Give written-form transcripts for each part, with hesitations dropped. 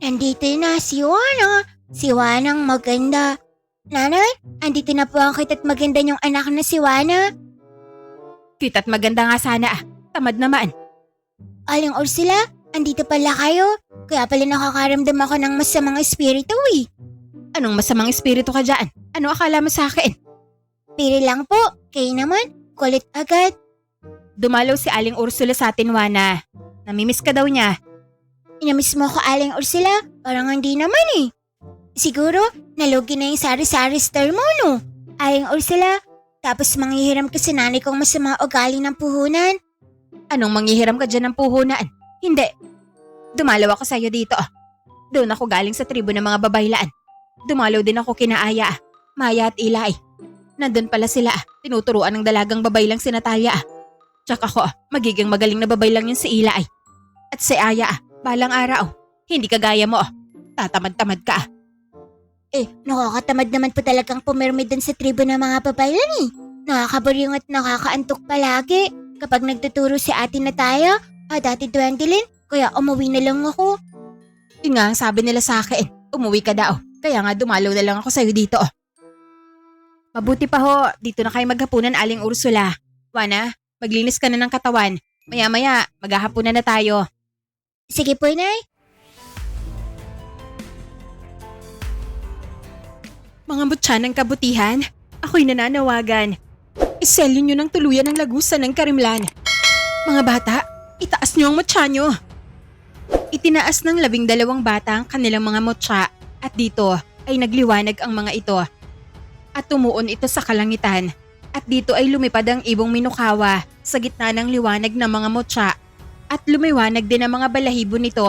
Nandito na si Juana. Si Juanang maganda. Nanay, andito na po ang kita't maganda niyong anak na si Juana. Cute at maganda nga sana Tamad naman. Aling Ursula, andito pala kayo. Kaya pala nakakaramdam ako ng masamang espiritu eh. Anong masamang espiritu ka dyan? Ano akala mo sa akin? Piri lang po, kayo naman, kulit agad. Dumalaw si Aling Ursula sa atin, Juana. Namimiss ka daw niya. Inamiss mo ko Aling Ursula? Parang hindi naman eh. Siguro, nalugi na yung sari-sari star mo no? Aling Ursula, tapos manghihiram ka sa nanay kong masama ugali ng puhunan. Anong manghihiram ka dyan ng puhunan? Hindi. Dumalaw ako sa'yo dito. Doon ako galing sa tribo ng mga babaylaan. Dumalaw din ako kina Aya, Maya at Ilay. Nandun pala sila. Tinuturuan ng dalagang babaylang si Natalia. Tsaka ako, magiging magaling na babaylang yun si Ilay. At si Aya, balang araw. Hindi kagaya mo. Tatamad-tamad ka. Nakakatamad naman po talagang pumirmi dun sa tribo ng mga babaylan eh. Nakakaburyong at nakakaantok palagi. Kapag nagtuturo si Ate Natalia at Ate Gwendolyn, kaya umuwi na lang ako. Yun nga ang sabi nila sa akin. Umuwi ka daw. Kaya nga dumalaw na lang ako sa'yo dito. Mabuti pa ho, dito na kayo maghapunan, Aling Ursula. Juana, maglinis ka na ng katawan. Maya-maya, maghahapunan na tayo. Sige po, Nay. Mga mutya ng kabutihan, ako'y nananawagan. Iselyo nyo ng tuluyan ng lagusan ng Karimlan. Mga bata, itaas nyo ang mutya nyo. Itinaas ng 12 bata ang kanilang mga mutya at dito ay nagliwanag ang mga ito. At tumuon ito sa kalangitan at dito ay lumipad ang ibong Minukawa sa gitna ng liwanag ng mga mutya at lumiwanag din ang mga balahibo nito.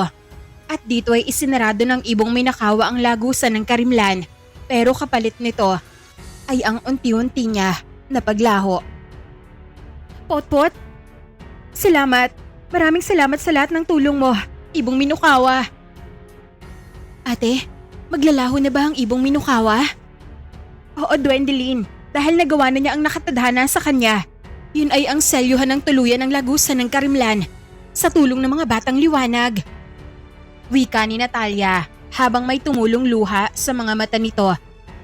At dito ay isinarado ng ibong Minukawa ang lagusan ng Karimlan. Pero kapalit nito ay ang unti-unti niya na paglaho. Potpot, salamat. Maraming salamat sa lahat ng tulong mo, Ibong Minukawa. Ate, maglalaho na ba ang Ibong Minukawa? Oo, Gwendolyn. Dahil nagawa na niya ang nakatadhana sa kanya. Yun ay ang selyuhan ng tuluyan ng lagusan ng Karimlan sa tulong ng mga batang liwanag. Wika ni Natalia habang may tumulong luha sa mga mata nito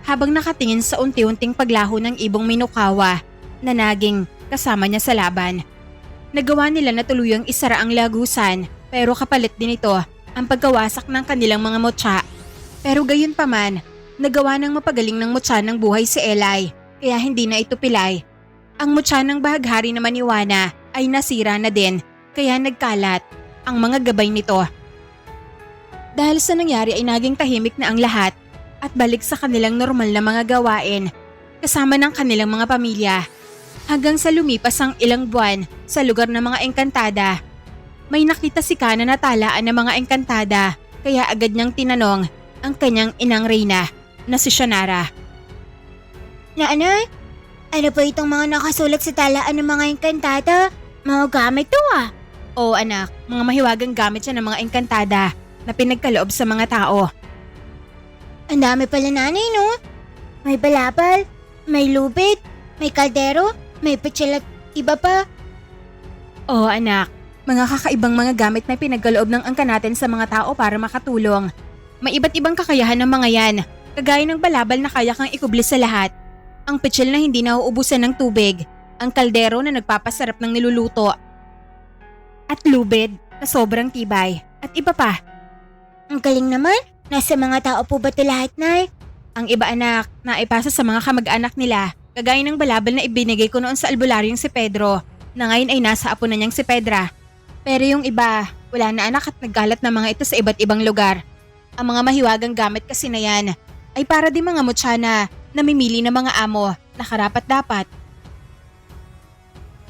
habang nakatingin sa unti-unting paglaho ng Ibong Minukawa na naging kasama niya sa laban. Nagawa nila na tuluyang isara ang lagusan pero kapalit din ito ang pagkawasak ng kanilang mga mutya. Pero gayon pa man, nagawa ng mapagaling ng mutya ng buhay si Eli kaya hindi na ito pilay. Ang mutya ng bahaghari naman ni Juana ay nasira na din kaya nagkalat ang mga gabay nito. Dahil sa nangyari ay naging tahimik na ang lahat at balik sa kanilang normal na mga gawain kasama ng kanilang mga pamilya. Hanggang sa lumipas ang ilang buwan sa lugar ng mga engkantada. May nakita si Kana na talaan ng mga engkantada kaya agad niyang tinanong ang kanyang inang Reyna na si Shannara. Nanay, ano po itong mga nakasulat sa talaan ng mga engkantada? Mga gamit to ah. Oo anak, mga mahiwagang gamit siya ng mga engkantada na pinagkaloob sa mga tao. Ang dami pala nanay no? May balabal, may lubid, may kaldero, may petsil at iba pa. Oo anak, mga kakaibang mga gamit na pinagkaloob ng angka natin sa mga tao para makatulong. May iba't ibang kakayahan ng mga yan, kagaya ng balabal na kaya kang ikublis sa lahat. Ang petsil na hindi nauubusan ng tubig, ang kaldero na nagpapasarap ng niluluto. At lubid na sobrang tibay at iba pa. Ang galing naman, nasa mga tao po ba ito lahat, Nay? Ang iba anak na ipasa sa mga kamag-anak nila, kagaya ng balabal na ibinigay ko noon sa albularyong si Pedro, na ngayon ay nasa apo na niyang si Pedra. Pero yung iba, wala na anak at nagkalat na mga ito sa iba't ibang lugar. Ang mga mahiwagang gamit kasi na yan ay para di mga mutya na namimili ng mga amo na karapat-dapat.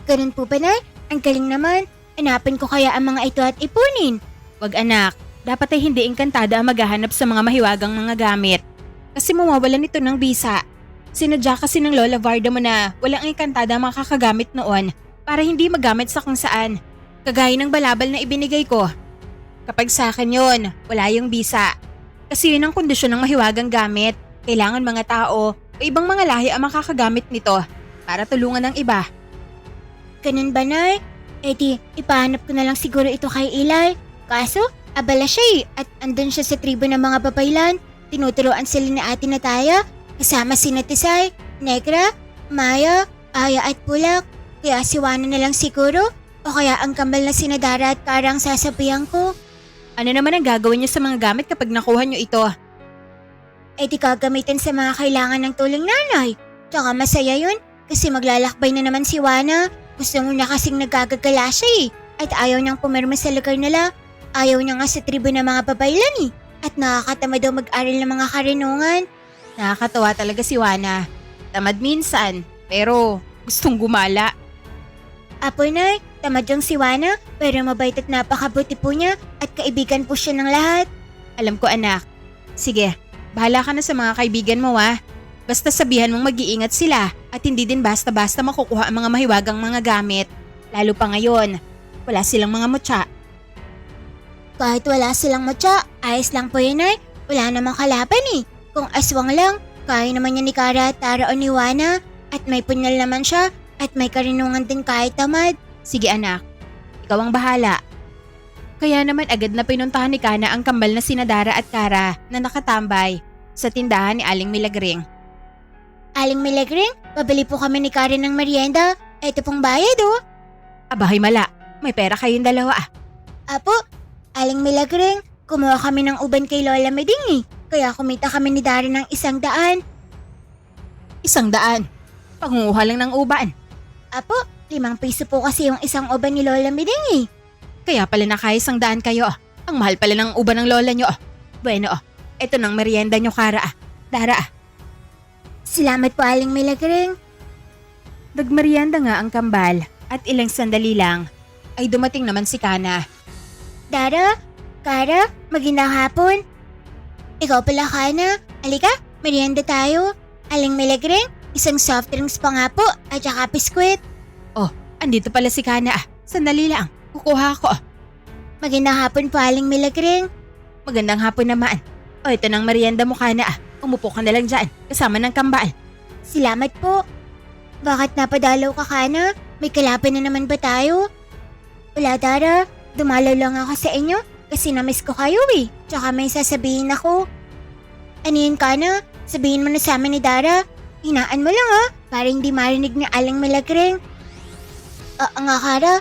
Ganun po ba, Nay? Ang galing naman. Hanapin ko kaya ang mga ito at ipunin. Wag anak, dapat ay hindi engkantada ang maghahanap sa mga mahiwagang mga gamit. Kasi mawawalan ito ng bisa. Sinadya kasi ng Lola Varda mo na walang engkantada ang makakagamit noon para hindi magamit sa kung saan. Kagaya ng balabal na ibinigay ko. Kapag sa akin yun, wala yung bisa. Kasi yun ang kondisyon ng mahiwagang gamit. Kailangan mga tao o ibang mga lahi ang makakagamit nito para tulungan ng iba. Ganun ba, Nay? Eh di, ipahanap ko na lang siguro ito kay Eli. Kaso, Abala siya at andun siya sa tribo ng mga papailan. Tinuturuan sila ni Ate Nataya kasama si Tisay, Negra, Maya, Aya at Pulak. Kaya si Wana na lang siguro o kaya ang kambal na si Dara at Kara ang sasabihan ko. Ano naman ang gagawin niyo sa mga gamit kapag nakuha niyo ito? Di gagamitin sa mga kailangan ng tuling nanay. Tsaka masaya yun kasi maglalakbay na naman si Wana. Gusto mo na kasing nagagagala siya at ayaw niyang pumirma sa lugar nila. Ayaw niya nga sa tribo ng mga babaylan at nakakatamad daw mag-aral ng mga karenungan. Nakakatawa talaga si Wana. Tamad minsan, pero gustong gumala. Apo nay, tamad yung si Wana pero mabait at napakabuti po niya at kaibigan po siya ng lahat. Alam ko anak. Sige, bahala ka na sa mga kaibigan mo Basta sabihan mong mag-iingat sila at hindi din basta-basta makukuha ang mga mahiwagang mga gamit. Lalo pa ngayon, wala silang mga mutya. Kahit wala silang matya, ayos lang po yun ay. Wala namang kalaban Kung aswang lang, kaya naman niya ni Kara at Tara o ni Wana. At may punyal naman siya at may karinungan din kahit tamad. Sige anak, ikaw ang bahala. Kaya naman agad na pinuntahan ni Kana ang kambal na sina Dara at Kara na nakatambay sa tindahan ni Aling Milagring. Aling Milagring, pabili po kami ni Karen ng merienda. Ito pong bayad Abahay mala, may pera kayong dalawa Apo, Aling Milagring, kumuha kami ng uban kay Lola Meding Kaya kumita kami ni Dara ng 100. 100? Pangunguha lang ng uban. Apo, 5 piso po kasi yung isang uban ni Lola Meding Kaya pala nakaya 100 kayo Ang mahal pala ng uban ng lola nyo Bueno ito ng merienda nyo Kara Dara Salamat po Aling Milagring. Nagmerienda nga ang kambal at ilang sandali lang ay dumating naman si Kana. Dara, Kara, magandang hapon. Ikaw pala Kana, alika, merienda tayo. Aling Milagring, isang soft drinks pa nga po at saka biskwit. Oh, andito pala si Kana Sandali lang, kukuha ko. Magandang hapon po Aling Milagring. Magandang hapon naman. O ito ng merienda mo Kana Umupo ka na lang dyan, kasama ng kambal. Salamat po. Bakit napadalaw ka Kana? May kalaban na naman ba tayo? Wala Dara, dumalaw lang ako sa inyo kasi namiss ko kayo Tsaka may sasabihin ako. Ano yun Kana? Sabihin mo na sa amin ni Dara. Hinaan mo lang para hindi marinig ni Aling Milagring. Nga Kara,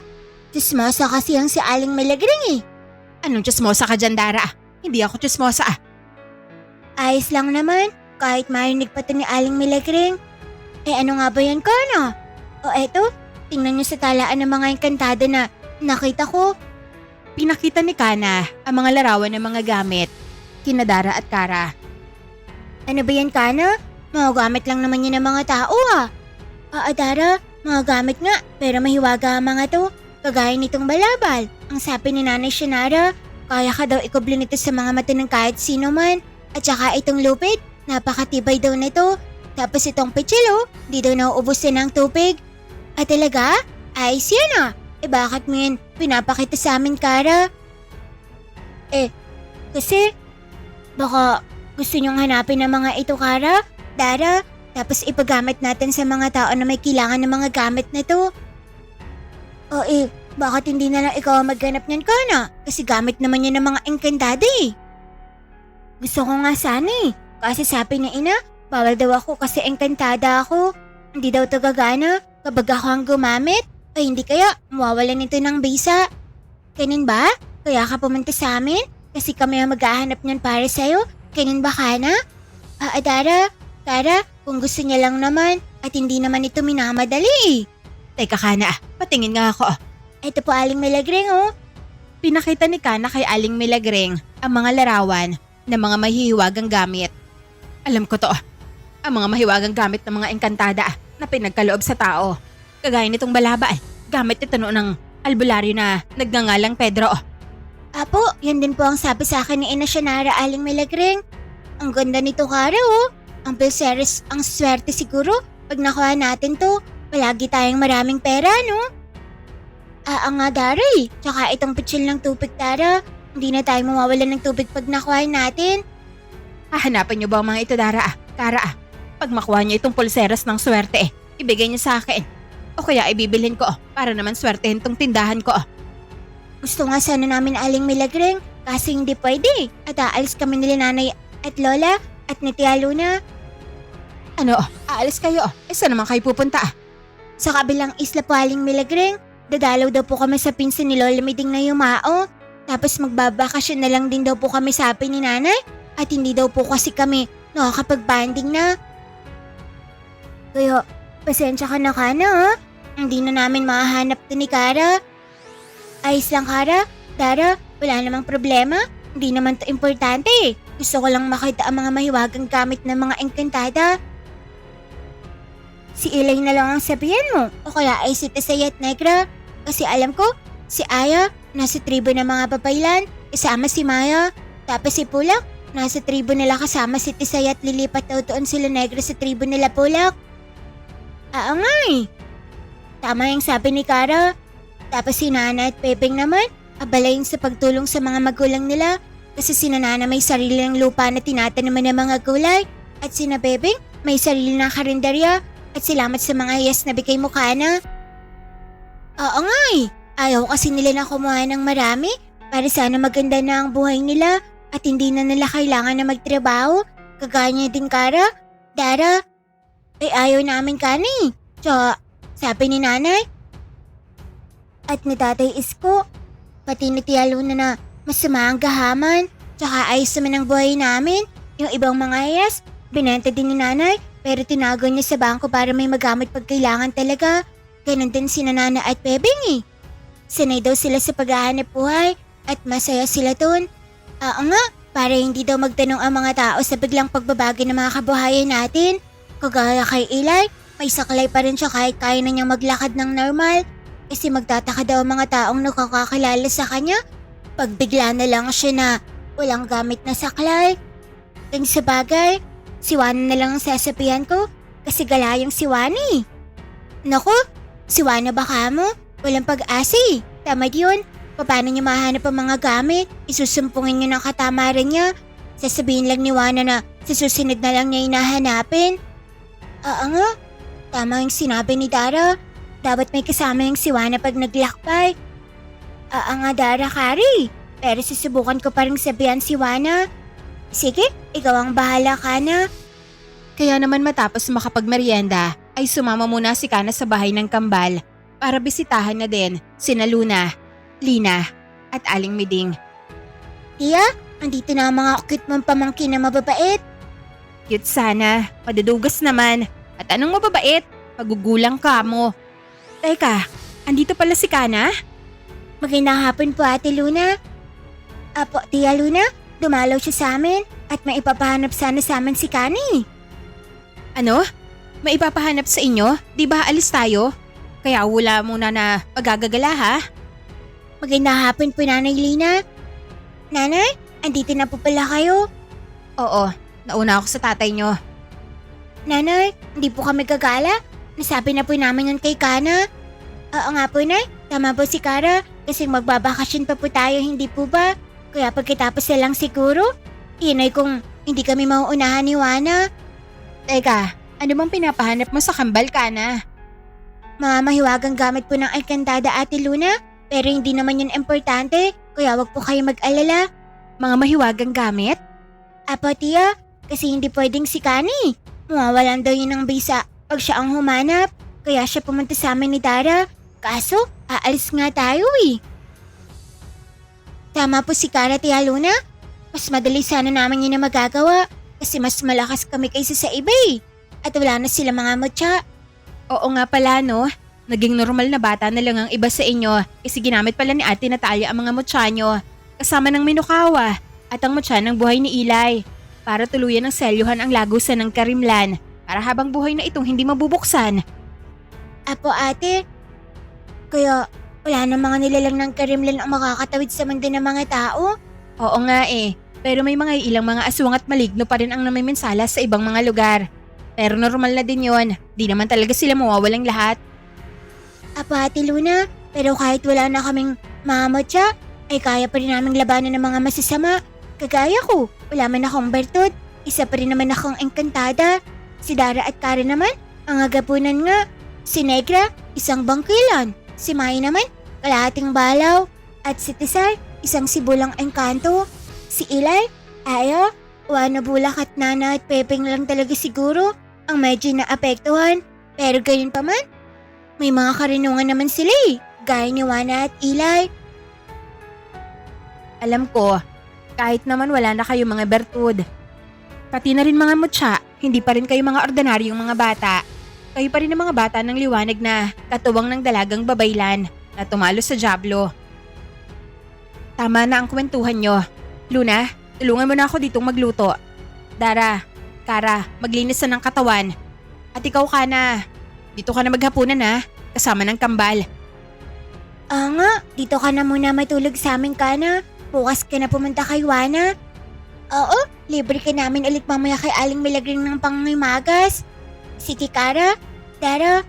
chismosa kasi ang si Aling Milagring Anong chismosa ka dyan Dara? Hindi ako chismosa Ayos lang naman, kahit marinig pa to ni Aling Milagring. Ano nga ba yan Kana? O eto, tingnan niyo sa talaan ng mga engkantada na nakita ko. Pinakita ni Kana ang mga larawan ng mga gamit, kina Dara at Kara. Ano ba yan Kana? Mga gamit lang naman yan ng mga tao Dara, mga gamit nga pero mahiwaga ang mga to. Kagaya nitong balabal, ang sabi ni Nanay Shannara, kaya ka daw ikubli nito sa mga mata ng kahit sino man. At saka itong lupit, napakatibay daw nito. Tapos itong pichilo, di daw nauubos din ng tubig. At talaga? Ayos yan bakit mo yan pinapakita sa amin Kara? Kasi baka gusto niyong hanapin ng mga ito Kara, Dara. Tapos ipagamit natin sa mga tao na may kailangan ng mga gamit na to. Bakit hindi na lang ikaw magganap niyan Kana? Kasi gamit naman yan ng mga engkandada Gusto ko nga sana kasi sabi ni Ina, bawal daw ako kasi engkantada ako. Hindi daw to gagana kapag ako ang gumamit. Ay hindi kaya mawawalan nito ng bisa. Ganun ba? Kaya ka pumunta sa amin? Kasi kami ang maghahanap niyan para sa'yo. Ganun ba Kana? Dara, Kara, kung gusto niya lang naman at hindi naman ito minamadali Teka Kana, patingin nga ako. Ito po Aling Milagring Pinakita ni Kana kay Aling Milagring ang mga larawan ng mga mahihiwagang gamit. Alam ko to, ang mga mahiwagang gamit ng mga engkantada na pinagkaloob sa tao. Kagaya nitong balabal, gamit ito noon ng albularyo na nagngangalang Pedro. Apo, yan din po ang sabi sa akin ni Ina Shannara Aling Milagring. Ang ganda nito Kara Ang pulseres, ang swerte siguro pag nakuha natin to. Palagi tayong maraming pera nga Dara Tsaka itong pitsil ng tubig Dara. Hindi na tayo mawawalan ng tubig pag nakuha natin. Hahanapan niyo ba ang mga ito Dara Kara pag makuha niyo itong pulseras ng swerte ibigay niyo sa akin. O kaya ibibilhin ko para naman swertehin tong tindahan ko. Gusto nga sana namin Aling Milagring Kasi hindi pwede at aalis kami nila nanay at lola at ni Tia Luna. Ano, aalis kayo? Saan naman kayo pupunta? Sa kabilang isla po Aling Milagreng, dadalaw daw po kami sa pinsan ni Lola Miding na Yumao. Tapos magbabakasyon na lang din daw po kami sabi ni nanay at hindi daw po kasi kami nakakapag-banding na. Kaya, pasensya ka na ha? Hindi na namin mahanap to ni Kara. Ayos lang Kara, Dara, wala namang problema. Hindi naman to importante eh. Gusto ko lang makita ang mga mahiwagang gamit ng mga engkantada. Si Ilay na lang ang sabihin mo o kaya ay si Tisay at Negra. Kasi alam ko, si Aya nasa tribo ng mga papailan kasama si Maya. Tapos si Pulak nasa tribo nila kasama si Tisay at lilipat daw doon sila Negra sa tribo nila Pulak. Oo nga eh. Tama yung sabi ni Kara. Tapos si Nana at Pepeng naman, abalayin sa pagtulong sa mga magulang nila kasi si Nana may sarili ng lupa na tinatanaman ng mga gulay at si Pepeng may sarili ng karinderya at salamat sa mga hiyas na bigay mo Kana. Oo nga eh, ayaw kasi nila na kumuha ng marami para sana maganda na ang buhay nila at hindi na nila kailangan na magtrabaho. Kagaya niya din Kara, Dara. Ay ayaw namin Kana eh. Tsaka sabi ni nanay at ni Tatay Isko, pati ni Tia Luna na masama ang gahaman, tsaka ayos naman ang buhay namin. Yung ibang mga hiyas, binenta din ni nanay pero tinago niya sa bangko para may magamit pag kailangan talaga. Ganon din si Nana at Pebeng eh. Sanay daw sila sa paghahanap buhay at masaya sila dun. Oo nga, para hindi daw magtanong ang mga tao sa biglang pagbabago ng mga kabuhayan natin. Kagaya kay Ilay, may saklay pa rin siya kahit kaya na niyang maglakad ng normal. Kasi magtataka daw ang mga taong nakakakilala sa kanya pag bigla na lang siya na walang gamit na saklay. Kung sa bagay, si Wana na lang ang sasabihan ko kasi galayang si Wani. Naku, si Wana baka mo, walang pag-asa eh. Tama yun, paano niya mahanap ang mga gamit? Isusumpungin niyo ng katamaran niya. Sasabihin lang ni Wana na sa susunod na lang niya hinahanapin. Oo nga, tama yung sinabi ni Dara. Dapat may kasama yung si Wana pag naglakbay. Nga Dara Kari, pero susubukan ko pa rin sabihan si Wana. Sige, ikaw ang bahala Kana. Kaya naman matapos makapagmerienda ay sumama muna si Kana sa bahay ng kambal para bisitahan na din sina Luna, Lina at Aling Miding. Tia, andito na ang mga cute mong pamangkin na mababait. Cute sana, madudugas naman. At anong mababait? Magugulang ka mo. Teka, andito pala si Kana? Magandang hapon po Ate Luna. Apo, Tia Luna, dumalaw siya sa amin at may ipapahanap sana sa amin si Kani. Ano? May ipapahanap sa inyo? Di ba alis tayo? Kaya wala muna na magagagala ha? Magandang hapon po Nanay Lina. Nanay, andito na po pala kayo. Oo, nauna ako sa tatay nyo. Nanay, hindi po kami gagala. Nasabi na po namin yun kay Kana. Oo nga po Nay, tama po si Kara kasi magbabakasyon pa po tayo hindi po ba? Kaya pagkatapos na lang siguro, inay kung hindi kami mauunahan ni Wana. Teka, ano bang pinapahanap mo sa kambal Kana? Mga mahiwagang gamit po ng engkantada Ate Luna pero hindi naman yun importante kaya wag po kayo mag-alala. Mga mahiwagang gamit? Apo Tia, kasi hindi pwedeng si Kani. Mawawalan daw yun ng bisa pag siya ang humanap. Kaya siya pumunta sa amin ni Dara. Kaso, aalis nga tayo eh. Tama po si Kara Tia Luna. Mas madali sana namin yun na magagawa kasi mas malakas kami kaysa sa iba eh. At wala na sila mga mutya. Oo nga pala no. Naging normal na bata na lang ang iba sa inyo kasi ginamit pala ni Ate Natalia ang mga mutya nyo kasama ng Minukawa at ang mutya ng buhay ni Ilay para tuluyan ng selyuhan ang lagusan ng Karimlan para habang buhay na itong hindi mabubuksan. Apo ate, kaya wala na mga nilalang ng Karimlan ang makakatawid sa mundo ng mga tao? Oo nga eh, pero may mga ilang mga aswang at maligno pa rin ang namiminsala sa ibang mga lugar. Pero normal na din yon, di naman talaga sila mawawalang lahat. Apo Ate Luna, pero kahit wala na kaming mga mutya, ay kaya pa rin naming labanan ng mga masasama. Kagaya ko, wala man akong bertod, isa pa rin naman akong engkantada. Si Dara at Karen naman, ang agapunan nga. Si Negra, isang bangkilan. Si Mai naman, kalahating balaw. At si Tisay, isang sibulang engkanto. Si Eli, Aya, Wana Bulak at Nana at Pepeng lang talaga siguro ang medyo naapektuhan. Pero ganyan pa man, may mga karinungan naman sila gaya ni Wana at Eli. Alam ko, kahit naman wala na kayo mga bertud. Pati na rin mga mutya, hindi pa rin kayo mga ordinaryong mga bata. Kayo pa rin ang mga bata ng liwanag na katuwang ng dalagang babaylan na tumalo sa Diablo. Tama na ang kwentuhan nyo. Luna, tulungan mo na ako ditong magluto. Dara, Kara, maglinis na ng katawan. At ikaw Kana, dito ka na maghapunan kasama ng kambal. Nga, dito ka na muna matulog sa amin, Kana. Bukas ka na pumunta kay Wana. Oo, libre ka namin ulit mamaya kay Aling Milagring ng pangimagas. Sige Kara, Dara.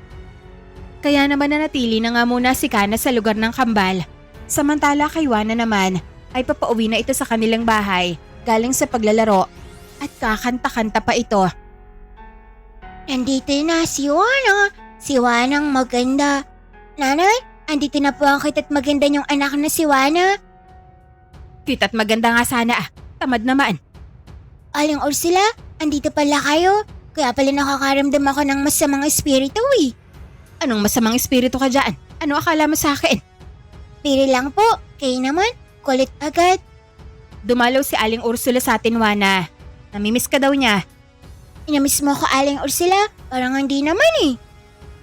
Kaya naman nanatili na nga muna si Kana sa lugar ng kambal. Samantala kay Wana naman ay papauwi na ito sa kanilang bahay galing sa paglalaro at kakanta-kanta pa ito. Nandito na si Wana. Si Wanang maganda. Nanay, andito na po ang kita't maganda niyong anak na si Wana. Kita't maganda nga sana tamad naman. Aling Ursula, andito pala kayo. Kaya pala nakakaramdam ako ng masamang espiritu Anong masamang espiritu ka dyan? Ano akala mo sa akin? Piri lang po, kayo naman, kulit agad. Dumalaw si Aling Ursula sa atin, Wana. Namimiss ka daw niya. Inamiss mo ko, Aling Ursula? Parang hindi naman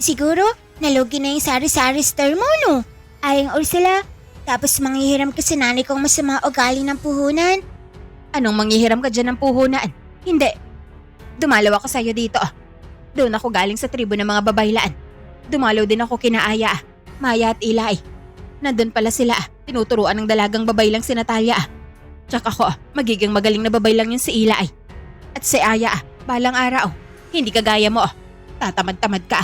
Siguro, nalugi na yung sari-sari star mo, no? Aling Ursula, tapos manghihiram ka sa nanay kong masama ugali ng puhunan. Anong manghihiram ka dyan ng puhunan? Hindi. Dumalaw ako sa'yo dito. Doon ako galing sa tribo ng mga babaylaan. Dumalaw din ako kina Aya, Maya at Eli. Nandun pala sila. Tinuturuan ng dalagang babaylang si Natalia. Tsak ako, magiging magaling na babaylang yun si Eli. At si Aya, balang araw. Hindi kagaya mo. Tatamad-tamad ka.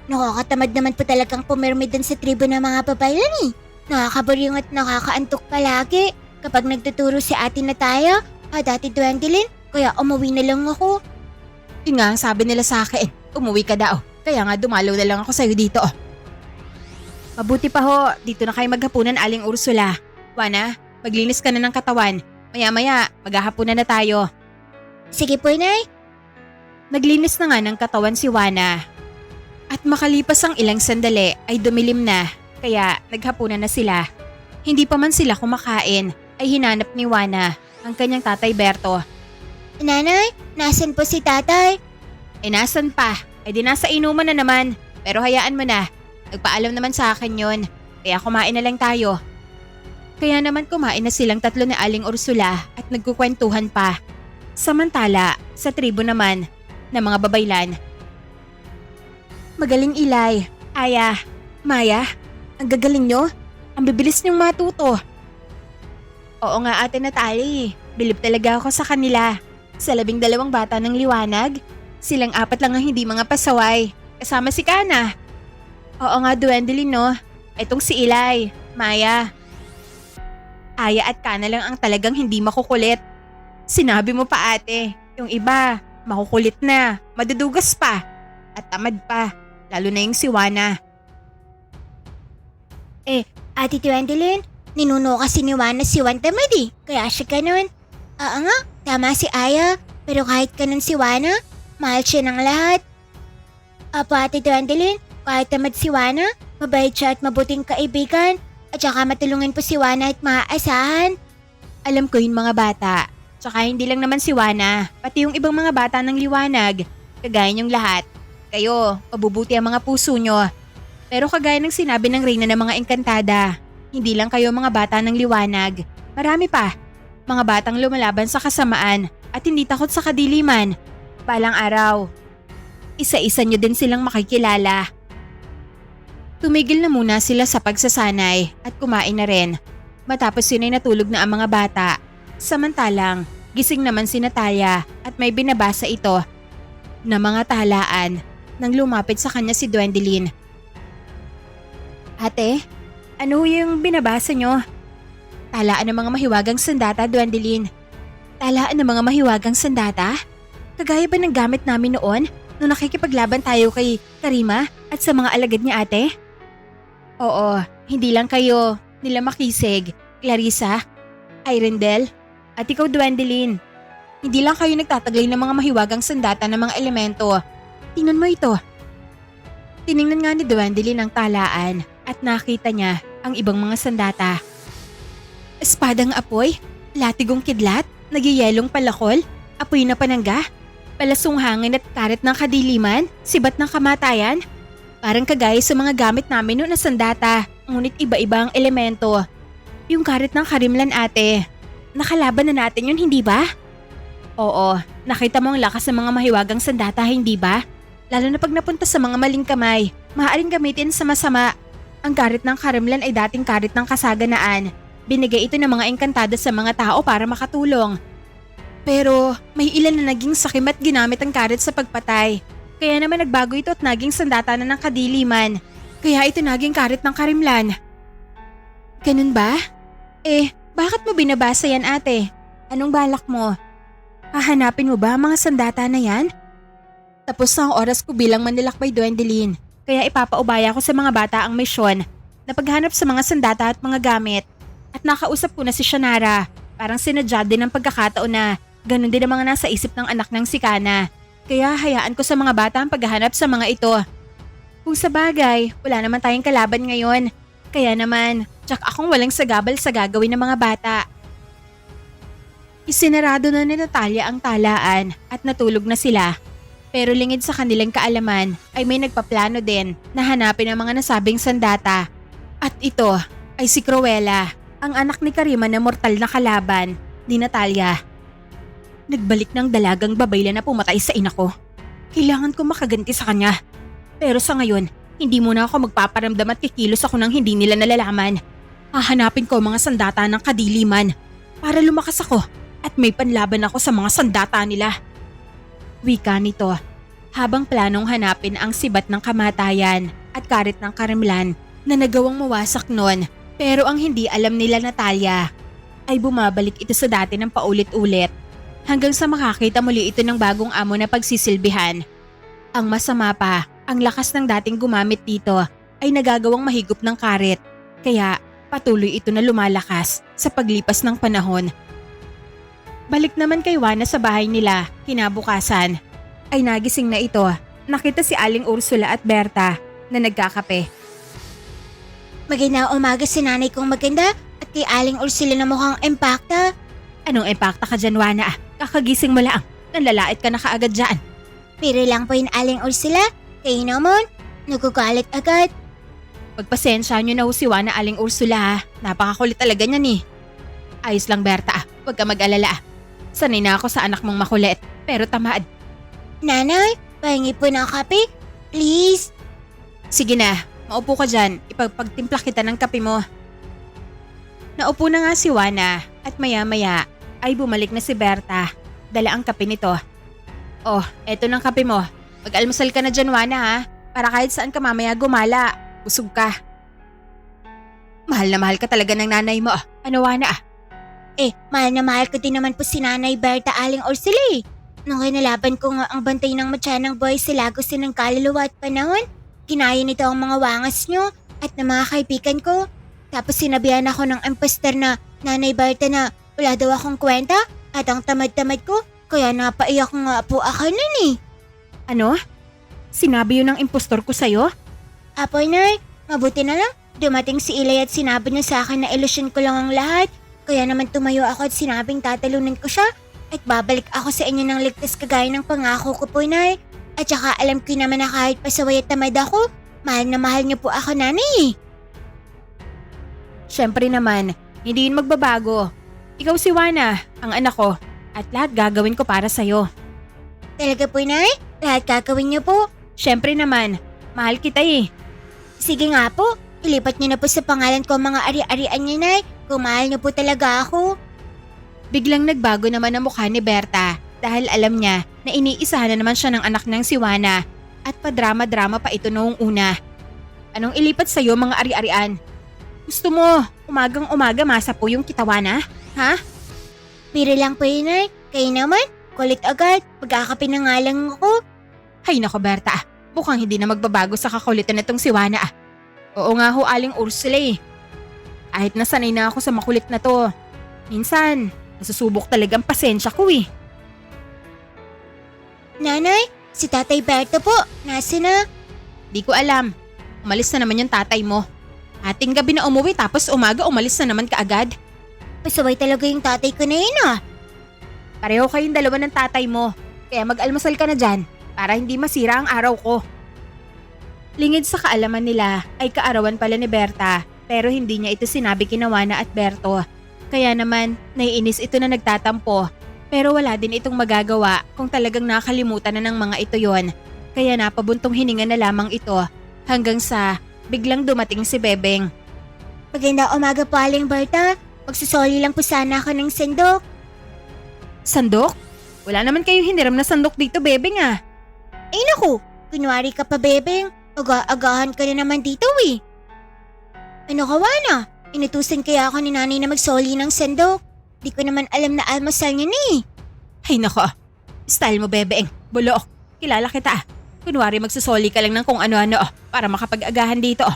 Nakakatamad naman po talagang pumirmi dun sa tribo ng mga babaylan Nakakaburyong at nakakaantok palagi. Kapag nagtuturo si Ate Natalia at Ate Gwendolyn, kaya umuwi na lang ako. Yun nga ang sabi nila sa akin. Umuwi ka daw. Kaya nga dumalaw na lang ako sa'yo dito. Mabuti pa ho, dito na kayo maghapunan, Aling Ursula. Wana, maglinis ka na ng katawan. Maya-maya, maghahapunan na tayo. Sige po, Nay. Naglinis na nga ng katawan si Wana. At makalipas ang ilang sandali ay dumilim na, kaya naghapunan na sila. Hindi pa man sila kumakain, ay hinanap ni Wana ang kanyang tatay Berto. Nanay, nasan po si tatay? Nasan pa? Ay di nasa inuman na naman, pero hayaan mo na. Nagpaalam naman sa akin yon, kaya kumain na lang tayo. Kaya naman kumain na silang tatlo ni Aling Ursula at nagkukwentuhan pa. Samantala, sa tribo naman ng mga babaylan. Magaling Eli, Aya, Maya, ang gagaling nyo. Ang bibilis niyong matuto. Oo nga Ate Natalie, bilib talaga ako sa kanila. Sa 12 bata ng liwanag, silang 4 lang ang hindi mga pasaway. Kasama si Kana. Oo nga Gwendolyn no, etong si Eli, Maya. Aya at Kana lang ang talagang hindi makukulit. Sinabi mo pa ate, yung iba, makukulit na, madudugas pa, at tamad pa. Lalo na yung si Wana. Ate Gwendolyn, ninuno kasi ni Wana si Juan tamad kaya siya ganun. Oo nga, tama si Aya, pero kahit ganun si Wana, mahal siya ng lahat. Apo Ate Gwendolyn, kahit tamad si Wana, mabait siya at mabuting kaibigan, at saka matulungan po si Wana at maaasahan. Alam ko yun mga bata, tsaka hindi lang naman si Wana, pati yung ibang mga bata ng liwanag, kagaya niyong lahat. Kayo, mabubuti ang mga puso nyo. Pero kagaya ng sinabi ng Reyna ng mga engkantada, hindi lang kayo mga bata ng liwanag. Marami pa. Mga batang lumalaban sa kasamaan at hindi takot sa kadiliman. Balang araw, isa-isa nyo din silang makikilala. Tumigil na muna sila sa pagsasanay at kumain na rin. Matapos yun ay natulog na ang mga bata. Samantalang, gising naman si Natalia at may binabasa ito na mga talaan nang lumapit sa kanya si Gwendolyn. Ate, ano yung binabasa nyo? Talaan ng mga mahiwagang sandata, Gwendolyn. Talaan ng mga mahiwagang sandata? Kagaya ba ng gamit namin noon nung nakikipaglaban tayo kay Karima at sa mga alagad niya ate? Oo, hindi lang kayo nila Makisig, Clarissa, Irendel, at ikaw Gwendolyn. Hindi lang kayo nagtataglay ng mga mahiwagang sandata ng mga elemento. Tingnan mo ito. Tiningnan nga ni Gwendolyn ang talaan at nakita niya ang ibang mga sandata. Espadang apoy, latigong kidlat, nagyayelong palakol, apoy na panangga, palasong hangin at karet ng kadiliman, sibat ng kamatayan. Parang kagaya sa mga gamit namin noon na sandata, ngunit iba-iba ang elemento. Yung karet ng karimlan ate, nakalaban na natin yun hindi ba? Oo, nakita mo ang lakas ng mga mahiwagang sandata hindi ba? Lalo na pag napunta sa mga maling kamay, maaaring gamitin sa masama. Ang karet ng karimlan ay dating karet ng kasaganaan. Binigay ito ng mga engkantada sa mga tao para makatulong. Pero may ilan na naging sakim at ginamit ang karet sa pagpatay. Kaya naman nagbago ito at naging sandata na ng kadiliman. Kaya ito naging karet ng karimlan. Ganun ba? Bakit mo binabasa yan ate? Anong balak mo? Hahanapin mo ba ang mga sandata na yan? Tapos na ang oras ko bilang manlalakbay Gwendolyn. Kaya ipapaubaya ko sa mga bata ang misyon na paghanap sa mga sandata at mga gamit. At nakausap ko na si Shannara. Parang sinadya din ang pagkakataon na ganun din ang mga nasa isip ng anak ng si Kana. Kaya hayaan ko sa mga bata ang paghahanap sa mga ito. Kung sa bagay, wala naman tayong kalaban ngayon. Kaya naman, tsak akong walang sagabal sa gagawin ng mga bata. Isinarado na ni Natalia ang talaan at natulog na sila. Pero lingid sa kanilang kaalaman ay may nagpaplano din na hanapin ang mga nasabing sandata. At ito ay si Cruella, ang anak ni Karima na mortal na kalaban ni Natalia. Nagbalik ng dalagang babayla na pumatay sa ina ko. Kailangan ko makaganti sa kanya. Pero sa ngayon, hindi muna ako magpaparamdam at kikilos ako nang hindi nila nalalaman. Hahanapin ko mga sandata ng kadiliman para lumakas ako at may panlaban ako sa mga sandata nila. Wika nito, habang planong hanapin ang sibat ng kamatayan at karit ng karimlan na nagawang mawasak noon. Pero ang hindi alam nila Natalia ay bumabalik ito sa dati ng paulit-ulit hanggang sa makakita muli ito ng bagong amo na pagsisilbihan. Ang masama pa, ang lakas ng dating gumamit dito ay nagagawang mahigop ng karet kaya patuloy ito na lumalakas sa paglipas ng panahon. Balik naman kay Juana sa bahay nila, kinabukasan ay nagising na ito. Nakita si Aling Ursula at Berta na nagkakape. Magandang umaga sa nanay kong maganda at kay Aling Ursula na mukhang impacta. Anong impacta ka dyan, Juana? Kakagising mo lang. Nanlalait ka na kaagad dyan. Pero lang po yung Aling Ursula. Kayo naman, nagugalit agad. Pagpasensya nyo na ho si Juana, Aling Ursula ha. Napakakulit talaga niyan eh. Ayos lang Berta, huwag ka mag-alala. Sanay na ako sa anak mong makulit, pero tamad. Nanay, pahingi po ng kape. Please. Sige na, maupo ka dyan. Ipagpagtimpla kita ng kape mo. Naupo na nga si Juana at maya-maya ay bumalik na si Berta. Dala ang kape nito. Oh, eto ng kape mo. Mag-almusal ka na dyan, Juana ha. Para kahit saan ka mamaya gumala. Busog ka. Mahal na mahal ka talaga ng nanay mo. Ano, Juana? Mahal na mahal ko din naman po si Nanay Berta Aling Ursula eh. Nung kinalaban ko nga ang bantay ng matyanang boy sa Lagos ng kaluluwa at panahon, kinaya nito ang mga wangas nyo at ng mga kaibigan ko. Tapos sinabihan ako ng imposter na Nanay Berta na wala daw akong kwenta at ang tamad-tamad ko, kaya napaiyak nga po ako nun eh. Ano? Sinabi yun ng impostor ko sa'yo? Apo Nay, mabuti na lang. Dumating si Ilay at sinabi niya sa akin na ilusyon ko lang ang lahat. Kaya naman tumayo ako at sinabing tatalunan ko siya at babalik ako sa inyo ng ligtas kagaya ng pangako ko po, Nay. At saka alam ko naman na kahit pasaway at tamad ako, mahal na mahal niyo po ako, Nanay. Siyempre naman, hindi yun magbabago. Ikaw si Juana, ang anak ko, at lahat gagawin ko para sa'yo. Talaga po, Nay? Lahat gagawin niyo po? Siyempre naman, mahal kita eh. Sige nga po, ilipat niyo na po sa pangalan ko ang mga ari-arian niyo, Nay. Kung mahal niyo po talaga ako. Biglang nagbago naman ang mukha ni Berta dahil alam niya na iniisahan na naman siya ng anak ng si Juana at padrama-drama pa ito noong una. Anong ilipat sa'yo mga ari-arian? Gusto mo, umagang-umaga masa po yung kitawana? Ha? Biro lang po yun, Nay. Kayo naman, kulit agad. Magkakape na nga lang ako. Hay nako Berta, mukhang hindi na magbabago sa kakulitan nitong si Juana. Oo nga ho, Aling Ursula eh. Kahit nasanay na ako sa makulit na to. Minsan, nasusubok talagang pasensya ko eh. Nanay, si Tatay Berto po, nasa na? Di ko alam. Umalis na naman yung tatay mo. Ating gabi na umuwi tapos umaga umalis na naman kaagad. Pasaway talaga yung tatay ko na yun ah. Pareho kayong dalawa ng tatay mo. Kaya mag-almusal ka na dyan para hindi masira ang araw ko. Lingid sa kaalaman nila ay kaarawan pala ni Berta pero hindi niya ito sinabi kina Juana at Berto. Kaya naman naiinis ito na nagtatampo pero wala din itong magagawa kung talagang nakalimutan na ng mga ito yon. Kaya napabuntong hininga na lamang ito hanggang sa biglang dumating si Bebeng. Maganda umaga po, Aling Berta. Magsusoli lang po sana ako ng sandok. Sandok? Wala naman kayong hiniram na sandok dito, Bebeng ah. Ay naku, kunwari ka pa, Bebeng. Aga-agahan ka na naman dito eh. Ano ka, Juana? Inutusan kaya ako ni nanay na magsoli ng sandok. Di ko naman alam na almasal niya ni. Ay nako, style mo Bebeng, bulok. Kilala kita. Kunwari magsusoli ka lang ng kung ano-ano para makapag-agahan dito.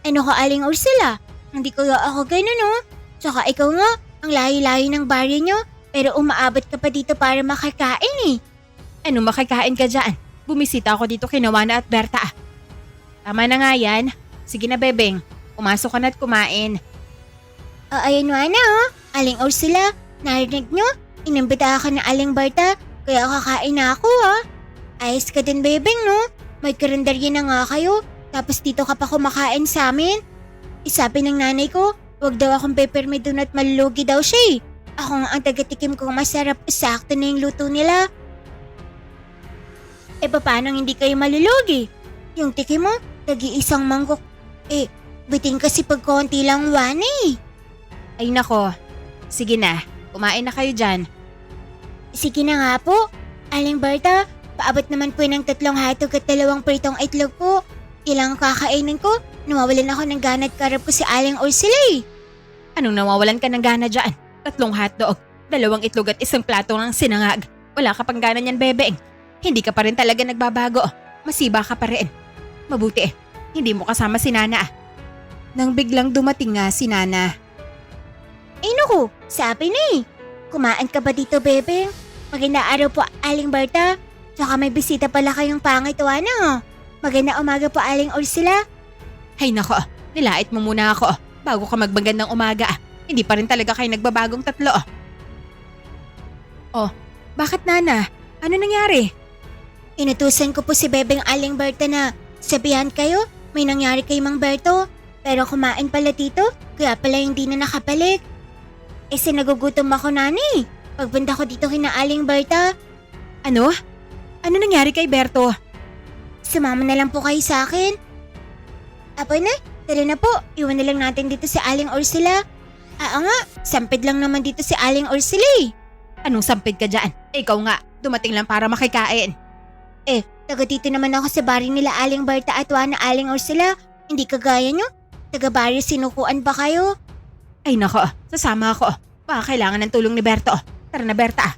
Ano ka, Aling Ursula? Hindi ko ako ganun oh. Tsaka ikaw nga, ang layo-layo ng baryo nyo, pero umaabot ka pa dito para makakain eh. Ano makakain ka dyan? Bumisita ako dito kina Juana at Berta. Tama na nga yan. Sige na Bebeng, pumasok ka na at kumain. Ayan Juana oh. Aling Ursula, narinig nyo? Inimbita ako ng Aling Berta, kaya kakain na ako ah. Ayos ka din Bebeng no? May karinderya na nga kayo, tapos dito ka pa kumakain sa amin. Isabi ng nanay ko, wag daw akong peppermint doon at malulugi daw siya eh. Ako nga ang tagatikim kong masarap, sakto na yung luto nila. Paano hindi kayo malulugi? Yung tikim mo, tagi-isang mangkok. Biting kasi pag konti lang Juana eh. Ay nako, sige na, kumain na kayo dyan. Sige na nga po. Aling Berta, paabot naman po ng 3 hotdog at 2 pritong itlog po. Ilang kakainin ko, nawawalan ako ng gana at karap ko si Aling Ursula eh. Anong nawawalan ka ng gana dyan? 3 hotdog, 2 itlog at 1 plato ng sinangag. Wala ka pang gana niyan Bebeng. Hindi ka pa rin talaga nagbabago. Masiba ka pa rin. Mabuti hindi mo kasama si Nana. Nang biglang dumating nga si Nana. Ay naku, sabi na eh. Kumaan ka ba dito Bebeng? Maganda araw po Aling Berta. Tsaka may bisita pala kayong pangit Juana oh. Maganda umaga po Aling Ursula. Hay nako, nilait mo muna ako bago ka magbagandang umaga. Hindi pa rin talaga kayo nagbabagong 3. Oh, bakit Nana? Ano nangyari? Inutusan ko po si Bebeng Aling Berta na sabihan kayo, may nangyari kay Mang Berto. Pero kumain pala dito, kaya pala hindi na nakabalik. Sinagugutom ako nani. Pagpunta ko dito kina Aling Berta. Ano? Ano nangyari kay Berto? Sumama na lang po kayo sa akin. Apo na, tara na po, iwan na lang natin dito si Aling Ursula. Nga, sampid lang naman dito si Aling Ursula eh. Anong sampid ka dyan? Ikaw nga, dumating lang para makikain. Taga dito naman ako sa bari nila Aling Berta at Juana Aling Ursula. Hindi kagaya nyo? Taga bari sinukuan ba kayo? Ay nako, sasama ako. Baka kailangan ng tulong ni Berto. Tara na Berta.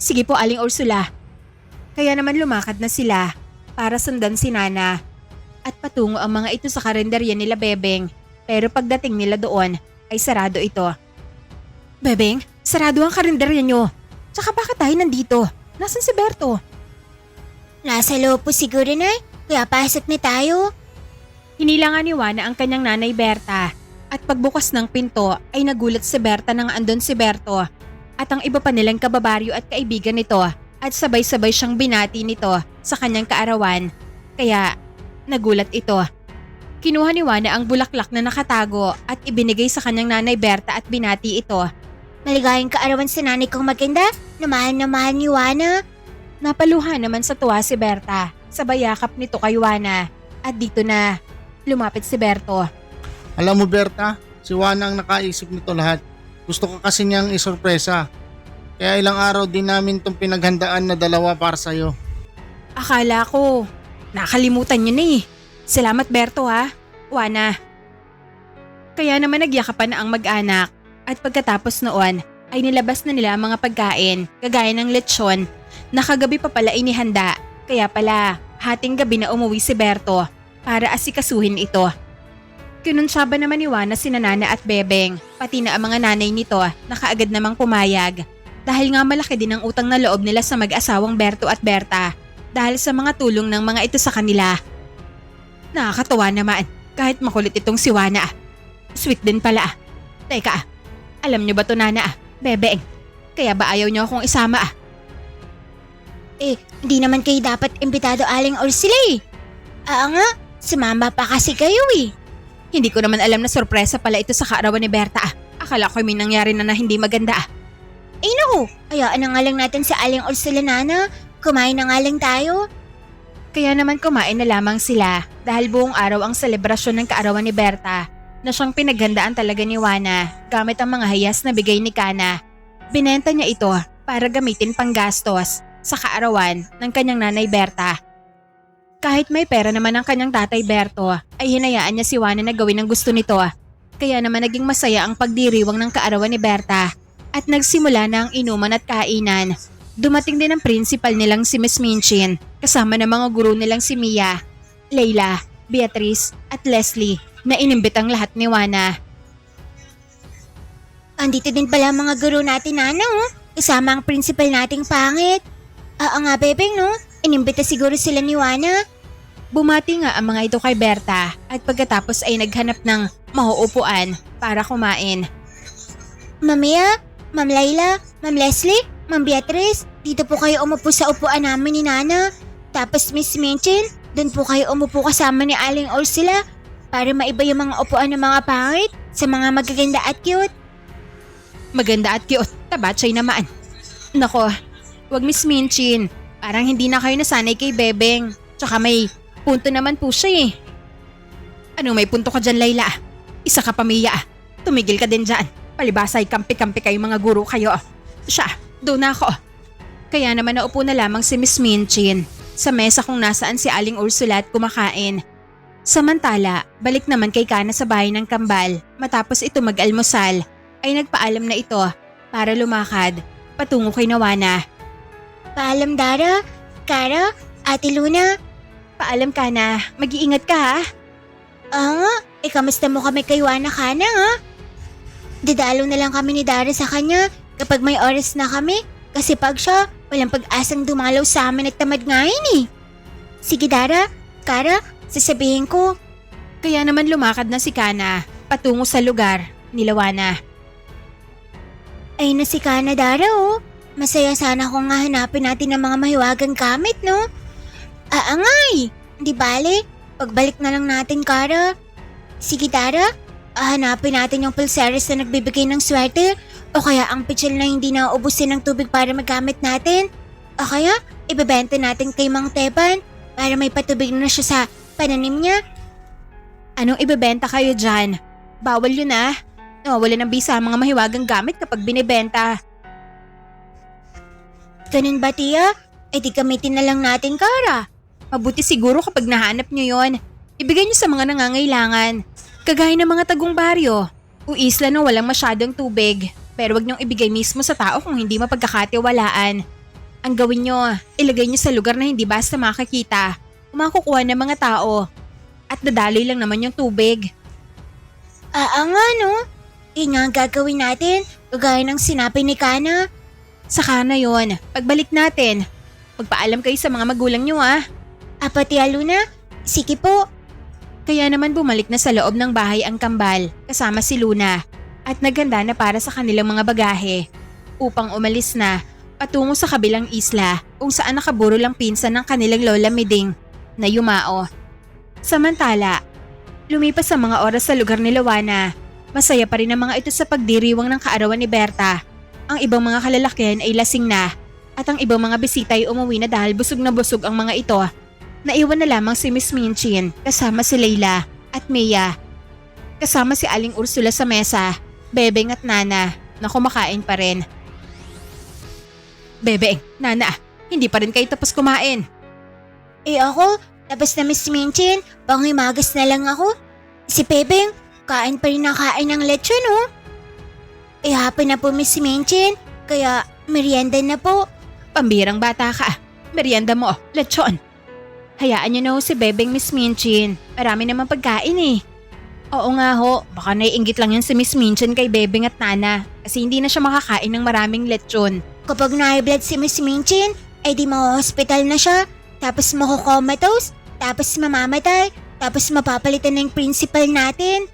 Sige po Aling Ursula. Kaya naman lumakad na sila para sundan si Nana. At patungo ang mga ito sa karinderya nila Bebeng. Pero pagdating nila doon ay sarado ito. Bebeng, sarado ang karinderya nyo. Tsaka bakit tayo nandito? Nasaan si Berto? Nasa loob po siguro na, kaya pasok na tayo. Hinilangan ni Juana ang kanyang nanay Berta. At pagbukas ng pinto ay nagulat si Berta nang andon si Berto. At ang iba pa nilang kababaryo at kaibigan nito at sabay-sabay siyang binati nito sa kanyang kaarawan. Kaya nagulat ito. Kinuha ni Juana ang bulaklak na nakatago at ibinigay sa kanyang nanay Berta at binati ito. Maligayang kaarawan sa nanay kong maganda, na mahal ni Juana. Napaluha naman sa tuwa si Berta. Sabay yakap nito kay Juana. At dito na lumapit si Berto. Alam mo Berta, si Juana ang nakaisip nito lahat. Gusto ko kasi niyang isorpresa. Kaya ilang araw din namin itong pinaghandaan na 2 para sa'yo. Akala ko, nakalimutan niyo na eh. Salamat Berto ha, Juana. Kaya naman nagyakapan na ang mag-anak. At pagkatapos noon ay nilabas na nila ang mga pagkain, kagaya ng lechon, na kagabi pa pala inihanda. Kaya pala, hating gabi na umuwi si Berto para asikasuhin ito. Kinunsyaba naman ni Juana sina Nana at Bebeng, pati na ang mga nanay nito na kaagad namang pumayag. Dahil nga malaki din ang utang na loob nila sa mag-asawang Berto at Berta dahil sa mga tulong ng mga ito sa kanila. Nakakatawa naman kahit makulit itong si Juana. Sweet din pala. Teka, alam niyo ba to Nana, Bebeng? Kaya ba ayaw niyo akong isama? Hindi naman kayo dapat imbitado Aling Ursula eh. Nga, sumama pa kasi kayo eh. Hindi ko naman alam na sorpresa pala ito sa kaarawan ni Berta. Akala ko may nangyari na hindi maganda. Naku, ayaan na nga lang natin sa Aling Ursula Nana. Kumain na nga lang tayo. Kaya naman kumain na lamang sila dahil buong araw ang selebrasyon ng kaarawan ni Berta na siyang pinaghandaan talaga ni Juana gamit ang mga hayas na bigay ni Kana. Binenta niya ito para gamitin panggastos sa kaarawan ng kanyang nanay Berta. Kahit may pera naman ang kanyang tatay Berto ay hinayaan niya si Juana na gawin ang gusto nito. Kaya naman naging masaya ang pagdiriwang ng kaarawan ni Berta at nagsimula na ang inuman at kainan. Dumating din ang principal nilang si Miss Minchin kasama ng mga guro nilang si Mia, Leila, Beatrice at Leslie na inimbit ang lahat ni Juana. Andito din pala ang mga guro natin Nana kasama ang principal nating pangit. Nga Bebeng no, inimbita siguro sila ni Juana. Bumati nga ang mga ito kay Berta at pagkatapos ay naghanap ng mauupuan para kumain. Ma'am Mia, Ma'am Leila, Ma'am Leslie, Ma'am Beatrice, dito po kayo umupo sa upuan namin ni Nana. Tapos Miss Minchin, doon po kayo umupo kasama ni Aling Ursula para maiba yung mga upuan ng mga pangit sa mga magaganda at cute. Maganda at cute, tabatsay naman. Nako, wag Miss Minchin, parang hindi na kayo nasanay kay Bebeng. Tsaka may punto naman po siya eh. Ano may punto ka dyan Layla? Isa ka pamilya. Tumigil ka din dyan. Palibasay kampi-kampi kayo mga guro kayo. Siya, doon na ako. Kaya naman naupo na lamang si Miss Minchin sa mesa kung nasaan si Aling Ursula at kumakain. Samantala, balik naman kay Kana sa bahay ng kambal matapos ito mag-almusal ay nagpaalam na ito para lumakad patungo kay Juana. Paalam Dara, Kara, Ate Luna. Paalam Kana, mag-iingat ka ha. Kamusta mo kami kay Juana Kana ha? Dadalo na lang kami ni Dara sa kanya kapag may oras na kami kasi pag siya, walang pag-asang dumalaw sa amin at tamad ngayon eh. Sige Dara, Kara, sasabihin ko. Kaya naman lumakad na si Kana patungo sa lugar ni Juana. Ay na si Kana Dara oh. Masaya sana kung nga hanapin natin ang mga mahiwagang gamit no? Ngay, di bale, pagbalik na lang natin Kara. Sige Dara, hanapin natin yung pulseres na nagbibigay ng swerte o kaya ang pitsil na hindi nauubusin ng tubig para magamit natin. O kaya, ibebenta natin kay Mang Teban para may patubig na siya sa pananim niya. Anong ibebenta kayo dyan? Bawal yun ah. Wala ng bisa ang mga mahiwagang gamit kapag binibenta. Ganun ba tiya? Di gamitin na lang natin Kara. Mabuti siguro kapag nahanap nyo yon. Ibigay nyo sa mga nangangailangan. Kagaya ng mga tagong baryo o isla na walang masyadong tubig. Pero wag nyong ibigay mismo sa tao kung hindi mapagkakatiwalaan. Ang gawin nyo, ilagay nyo sa lugar na hindi basta makakita o makukuha ng mga tao. At dadaloy lang naman yung tubig. Nga no? Nga ang gagawin natin, kagaya ng sinabi ni Kana. Saka na yon, pagbalik natin, magpaalam kayo sa mga magulang nyo ah. Pati Luna, sige po. Kaya naman bumalik na sa loob ng bahay ang kambal kasama si Luna at naghanda na para sa kanilang mga bagahe upang umalis na patungo sa kabilang isla kung saan nakaburo lang pinsan ng kanilang Lola Miding na yumao. Samantala, lumipas ang mga oras sa lugar ni Juana. Masaya pa rin ang mga ito sa pagdiriwang ng kaarawan ni Berta. Ang ibang mga kalalakihan ay lasing na at ang ibang mga bisita ay umuwi na dahil busog na busog ang mga ito. Naiwan na lamang si Miss Minchin kasama si Leila at Mia. Kasama si Aling Ursula sa mesa, Bebeng at Nana na kumakain pa rin. Bebeng, Nana, hindi pa rin kayo tapos kumain. Ako, tapos na Miss Minchin, pangimagas na lang ako. Si Bebeng, kain pa rin na kain ng lechon oh. Hapon na po Miss Minchin, kaya merienda na po. Pambirang bata ka, merienda mo, lechon. Hayaan niyo na ho si Bebeng Miss Minchin, marami naman pagkain eh. Oo nga ho, baka naiinggit lang yan si Miss Minchin kay Bebeng at Nana kasi hindi na siya makakain ng maraming lechon. Kapag na-high blood si Miss Minchin, ay di ma-hospital na siya, tapos makukomatose, tapos mamamatay, tapos mapapalitan ng principal natin.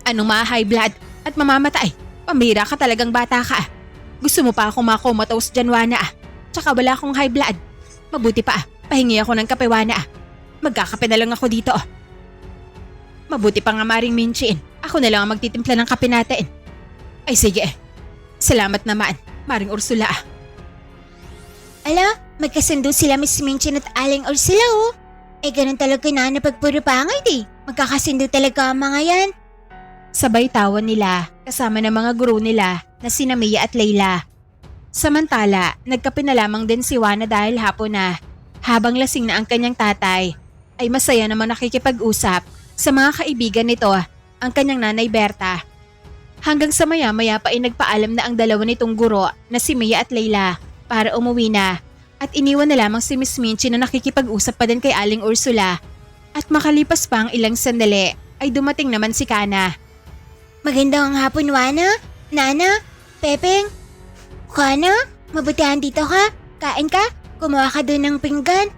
Anong ma-high blood at mamamatay? Pambira ka talagang bata ka. Gusto mo pa akong makomatose dyan, Wana? Tsaka wala akong high blood. Mabuti pa, pahingi ako ng kape, Wana. Magkakape na lang ako dito. Mabuti pa nga Maring Minchin. Ako na lang ang magtitimpla ng kape natin. Ay sige. Salamat naman, Maring Ursula. Ala, magkasundo sila Miss Minchin at Aling Ursula oh. Eh ganun talaga na pag puro pangit eh. Magkakasundo talaga ang mga yan. Sabay tawan nila kasama ng mga guro nila na sina Mia at Layla. Samantala, nagkape na lamang din si Wana dahil hapon na. Habang lasing na ang kanyang tatay, ay masaya naman nakikipag-usap sa mga kaibigan nito ang kanyang nanay Berta. Hanggang sa maya-maya pa ay nagpaalam na ang dalawa nitong guro na si Mia at Layla para umuwi na at iniwan na lamang si Miss Minchin na nakikipag-usap pa din kay Aling Ursula. At makalipas pa ang ilang sandali ay dumating naman si Kana. Magandang hapon, Wana, Nana, Pepeng. Kana, mabutihan dito ka. Kain ka, kumuha ka doon ng pinggan.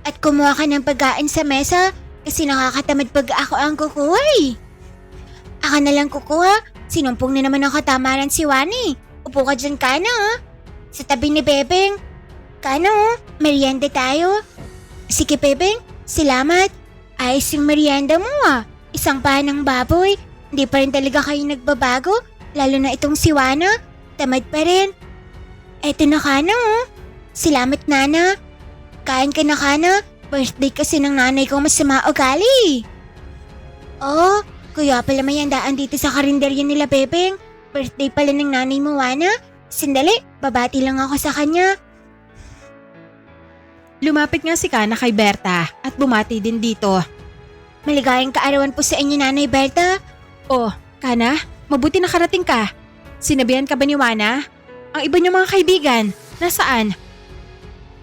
At kumuha ka ng pagkain sa mesa kasi nakakatamad pag ako ang kukuha eh. Ako na lang kukuha, sinumpong na naman ang katamaran si Wani. Upo ka dyan, Kana sa tabi ni Pepeng. Kana merienda tayo. Sige Pepeng, salamat. Ayos yung merienda mo Isang panang baboy. Hindi pa rin talaga kayo nagbabago, lalo na itong si Wana. Tamad pa rin. Eto na Kana Salamat Nana. Kain ka na Kana. Birthday kasi ng nanay ko masama ugali. Oh, kaya pala may handaan dito sa karinderya nila Pepeng. Birthday pala ng nanay mo Wana. Sandali, babati lang ako sa kanya. Lumapit nga si Kana kay Berta at bumati din dito. Maligayang kaarawan po sa inyo Nanay Berta. Oh, Kana, mabuti nakarating ka. Sinabihan ka ba ni Wana? Ang iba niyong mga kaibigan, nasaan?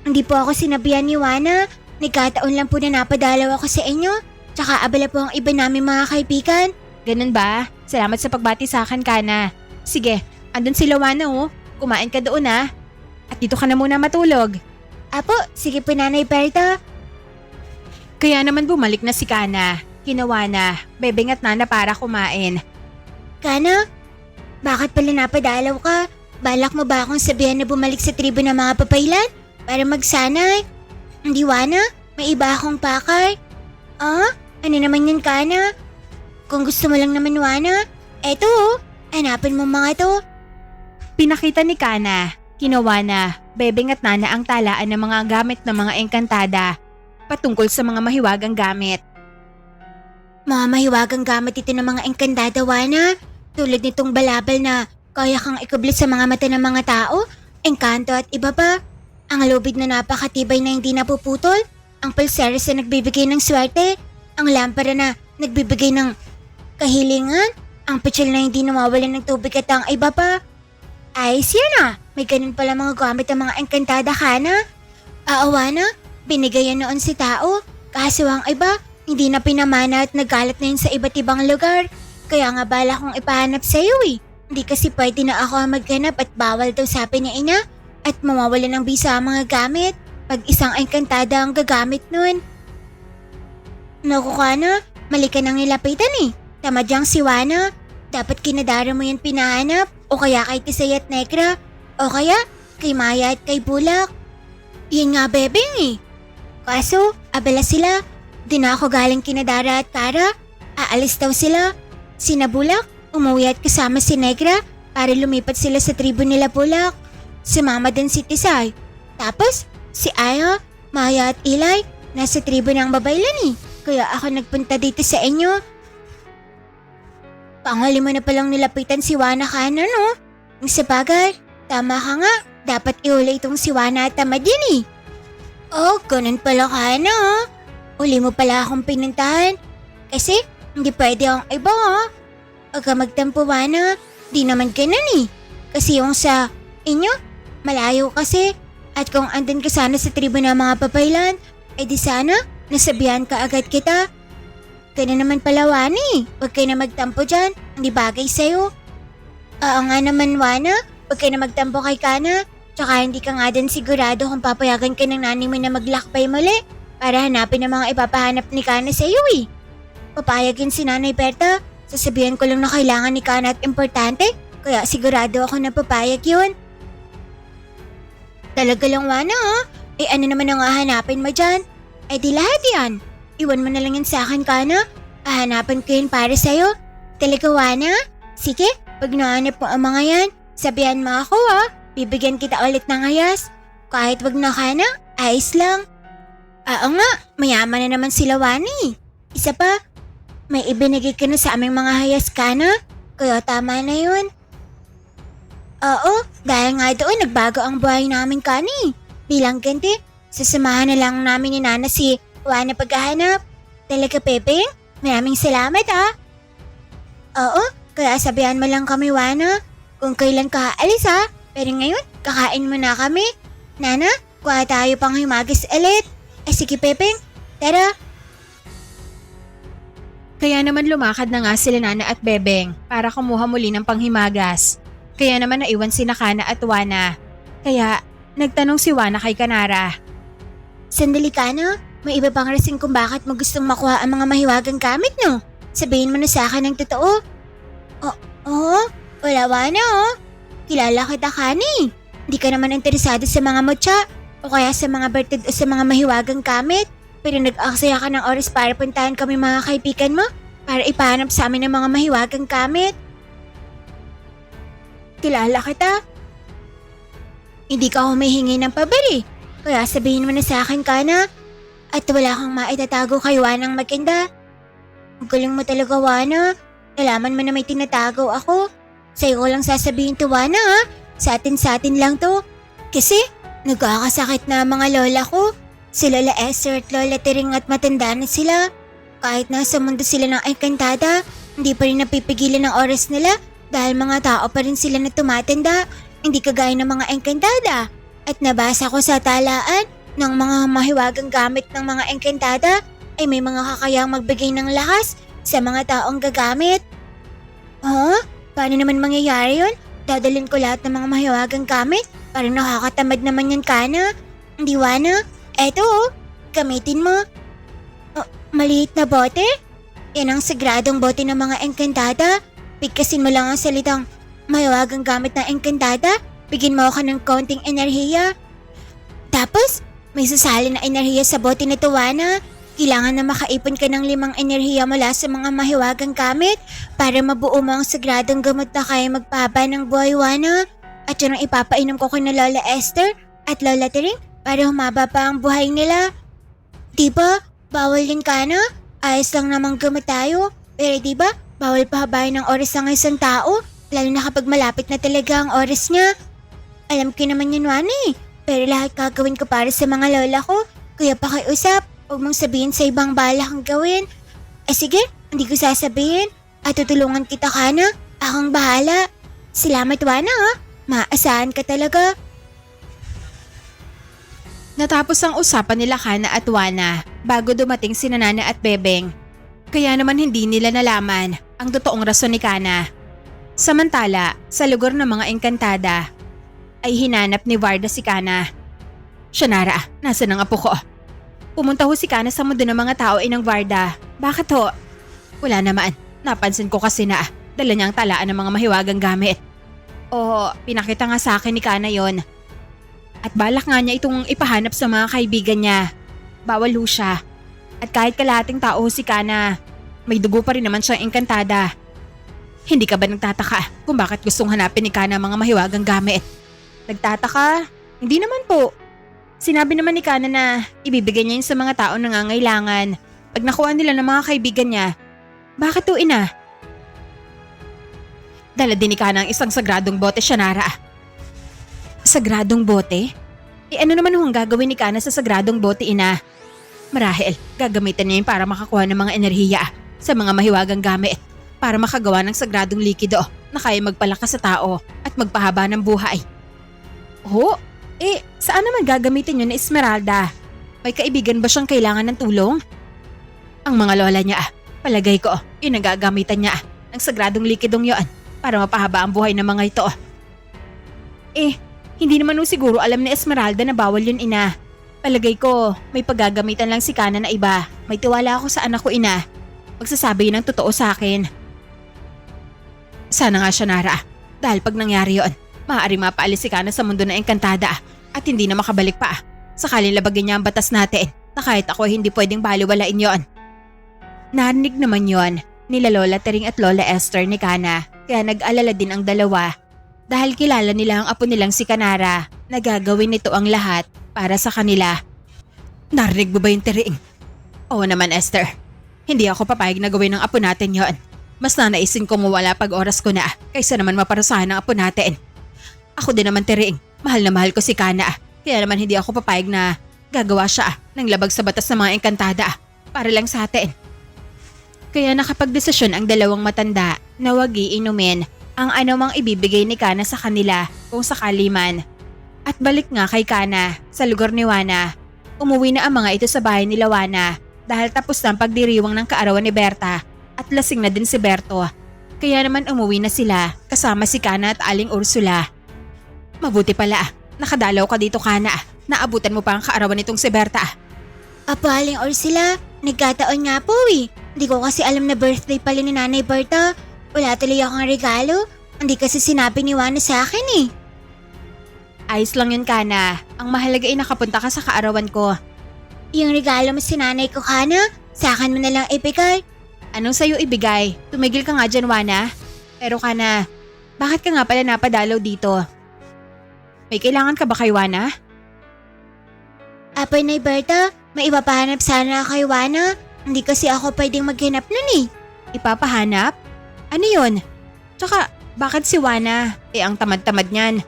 Hindi po ako sinabihan ni Wana. Nagkataon lang po na napadalaw ako sa inyo. Tsaka abala po ang iba namin mga kaibigan. Ganun ba? Salamat sa pagbati sa akin, Kana. Sige, andun sila Wana Kumain ka doon At dito ka na muna matulog. Apo, sige po Nanay Berta. Kaya naman bumalik na si Kana. Kinawa na, Bebeng at Nana para kumain. Kana, bakit pala napadalaw ka? Balak mo ba akong sabihan na bumalik sa tribo ng mga papailan? Para magsanay? Hindi Wana, may iba akong pakay. Ano naman yan Kana? Kung gusto mo lang naman Wana, eto hanapin mo mga to. Pinakita ni Kana, kinawa na, Bebeng at Nana ang talaan ng mga gamit ng mga engkantada patungkol sa mga mahiwagang gamit. Mga mahiwagang gamit ito ng mga engkandada Wana. Tulad nitong balabal na kaya kang ikublit sa mga mata ng mga tao, engkanto at iba pa. Ang lubid na napakatibay na hindi napuputol, ang pulseres na nagbibigay ng swerte, ang lampara na nagbibigay ng kahilingan, ang pitsil na hindi nawawalan ng tubig at ang iba pa. Ayos yan may ganun pala mga gamit ng mga engkantada Kana. Wana, binigay yan noon si tao, kaso ang iba, hindi na pinamana at nagalat na yun sa iba't ibang lugar. Kaya nga bala kong ipahanap sa'yo Hindi kasi pwede na ako ang maghanap at bawal daw sabi ni ina. At mawawala ng bisa ang mga gamit pag isang engkantada ang gagamit nun. Naku Kana, mali ka nang nilapitan Tamad yang si Wana. Dapat kinadara mo yan pinahanap o kaya kay Tisay at Negra o kaya kay Maya at kay Bulak. Yan nga Bebeng Kaso, abala sila. Di na ako galing kinadara at Kara. Aalis daw sila. Sina Bulak, umuwi at kasama si Negra para lumipat sila sa tribo nila Bulak. Sumama din si Tisay. Tapos, si Aya, Maya at Ilay, nasa tribo ng babaylan Kaya ako nagpunta dito sa inyo. Panghali mo na palang nilapitan si Wana Kana Sa bagay, tama ka nga. Dapat ihuli itong si Wana at tamad yan Oh, ganun pala Kana Uli mo pala akong pinuntahan. Kasi, hindi pwede ang iba Huwag ka magtampo Wana. Di naman ganun Kasi yung sa inyo, malayo kasi. At kung andun ka sana sa tribo ng mga papailan, di sana nasabihan ka agad kita. Kaya na naman pala, Wani. Huwag kayo na magtampo dyan. Hindi bagay sa'yo. Oo nga naman, Wana. Huwag kayo na magtampo kay Kana. Tsaka hindi ka nga din sigurado kung papayagan ka ng nanay mo na maglakbay muli para hanapin ang mga ipapahanap ni Kana sa'yo eh. Papayagin si Nanay Berta. Sasabihan ko lang na kailangan ni Kana at importante. Kaya sigurado ako na papayag yun. Talaga lang, Wana ha? Eh ano naman ang hahanapin mo dyan? Eh di lahat yan. Iwan mo na lang yan sa akin, Kana. Hahanapan ko yun para sa'yo. Talaga, Wana? Sige, pag nahanap mo ang mga yan, sabihan mo ako ha. Bibigyan kita ulit ng hayas. Kahit wag na, Kana, ayos lang. Oo nga, mayaman na naman sila, Wani. Isa pa, may ibinigay ka na sa aming mga hayas, Kana. Kaya tama na yun. Oo, dahil nga doon nagbago ang buhay namin, Kani. Bilang ganti, sasamahan na lang namin ni Nana si Wana paghahanap. Talaga, Pepeng? Maraming salamat ha. Oo, kaya sabihan mo lang kami, Wana, kung kailan ka aalis ha. Pero ngayon, kakain mo na kami. Nana, kuha tayo pang himagis ulit. Sige, Pepeng, tara. Kaya naman lumakad na nga sila Nana at Bebeng para kumuha muli ng panghimagas. Kaya naman naiwan sina Kana at Wana. Kaya nagtanong si Wana kay Kanara. Sandali, Kana. May iba pang rason kung bakit mo gustong makuha ang mga mahiwagang gamit, no? Sabihin mo na sa akin ng totoo. Oo, wala, Wana oh. Kilala kita, Kani. Hindi ka naman interesado sa mga mutya o kaya sa mga bertid o sa mga mahiwagang gamit. Pero nag-aksaya ka ng oras para puntahan kami mga kaibigan mo para ipahanap sa amin ng mga mahiwagang gamit. Kilala kita. Hindi ka humihingi ng pabili. Kaya sabihin mo na sa akin, Kana. At wala kang maitatago kay Wanang maganda. Ang galing mo talaga, Wana. Nalaman mo na may tinatago ako. Sa'yo ko lang sasabihin to, Wana ha. Sa atin lang to. Kasi nagkakasakit na ang mga lola ko. Si Lola Esther at Lola Tering at matanda na sila. Kahit nasa mundo sila ng Encantada, hindi pa rin napipigilan ng oras nila dahil mga tao pa rin sila na tumatanda. Hindi kagaya ng mga Encantada. At nabasa ko sa talaan ng mga mahiwagang gamit ng mga Encantada ay may mga kakayang magbigay ng lakas sa mga taong gagamit. Huh? Paano naman mangyayari yun? Dadalhin ko lahat ng mga mahiwagang gamit? Parang nakakatamad naman yan, Kana. Hindi, Wana. Eto oh, gamitin mo. Oh, maliit na bote? Yan ang sagradong bote ng mga Encantada. Bigkasin mo lang ang salitang mahiwagang gamit ng Encantada. Bigyan mo ako ng konting enerhiya. Tapos, may sasali na enerhiya sa bote nito, Wana. Kailangan na makaipon ka ng 5 enerhiya mula sa mga mahiwagang gamit para mabuo mo ang sagradong gamot na kaya magpahaba ng buhay, Wana. At yun ang ipapainom ko kay na Lola Esther at Lola Tering para humaba pa ang buhay nila. Diba? Bawal yun, Kana? Ayos lang namang gamot tayo. Pero diba? Bawal pahabain ng oras ng isang tao. Lalo na kapag malapit na talaga ang oras niya. Alam ko naman yan, Wani. Pero lahat gagawin ko para sa mga lola ko. Kaya pakiusap. Huwag mong sabihin sa ibang balak ang gawin. Sige, hindi ko sasabihin. At tutulungan kita, Kana. Akong bahala. Salamat, Wana ha. Maasahan ka talaga. Natapos ang usapan nila Kana at Wana bago dumating si Nana at Bebeng. Kaya naman hindi nila nalaman ang totoong rason ni Kana. Samantala, sa lugar ng mga Encantada, ay hinanap ni Varda si Kana. Shanara, nasan ang apo ko? Pumunta ho si Kana sa mundo ng mga tao inang Varda. Bakit ho? Wala naman. Napansin ko kasi na dala niya ang talaan ng mga mahiwagang gamit. Oo, pinakita nga sa akin ni Kana yon. At balak nga niya itong ipahanap sa mga kaibigan niya. Bawal ho siya. At kahit kalahating tao si Kana, may dugo pa rin naman siyang Encantada. Hindi ka ba nagtataka kung bakit gustong hanapin ni Kana ang mga mahiwagang gamit? Nagtataka? Hindi naman po. Sinabi naman ni Kana na ibibigay niya yun sa mga taong nangangailangan pag nakuha nila ng mga kaibigan niya. Bakit to, ina? Dala din ni Kana ang isang sagradong bote, Shanara. Sagradong bote? Ano naman ang gagawin ni Kana sa sagradong bote, ina? Marahil, gagamitin niya yun para makakuha ng mga enerhiya sa mga mahiwagang gamit para makagawa ng sagradong likido na kaya magpalakas sa tao at magpahaba ng buhay. Oh, saan naman gagamitin yun na Esmeralda? May kaibigan ba siyang kailangan ng tulong? Ang mga lola niya, Palagay ko, yun ang gagamitan niya ng sagradong likidong yon para mapahaba ang buhay ng mga ito. Hindi naman siguro alam ni Esmeralda na bawal yun, ina. Palagay ko, may paggagamitan lang si Kana na iba. May tiwala ako sa anak ko, ina. Magsasabi yun ng totoo sa akin. Sana nga siya, Nara. Dahil pag nangyari yon, maaari mapaalis si Kana sa mundo ng engkantada at hindi na makabalik pa. Sakaling labagin niya ang batas natin na kahit ako hindi pwedeng baliwalain yon. Narinig naman yon nila Lola Tering at Lola Esther ni Kana, kaya nag-alala din ang dalawa dahil kilala nila ang apo nilang si Kanara na gagawin nito ang lahat para sa kanila. Narinig mo ba yung Tering? Oo naman, Esther. Hindi ako papayag na gawin ng apo natin yon. Mas nanaisin kong mawala pag oras ko na kaysa naman maparusahan ng apo natin. Ako din naman, Tering. Mahal na mahal ko si Kana. Kaya naman hindi ako papayag na gagawa siya ng labag sa batas ng mga engkantada para lang sa atin. Kaya nakapagdesisyon ang dalawang matanda na wag iinumin ang anumang ibibigay ni Kana sa kanila kung sakali man. At balik nga kay Kana sa lugar ni Juana. Umuwi na ang mga ito sa bahay ni Juana dahil tapos na ang pagdiriwang ng kaarawan ni Berta at lasing na din si Berto. Kaya naman umuwi na sila kasama si Kana at Aling Ursula. Mabuti pala, nakadalaw ka dito, Kana. Naabutan mo pa ang kaarawan nitong si Berta. Apo, Aling Ursula, nagkataon nga po eh. Hindi ko kasi alam na birthday pala ni Nanay Berta. Wala tuloy akong regalo. Hindi kasi sinabi ni Juana sa akin eh. Ayos lang yun, Kana. Ang mahalaga ay nakapunta ka sa kaarawan ko. Yung regalo mo si Nanay ko, Kana, sa akin mo na lang ibigay. Anong sa'yo ibigay? Tumigil ka nga dyan, Juana. Pero Kana, bakit ka nga pala napadalaw dito? May kailangan ka ba kay Juana? Apo, Nay Berta, may ipapahanap sana kay Juana. Hindi kasi ako pwedeng maghanap nun eh. Ipapahanap? Ano yun? Tsaka, bakit si Juana? Ang tamad-tamad niyan.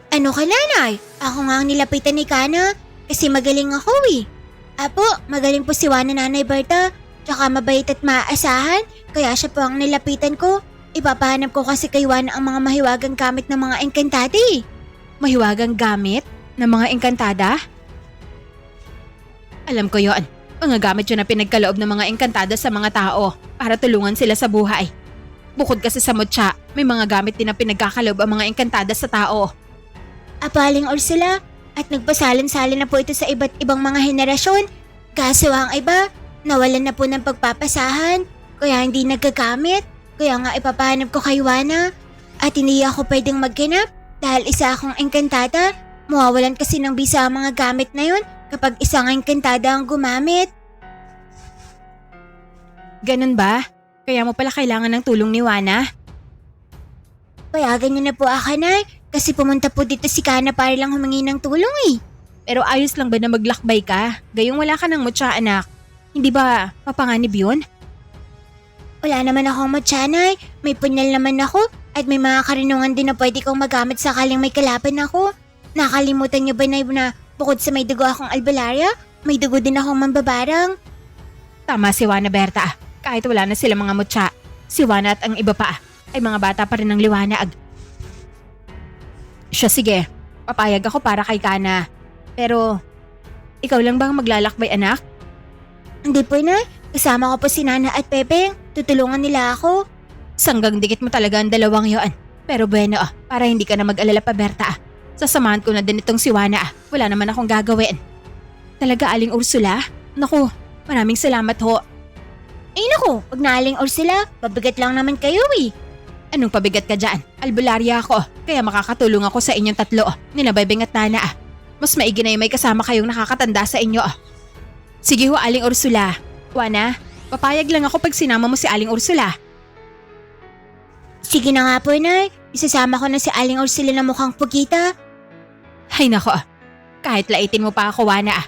Ano ka, Nanay? Ako nga ang nilapitan ni Kana kasi magaling ako eh. Apo, magaling po si Juana, Nanay Berta. Tsaka mabait at maaasahan, kaya siya po ang nilapitan ko. Ipapahanap ko kasi kay Juana ang mga mahiwagang gamit ng mga engkantada eh. Mahiwagang gamit ng mga engkantada? Alam ko yon. Mga gamit yun na pinagkaloob ng mga engkantada sa mga tao para tulungan sila sa buhay. Bukod kasi sa mutya, may mga gamit din na pinagkakaloob ang mga engkantada sa tao. Apo, Aling Ursula, at nagpasalin-salin na po ito sa iba't ibang mga henerasyon. Kaso ang iba, nawalan na po ng pagpapasahan, kaya hindi nagagamit. Kaya nga ipapahanap ko kay Juana. At hindi ako pwedeng maghanap dahil isa akong engkantada. Mawawalan kasi ng bisa ang mga gamit na yun kapag isang engkantada ang gumamit. Ganun ba? Kaya mo pala kailangan ng tulong ni Juana? Payagan niyo na po ako, Nay, kasi pumunta po dito si Kana para lang humingi ng tulong eh. Pero ayos lang ba na maglakbay ka? Gayong wala ka ng mutya, anak. Hindi ba mapanganib yun? Wala naman akong mutya, Nay. May punyal naman ako at may mga karinungan din na pwede kong magamit sakaling may kalaban ako. Nakalimutan niyo ba, Nay, na bukod sa may dugo akong albularya, may dugo din akong mambabarang? Tama si Juana, Berta. Kahit wala na sila mga mutya, si Juana at ang iba pa ay mga bata pa rin ng liwanag. Siya, sige. Papayag ako para kay Kana. Pero, ikaw lang bang maglalakbay, anak? Hindi po, Nay. Kasama ko po si Nana at Pepe. Tutulungan nila ako. Sanggang dikit mo talaga ang dalawang yon. Pero bueno, para hindi ka na mag-alala pa, Berta. Sasamahan ko na din itong si Juana. Wala naman akong gagawin. Talaga, Aling Ursula? Naku, maraming salamat ho. Ay naku, wag na, Aling Ursula. Pabigat lang naman kayo eh. Anong pabigat ka dyan? Albularya ako, kaya makakatulong ako sa inyong tatlo. Nina Bebeng at Nana. Mas maigi na yung may kasama kayong nakakatanda sa inyo. Sige ho, Aling Ursula. Juana, papayag lang ako pag sinama mo si Aling Ursula. Sige na nga po, Nay. Isasama ko na si Aling Ursula na mukhang pugita. Ay nako, kahit laitin mo pa ako, Juana.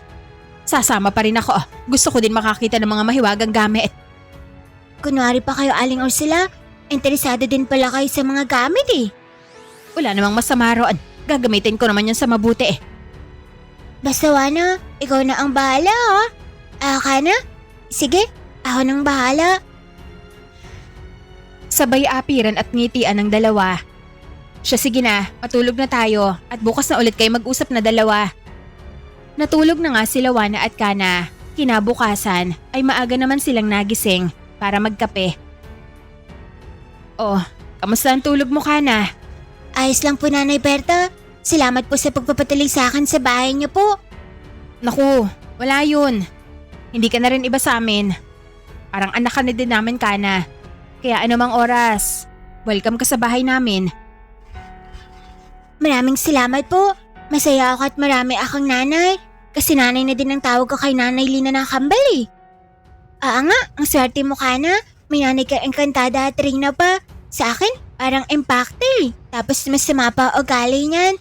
Sasama pa rin ako. Gusto ko din makakita ng mga mahiwagang gamit. Kunwari pa kayo, Aling Ursula. Interesado din pala kayo sa mga gamit eh. Wala namang masama roon. Gagamitin ko naman yan sa mabuti eh. Basta, Juana, ikaw na ang bahala ha. Ka na? Sige, ako nang bahala. Sabay apiran at ngitian ng dalawa. Siya, sige na, matulog na tayo at bukas na ulit kayo mag-usap na dalawa. Natulog na nga sila Juana at Kana. Kinabukasan ay maaga naman silang nagising para magkape. Oh, kamusta ang tulog mo, Kana? Ayos lang po, Nanay Berta. Salamat po sa pagpapatuloy sa akin sa bahay niyo po. Naku, wala yun. Hindi ka na rin iba sa amin. Parang anak ka na din namin, Kana. Kaya anumang oras, welcome ka sa bahay namin. Maraming salamat po. Masaya ako at marami akong nanay. Kasi nanay na din ang tawag ko kay Nanay Lina ng Kambal eh. Nga, ang swerte mo, Kana. May nanay ka engkantada at Rina pa. Sa akin, parang impacte eh. Tapos masama pa ugali niyan.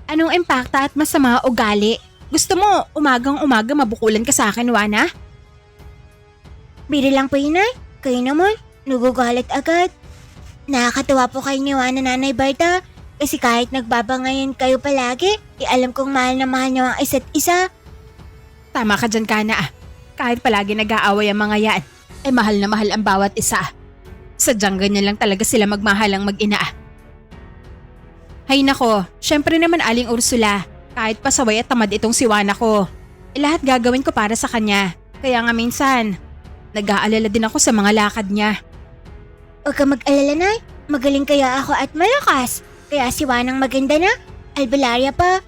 Anong impacta at masama ugali? Gusto mo umagang-umaga mabukulan ka sa akin, Wana? Biri lang po, Inay. Kayo naman, nagugalit agad. Nakakatawa po kayo ni Wana, Nanay Berta. Kasi kahit nagbabangayan kayo palagi, alam kong mahal na mahal niyo ang isa't isa. Tama ka dyan, Kana. Kahit palagi nag-aaway ang mga yan, ay mahal na mahal ang bawat isa. Sadyang ganyan lang talaga sila magmahalang mag-ina. Hay nako, syempre naman Aling Ursula, kahit pasaway at tamad itong siwana ko. Lahat gagawin ko para sa kanya. Kaya nga minsan, nag-aalala din ako sa mga lakad niya. Huwag ka mag-alala, Nay. Magaling kaya ako at malakas. Kaya si Wanang maganda na, albularya pa.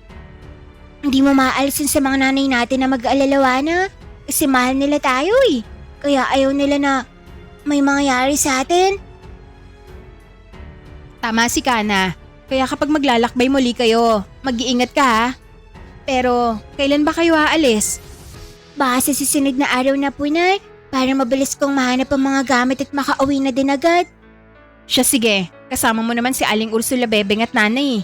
Hindi mo maalisin sa mga nanay natin na mag-alala, Wana. Kasi mahal nila tayo eh. Kaya ayaw nila na may mangyayari sa atin. Tama si Kana. Kaya kapag maglalakbay muli kayo, mag-iingat ka ha. Pero kailan ba kayo aalis? Baka sa susunod na araw na po, Nay. Para mabilis kong mahanap ang mga gamit at makauwi na din agad. Siya sige, kasama mo naman si Aling Ursula Bebeng at nanay.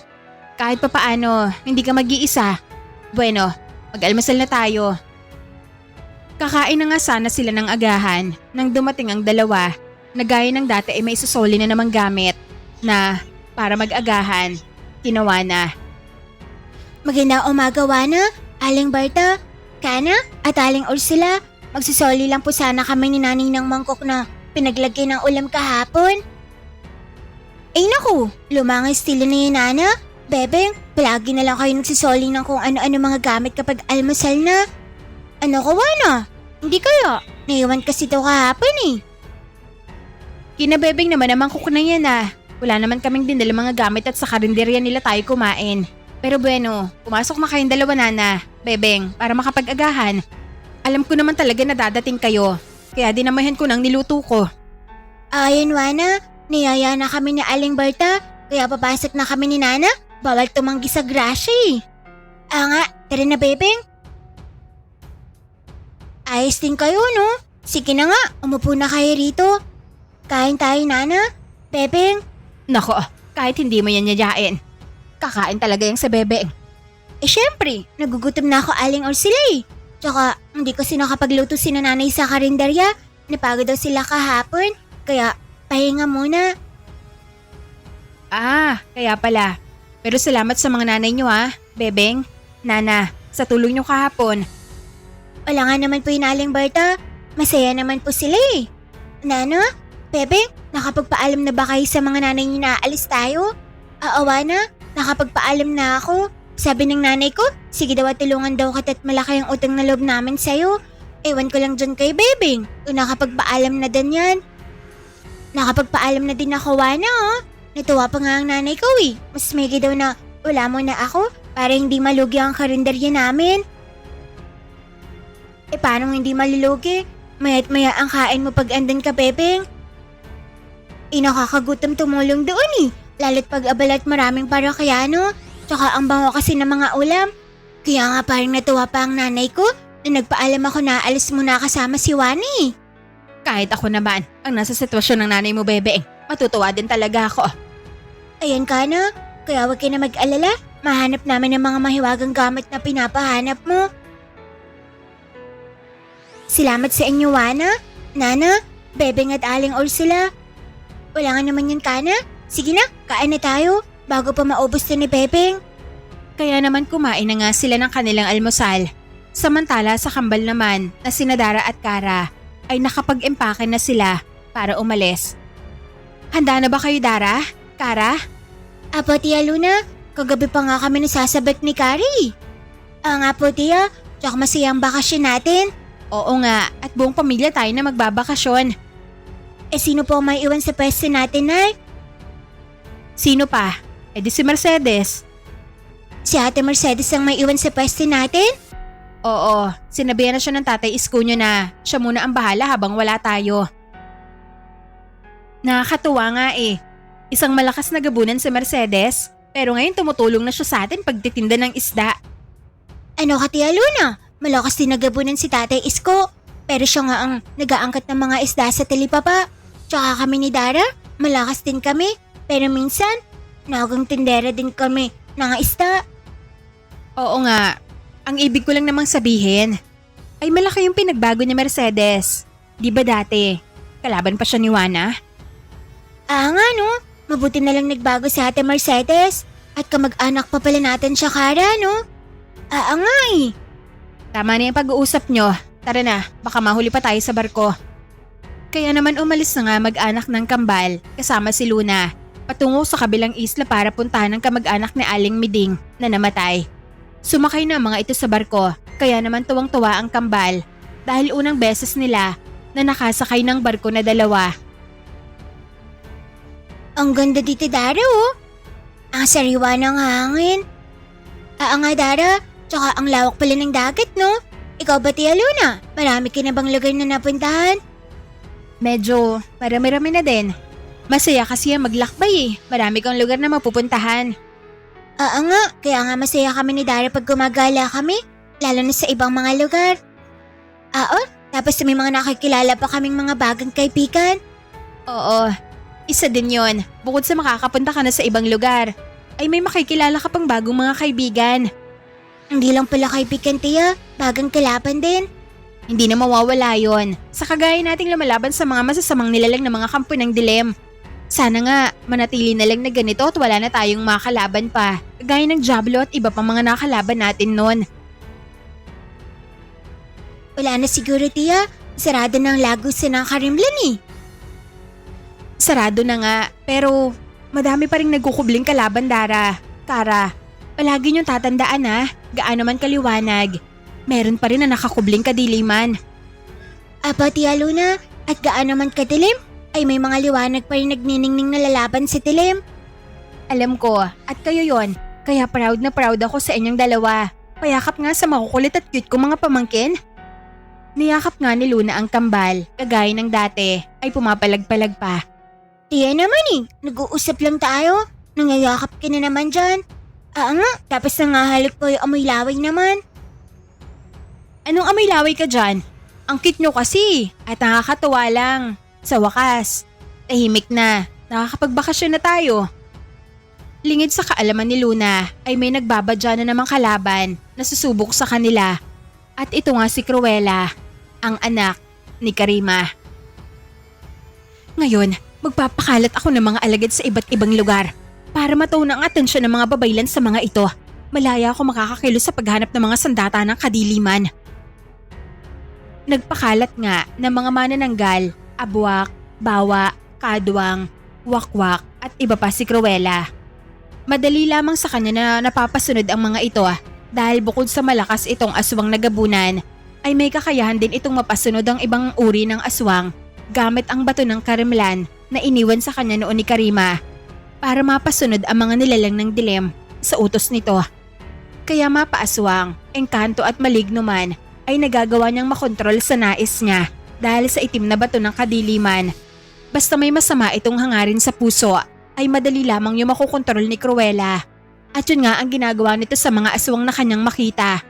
Kahit pa paano, hindi ka mag-iisa. Bueno, mag-almasal na tayo. Kakain na nga sana sila ng agahan nang dumating ang dalawa na gaya ng dati ay may susoli na namang gamit na para mag-agahan, ginawa na. Magandang umaga, Wana, Aling Berta, Kana at Aling Ursula. Magsusoli lang po sana kami ni Nanay ng mangkok na pinaglagay ng ulam kahapon. Ay naku, lumang estilo na yun, Nana. Bebeng, palagi na lang kayo nagsisoli ng kung ano-ano mga gamit kapag almusal na. Ano ko, Wana? Hindi kaya. Naiwan kasi ito kahapon eh. Kinabebeng naman ang mangkok na yan ah. Wala naman kaming dinala mga gamit at sa karinderya nila tayo kumain. Pero bueno, pumasok na kayong dalawa, Nana, Bebeng, para makapag-agahan. Alam ko naman talaga na dadating kayo, kaya dinamayan ko ng niluto ko. Ayun, Wana, niyaya na kami ni Aling Berta, kaya papasok na kami ni Nana. Bawal tumanggi sa grasya eh. Nga, tara na, Bebeng. Ayos din kayo, no? Sige na nga, umupo na kayo rito. Kain tayo, Nana. Bebeng. Nako, kahit hindi mo yan yayain. Kakain talaga yung sa Bebeng. Syempre, nagugutom na ako, Aling Ursula eh. Tsaka, hindi kasi nakapagluto si nanay sa karinderya. Napagod daw sila kahapon, kaya pahinga muna. Kaya pala. Pero salamat sa mga nanay nyo Bebeng, Nana, sa tulong nyo kahapon. Wala nga naman po yung Aling Berta. Masaya naman po sila eh. Nana, Bebeng, nakapagpaalam na ba kayo sa mga nanay niyo na aalis tayo? Aawa na, nakapagpaalam na ako. Sabi ng nanay ko, sige daw at tulungan daw kita at malaki ang utang na loob namin sa'yo. Ewan ko lang dyan kay Bebeng, kung nakapagpaalam na din yan. Nakapagpaalam na din ako, Wana Natuwa pa nga ang nanay ko eh. Mas megi daw na wala mo na ako para hindi malugi ang karinderya namin. Paano hindi malulugi? Maya't maya ang kain mo pag andun ka, Bebeng. Nakakagutom tumulong doon eh. Lalo't pag abala at maraming parakayano. Tsaka ang bango kasi ng mga ulam. Kaya nga parang natuwa pa ang nanay ko na nagpaalam ako na alis muna kasama si Wani. Kahit ako naman, ang nasa sitwasyon ng nanay mo, Bebeng, matutuwa din talaga ako. Ayan ka na, kaya huwag ka na mag-alala. Mahanap namin ang mga mahiwagang gamit na pinapahanap mo. Salamat sa inyo, Wana, Nana, Bebeng at Aling Ursula. Wala nga naman yan, Kana. Sige na, kain na tayo bago pa maubos na ni Bebeng. Kaya naman kumain na nga sila ng kanilang almusal. Samantala sa kambal naman na sina Dara at Kara ay nakapag-empake na sila para umalis. Handa na ba kayo, Dara? Kara? Apo, Tia Luna, kagabi pa nga kami nasasabak ni Kari. Nga po, Tia, tsaka masayang bakasyon natin. Oo nga, at buong pamilya tayo na magbabakasyon. Eh sino po ang may iwan sa pwesto natin, Nay? Sino pa? Eh di si Mercedes. Si Ate Mercedes ang may iwan sa pwesto natin? Oo, sinabihan na siya ng Tatay Isko niyo na siya muna ang bahala habang wala tayo. Nakakatuwa nga eh. Isang malakas na gabunan si Mercedes, pero ngayon tumutulong na siya sa atin pagtitinda ng isda. Ano ka, Tia Luna? Malakas din nagabunan si Tatay Isko. Pero siya nga ang nag-aangkat ng mga isda sa talipapa. Tsaka kami ni Dara, malakas din kami. Pero minsan, nagang tindera din kami ng isda. Oo nga, ang ibig ko lang namang sabihin ay malaki yung pinagbago ni Mercedes. Di ba dati, kalaban pa siya ni Juana? Nga no, mabuti na lang nagbago si Ate Mercedes. At kamag-anak pa pala natin siya, Kara, no? Nga eh. Tama na yung pag-uusap nyo. Tara na, baka mahuli pa tayo sa barko. Kaya naman umalis na nga mag-anak ng Kambal kasama si Luna patungo sa kabilang isla para puntahan ng kamag-anak ni Aling Miding na namatay. Sumakay na ang mga ito sa barko, kaya naman tuwang-tuwa ang Kambal dahil unang beses nila na nakasakay ng barko na dalawa. Ang ganda dito, Dara, oh. Ang sariwa ng hangin. Nga, Dara. Tsaka ang lawak pala ng dagat, no? Ikaw ba, Tia Luna? Marami ka na bang lugar na napuntahan? Medyo marami-rami na din. Masaya kasi ang maglakbay eh. Marami kang lugar na mapupuntahan. Nga. Kaya nga masaya kami ni Dara pag gumagala kami. Lalo na sa ibang mga lugar. Tapos may mga nakikilala pa kaming mga bagang kaibigan. Oo, isa din yon. Bukod sa makakapunta ka na sa ibang lugar, ay may makikilala ka pang bagong mga kaibigan. Hindi lang pala kaibigan, Tia. Bagang kalaban din. Hindi na mawawala yon. Sa kagaya nating lumalaban sa mga masasamang nilalang ng mga kampo ng dilim. Sana nga, manatili na lang na ganito at wala na tayong makalaban pa. Kagaya ng Diablo at iba pang mga nakalaban natin noon. Wala na siguro, Tia. Sarado na ang lagusan ng Karimlan eh. Sarado na nga, pero madami pa rin nagkukubling kalaban, Dara. Kara, palagi niyong tatandaan ha, gaano man kaliwanag. Meron pa rin na nakakubling kadiliman. Apa, Tia Luna, at gaano man kadilim, ay may mga liwanag pa rin nagniningning na lalaban sa dilim. Alam ko, at kayo yon, kaya proud na proud ako sa inyong dalawa. Payakap nga sa makukulit at cute kong mga pamangkin. Niyakap nga ni Luna ang Kambal, kagaya ng dati, ay pumapalag-palag pa. Tia naman eh, nag-uusap lang tayo. Nangayakap ka na naman dyan. Nga, tapos nangahalik ko yung amoy laway naman. Anong amoy laway ka dyan? Ang cute nyo kasi, at nakakatuwa lang. Sa wakas, tahimik na, nakakapagbakasyon na tayo. Lingid sa kaalaman ni Luna ay may nagbabadya na namang kalaban na susubok sa kanila. At ito nga si Cruella, ang anak ni Karima. Ngayon, magpapakalat ako ng mga alagad sa iba't ibang lugar para matuon ang atensyon ng mga babaylan sa mga ito. Malaya ako makakakilos sa paghanap ng mga sandata ng kadiliman. Nagpakalat nga ng mga manananggal, abwak, bawa, kadwang, wakwak at iba pa si Cruella. Madali lamang sa kanya na napapasunod ang mga ito dahil bukod sa malakas itong aswang na gabunan ay may kakayahan din itong mapasunod ang ibang uri ng aswang gamit ang bato ng karimlan na iniwan sa kanya noon ni Karima para mapasunod ang mga nilalang ng dilim sa utos nito. Kaya mapaaswang, engkanto at maligno man ay nagagawa niyang makontrol sa nais niya dahil sa itim na bato ng kadiliman. Basta may masama itong hangarin sa puso ay madali lamang yung makokontrol ni Cruella. At yun nga ang ginagawa nito sa mga aswang na kanyang makita.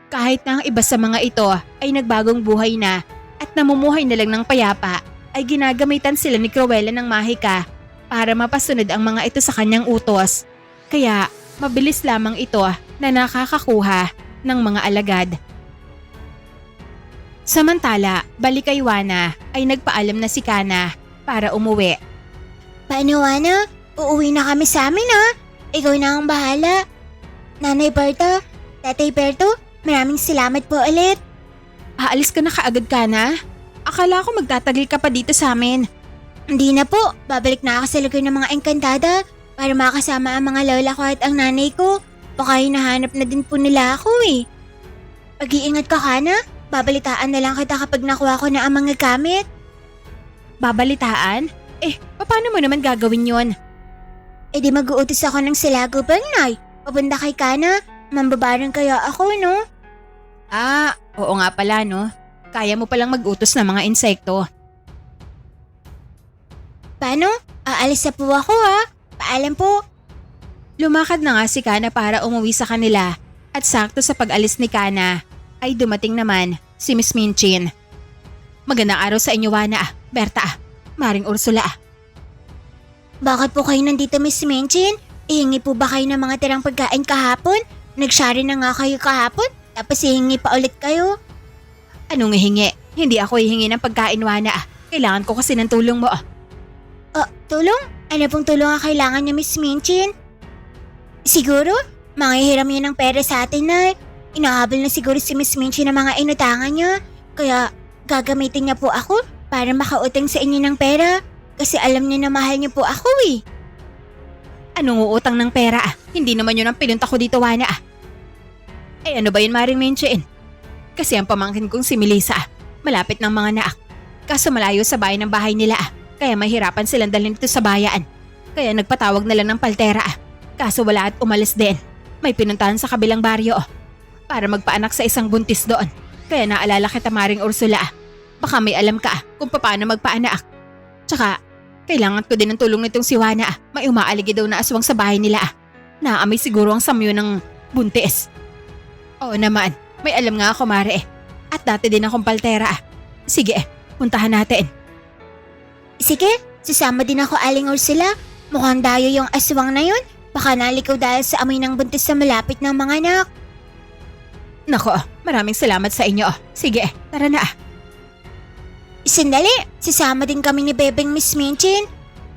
Kahit na ang iba sa mga ito ay nagbagong buhay na at namumuhay na lang ng payapa, ay ginagamitan sila ni Cruella ng mahika para mapasunod ang mga ito sa kanyang utos. Kaya mabilis lamang ito na nakakakuha ng mga alagad. Samantala, balik kay Juana ay nagpaalam na si Kana para umuwi. Paano, Juana? Uuwi na kami sa amin ha? Ikaw na ang bahala. Nanay Berta, Tatay Berto, maraming salamat po ulit. Aalis ka na kaagad, Kana? Akala ko magtatagal ka pa dito sa amin. Hindi na po, babalik na ako sa lugar ng mga engkantada para makasama ang mga lola ko at ang nanay ko. Baka hinahanap na din po nila ako eh. Pag-iingat ka, Kana. Babalitaan na lang kita kapag nakuha ko na ang mga gamit. Babalitaan? Paano mo naman gagawin yon? E di mag-uutos ako ng Silago Bangay. Papunta kay Kana. Mambabaran kaya ako, no? Oo nga pala no. Kaya mo palang mag-utos ng mga insekto. Paano? Aalis na po ako ha. Paalam po. Lumakad na nga si Kana para umuwi sa kanila at sakto sa pag-alis ni Kana ay dumating naman si Miss Minchin. Magandang araw sa inyo, Wana, Berta, Maring Ursula. Bakit po kayo nandito, Miss Minchin? Ihingi po ba kayo ng mga tirang pagkain kahapon? Nag-share na nga kayo kahapon, tapos ihingi pa ulit kayo. Anong ihingi? Hindi ako ihingi ng pagkain, Wana. Kailangan ko kasi ng tulong mo. Tulong? Ano pong tulong ang kailangan niyo, Miss Minchin? Siguro, manghihiram niya ng pera sa atin na inahabol na siguro si Miss Minchin ng mga inutangan niya. Kaya gagamitin niya po ako para makautang sa inyo ng pera. Kasi alam niya na mahal niyo po ako eh. Anong uutang ng pera? Hindi naman yun ang pinunta ko dito, Wana. Ano ba yun, Maring Minchin? Kasi ang pamangkin kong si Melissa, malapit ng mga naak. Kaso malayo sa bahay ng bahay nila. Kaya mahirapan silang dalhin dito sa bayan. Kaya nagpatawag na lang ng paltera. Kaso wala at umalis din. May pinuntahan sa kabilang baryo para magpaanak sa isang buntis doon. Kaya naalala kita, Maring Ursula. Baka may alam ka kung paano magpaanak. Tsaka, kailangan ko din ng tulong nitong si Wana. May umaaligi daw na aswang sa bahay nila. Naaamoy siguro ang samyo ng buntis. Oo naman, may alam nga ako, Mare. At dati din akong paltera. Sige, puntahan natin. Sige, sasama din ako, Aling Ursula. Mukhang dayo yung aswang na yun. Baka nalikaw dahil sa amoy ng buntis sa malapit ng mga anak. Nako, maraming salamat sa inyo. Sige, tara na. Sandali, sasama din kami ni Bebeng, Miss Minchin.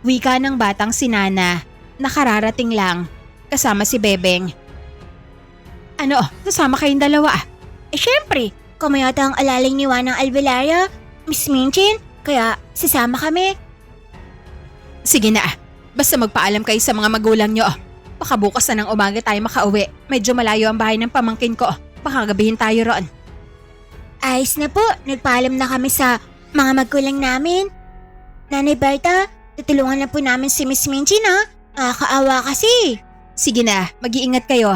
Wika ng batang si Nana. Nakararating lang. Kasama si Bebeng. Ano, sasama kayong dalawa? Syempre, kami yata ang alaling ni Wanang Alvelara, Miss Minchin. Kaya sasama kami. Sige na, basta magpaalam kayo sa mga magulang nyo. Baka bukas na ng umaga tayo makauwi. Medyo malayo ang bahay ng pamangkin ko. Baka gabihin tayo roon. Ayos na po, nagpaalam na kami sa mga magulang namin. Nanay Berta, tutulungan na po namin si Miss Minchin ha. Nakakaawa kasi. Sige na, mag-iingat kayo.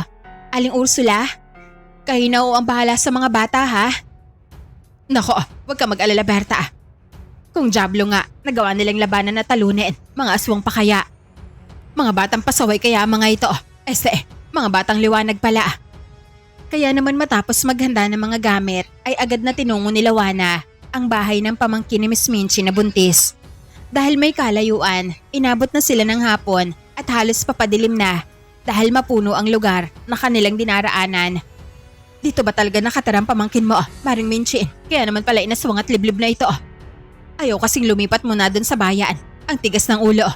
Aling Ursula, kayo na ang bahala sa mga bata ha. Nako, huwag ka mag-alala, Berta. Kung Diablo nga, nagawa nilang labanan na talunin, mga aswang pa kaya. Mga batang pasaway kaya mga ito. Mga batang liwanag pala. Kaya naman matapos maghanda ng mga gamit, ay agad na tinungo ni Wana ang bahay ng pamangkin ni Miss Minchin na buntis. Dahil may kalayuan, inabot na sila ng hapon at halos papadilim na dahil mapuno ang lugar na kanilang dinaraanan. Dito ba talaga nakatarang pamangkin mo, Maring Minchin? Kaya naman pala inaswang at liblib na ito. Ayaw kasing lumipat muna dun sa bayan. Ang tigas ng ulo.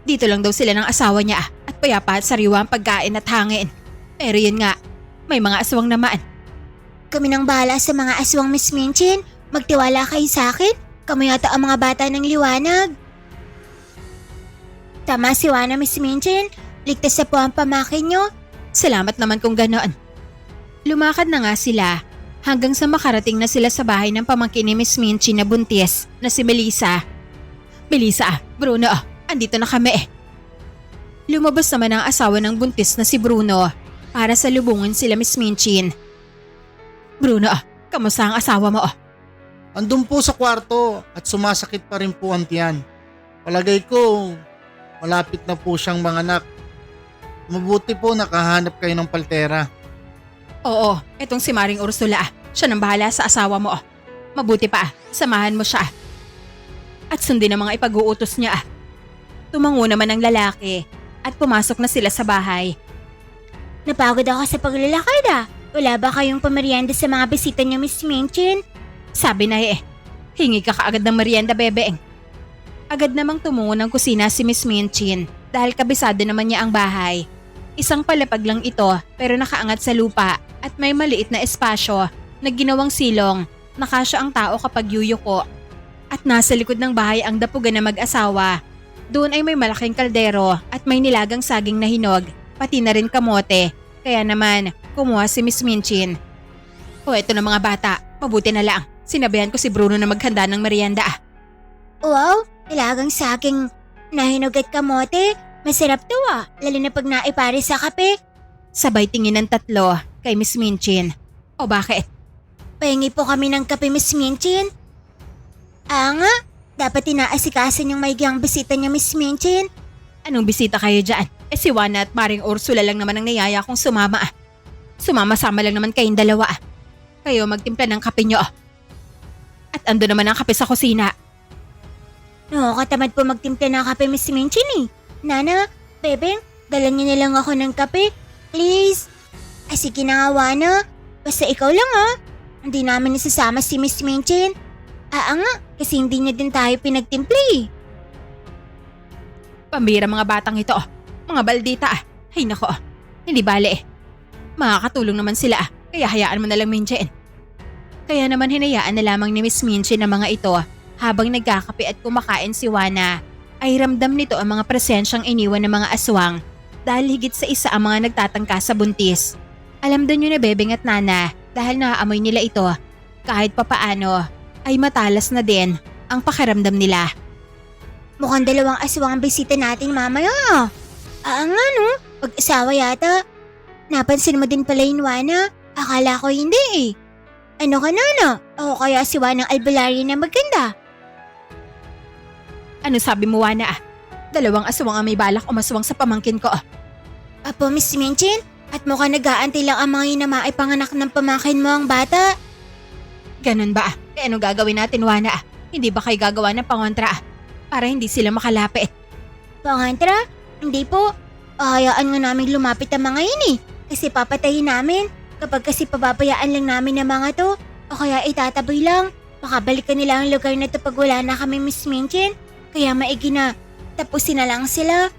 Dito lang daw sila ng asawa niya at payapa at sariwa ang pagkain at hangin. Pero yun nga, may mga aswang naman. Kami nang bahala sa mga aswang, Miss Minchin. Magtiwala kayo sa akin. Kami yata ang mga bata ng liwanag. Tama si Wana, Miss Minchin. Ligtas na po ang pamakin nyo. Salamat naman kung ganoon. Lumakad na nga sila hanggang sa makarating na sila sa bahay ng pamangkin ni Miss Minchin na buntis na si Melissa. Melissa, Bruno, andito na kami. Lumabas naman ang asawa ng buntis na si Bruno para salubungin sila Miss Minchin. Bruno, kamusta ang asawa mo? Andun po sa kwarto at sumasakit pa rin po ang tiyan. Palagay ko, malapit na po siyang manganak. Mabuti po nakahanap kayo ng paltera. Oo, etong si Maring Ursula. Siya nang bahala sa asawa mo. Mabuti pa, samahan mo siya. At sundin ang mga ipag-uutos niya. Tumango naman ang lalaki at pumasok na sila sa bahay. Napagod ako sa paglalakad ah. Wala ba kayong pamerienda sa mga bisita niyo, Miss Minchin? Sabi na hingi ka kaagad ng merienda, Bebeng. Agad namang tumungo ng kusina si Miss Minchin dahil kabisado naman niya ang bahay. Isang palapag lang ito pero nakaangat sa lupa at may maliit na espasyo na ginawang silong na kasya ang tao kapag yuyuko. At nasa likod ng bahay ang dapugan na mag-asawa. Doon ay may malaking kaldero at may nilagang saging na hinog, pati na rin kamote. Kaya naman, kumuha si Miss Minchin. O eto na mga bata, Mabuti na lang, sinabihan ko si Bruno na maghanda ng merienda. Wow, talagang saging nahinog at kamote. Masarap to lalo na pag naipare sa kape. Sabay tingin ng tatlo kay Miss Minchin. O bakit? Pahingi po kami ng kape, Miss Minchin. Nga, dapat inaasikaso niyang maigyang bisita niya, Miss Minchin. Anong bisita kayo dyan? Si Juana at Maring Ursula lang naman ang niyaya kong sumama. Sumama-sama lang naman kayong dalawa. Kayo magtimpla ng kape nyo. At ando naman ang kape sa kusina. Nakakatamad po magtimpla ng kape, Miss Minchin eh. Nana, Bebeng, dala niyo na lang ako ng kape. Please. Ay sige na nga, Juana. Basta ikaw lang Hindi namin nasasama si Miss Minchin. Nga, kasi hindi niya din tayo pinagtimpla eh. Pambira mga batang ito. Mga baldita. Ay nako. Hindi bale. Makakatulong naman sila. Kaya hayaan mo na lang, Minchin. Kaya naman hinayaan na lamang ni Miss Minchin ang mga ito habang nagkakape at kumakain si Juana. Ay ramdam nito ang mga presensyang iniwan ng mga aswang dahil higit sa isa ang mga nagtatangka sa buntis. Alam din yun na Bebeng at Nana dahil naaamoy nila ito. Kahit papaano ay matalas na din ang pakiramdam nila. Mukhang dalawang aswang ang bisita natin mamaya. Nga no, pag-asawa yata. Napansin mo din pala yung Juana. Akala ko hindi eh. Ano ka Nana? Ako kaya si Juana Albalari na maganda. Ano sabi mo, Juana? Dalawang aswang ang may balak umaswang sa pamangkin ko. Apo, Miss Minchin, at mukhang nag-aantay lang ang mga yun na maipanganak ng pamangkin mo ang bata. Ganun ba? E ano gagawin natin, Juana? Hindi ba kayo gagawa ng pangontra? Para hindi sila makalapit. Pangantra? Hindi po. Hayaan nga namin lumapit ang mga yun eh. Kasi papatayin namin. Kapag kasi pababayaan lang namin ang mga to, o kaya itataboy lang. Makabalikan nila ang lugar na to pag wala na kami, Miss Minchin. Kaya maigi na tapusin na lang sila.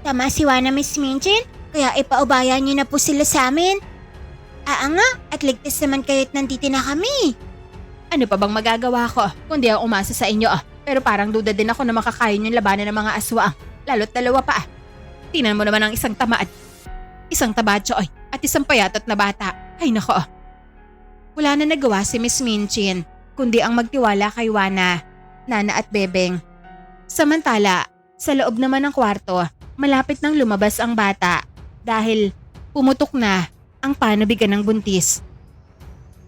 Tama si Juana, Miss Minchin. Kaya ipaubayan niyo na po sila sa amin. Nga, at ligtas naman kayo't nandito na kami. Ano pa bang magagawa ko kundi ang umasa sa inyo? Pero parang duda din ako na makakain yung labanan ng mga aswang. Lalo't dalawa pa. Tingnan mo naman ang isang tamad. Isang tabatsoy at isang payatot na bata. Ay nako. Wala na nagawa si Miss Minchin kundi ang magtiwala kay Juana, Nana at Bebeng. Samantala, sa loob naman ng kwarto, malapit nang lumabas ang bata dahil pumutok na ang panubigan ng buntis.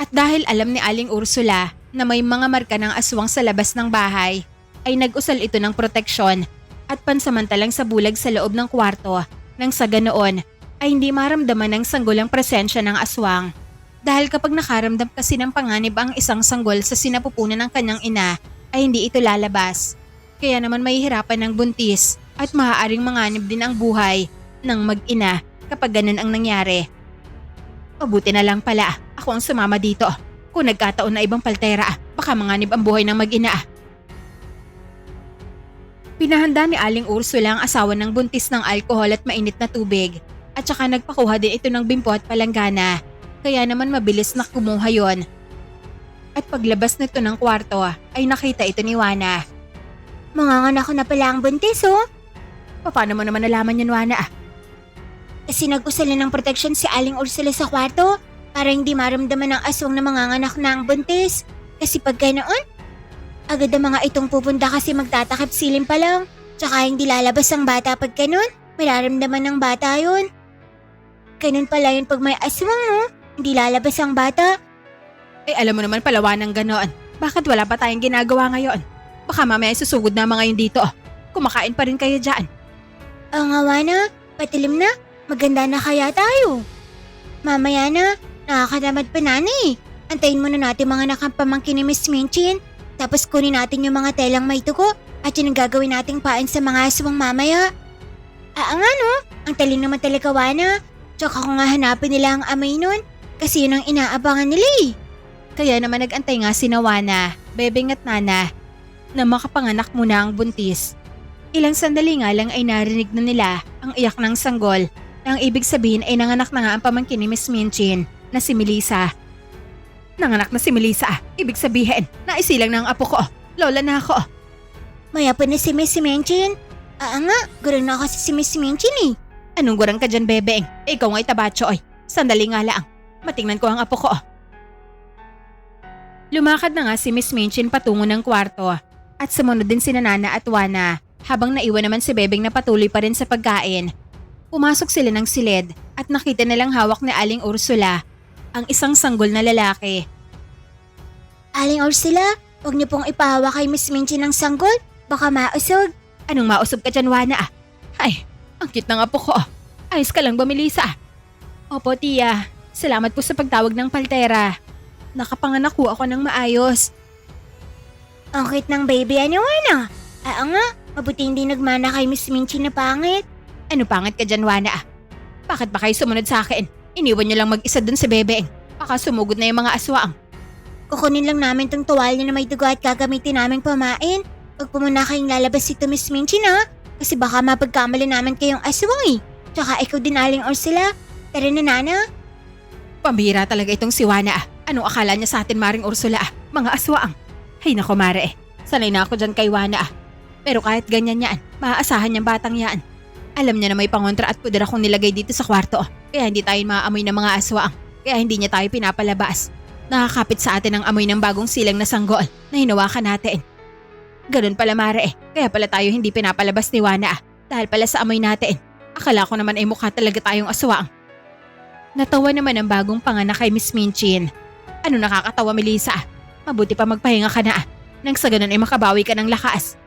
At dahil alam ni Aling Ursula na may mga marka ng aswang sa labas ng bahay, ay nag-usal ito ng proteksyon at pansamantalang sa bulag sa loob ng kwarto nang sa ganoon ay hindi maramdaman ng sanggol ang presensya ng aswang. Dahil kapag nakaramdam kasi ng panganib ang isang sanggol sa sinapupunan ng kanyang ina ay hindi ito lalabas. Kaya naman mahihirapan ng buntis at maaaring manganib din ang buhay ng mag-ina kapag ganun ang nangyari. Mabuti na lang pala ako ang sumama dito. Kung nagkataon na ibang paltera, baka manganib ang buhay ng mag-ina. Pinahanda ni Aling Ursula ang asawa ng buntis ng alkohol at mainit na tubig at saka nagpakuha din ito ng bimpo at palanggana. Kaya naman mabilis na kumuha yon. At paglabas nito ng kwarto ay nakita ito ni Juana. Manganganak na pala ang buntis Paano mo naman nalaman yan, Juana? Kasi nag-usal na ng proteksyon si Aling Ursula sa kwarto para hindi maramdaman ng aswang na manganganak na ang buntis. Kasi pag ganoon, agad ang mga itong pupunta kasi magtatakip silim pa lang. Tsaka hindi lalabas ang bata pag ganun. Mararamdaman ng bata yun. Ganun pala yun pag may aswang hindi lalabas ang bata. Alam mo naman palawan ng ganoon. Bakit wala pa tayong ginagawa ngayon? Baka mamaya susugod na mga yun dito. Kumakain pa rin kayo dyan. Ang Juana, patilim na. Maganda na kaya tayo. Mamaya na, nakakatamad pa nani. Antayin muna natin mga nakampamangkin ni Miss Minchin. Tapos kunin natin yung mga telang may tuko at yun ang gagawin nating pain sa mga aswang mamaya. Nga no, ang taling naman talaga Juana. Tsaka kung nga hanapin nila ang amay nun, kasi yun ang inaabangan nila Kaya naman nag-antay nga si Juana, Bebeng at Nana na makapanganak muna ang buntis. Ilang sandali nga lang ay narinig na nila ang iyak ng sanggol. Ang ibig sabihin ay nanganak na nga ang pamangkin ni Miss Minchin na si Melissa. Nanganak na si Melissa, ibig sabihin naisilang na ang apo ko. Lola na ako. Maya pa na si Miss Minchin. Nga, gurang na kasi si Miss Minchin Anong gurang ka dyan, Bebeng? Ikaw nga'y tabatsoy. Sandali nga lang. Matingnan ko ang apo ko. Lumakad na nga si Miss Minchin patungo ng kwarto at sumunod din si Nana at Wana habang naiwan naman si Bebeng na patuloy pa rin sa pagkain. Pumasok sila ng silid at nakita nilang hawak ni Aling Ursula ang isang sanggol na lalaki. Aling Ursula, huwag niyo pong ipahawak kay Miss Minchin ng sanggol. Baka mausog. Anong mausob ka dyan, Wana ah? Ay, ang cute ng apo ko. Ayos ka lang ba, Melissa? Opo, tiya. Salamat po sa pagtawag ng paltera. Nakapanganak po ako ng maayos. Ang cute ng baby, ano? Oo nga, mabuti hindi nagmana kay Miss Minchin na pangit. Ano pangit ka dyan, Wana ah? Bakit ba kayo sumunod sa akin? Iniwan niyo lang mag-isa dun si Bebeng. Baka sumugod na yung mga aswang. Kukunin lang namin tong tuwalya na may dugo at gagamitin namin pamain. Huwag po muna kayong lalabas dito, Miss Minchin ha? Kasi baka mapagkamali namin kayong aswang eh. Tsaka ikaw din, Aling Ursula. Tara na, Nana. Pambihira talaga itong si Wana ah. Anong akala niya sa atin, Maring Ursula ah? Mga aswang. Hay nako, Mare eh. Sanay na ako dyan kay Wana ah. Pero kahit ganyan yan, maaasahan niyang batang yan. Alam niya na may pangontra at puder akong nilagay dito sa kwarto. Kaya hindi tayo maaamoy ng mga aswang. Kaya hindi niya tayo pinapalabas. Nakakapit sa atin ang amoy ng bagong silang na sanggol na hinawakan natin. Ganun pala, Mare eh. Kaya pala tayo hindi pinapalabas ni Wana ah. Dahil pala sa amoy natin. Akala ko naman ay mukha talaga tayong aswang. Natawa naman ang bagong panganak kay Miss Minchin. Ano nakakatawa, Melissa? Mabuti pa magpahinga ka na ah. Nang sa ganun ay makabawi ka ng lakas.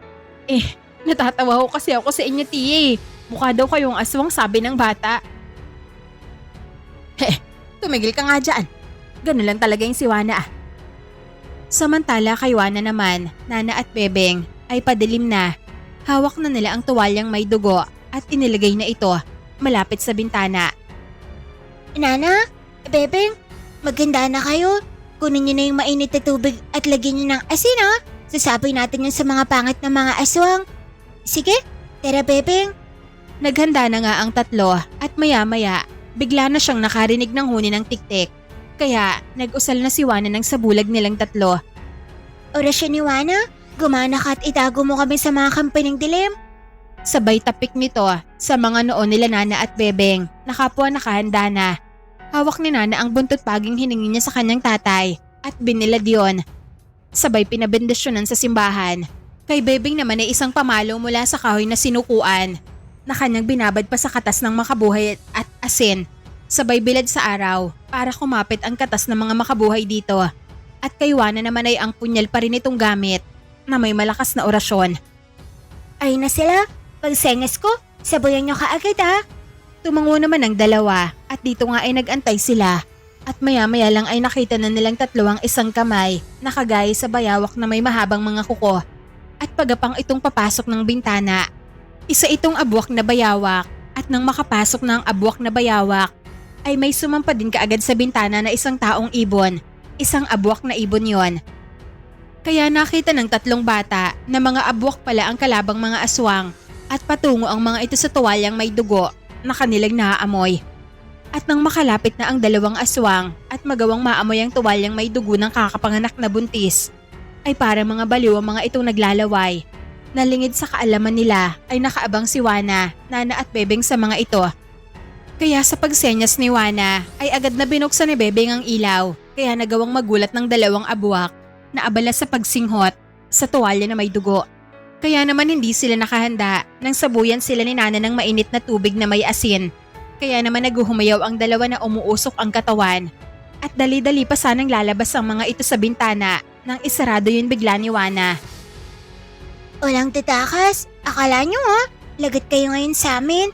Natatawa ko kasi ako sa inyo, tiye. Mukha daw kayong aswang, sabi ng bata. Tumigil ka nga dyan. Ganun lang talaga yung si Wana ah. Samantala kay Wana naman, Nana at Bebeng ay padilim na. Hawak na nila ang tuwalyang may dugo at inilagay na ito malapit sa bintana. Nana, Bebeng, maganda na kayo. Kunin niyo na yung mainit na tubig at lagyan niyo ng asin ha. Sasaboy natin yun sa mga pangit na mga aswang. Sige, tara Bebeng. Naghanda na nga ang tatlo at maya-maya bigla na siyang nakarinig ng huni ng tiktik. Kaya nag-usal na si Wana ng sabulag nilang tatlo. Orasyon ni Wana, gumana ka at itago mo kami sa mga kampi ng dilim. Sabay tapik nito sa mga noo nila Nana at Bebeng na kapwa nakahanda na. Hawak ni Nana ang buntot paging hiningi niya sa kanyang tatay at binilad yon. Sabay pinabendisyonan sa simbahan. Kay Bebeng naman ay isang pamalo mula sa kahoy na sinukuan na kanyang binabad pa sa katas ng makabuhay at asin. Sabay bilad sa araw para kumapit ang katas ng mga makabuhay dito. At kay Wana naman ay ang punyal pa rin itong gamit na may malakas na orasyon. Ay na sila, pagsengas ko, sabayan niyo kaagad ha. Tumango naman ang dalawa at dito nga ay nag-antay sila. At maya-maya lang ay nakita na nilang tatlo ang isang kamay na kagaya sa bayawak na may mahabang mga kuko. At pagapang itong papasok ng bintana. Isa itong abwak na bayawak at nang makapasok ng abwak na bayawak ay may sumampa din kaagad sa bintana na isang taong ibon. Isang abwak na ibon yon. Kaya nakita ng tatlong bata na mga abwak pala ang kalabang mga aswang at patungo ang mga ito sa tuwalyang may dugo na kanilang naaamoy. At nang makalapit na ang dalawang aswang at magawang maamoy ang tuwalyang may dugo ng kakapanganak na buntis, ay para mga baliw ang mga itong naglalaway. Nalingid sa kaalaman nila ay nakaabang si Wana, Nana at Bebeng sa mga ito. Kaya sa pagsenyas ni Wana ay agad na binuksan ni Bebeng ang ilaw kaya nagawang magulat ng dalawang abwak na abala sa pagsinghot sa tuwalya na may dugo. Kaya naman hindi sila nakahanda nang sabuyan sila ni Nana ng mainit na tubig na may asin. Kaya naman naguhumayaw ang dalawa na umuusok ang katawan. At dali-dali pa sanang lalabas ang mga ito sa bintana nang isarado yun bigla ni Wana. Walang tatakas, akala niyo lagot kayo ngayon sa amin.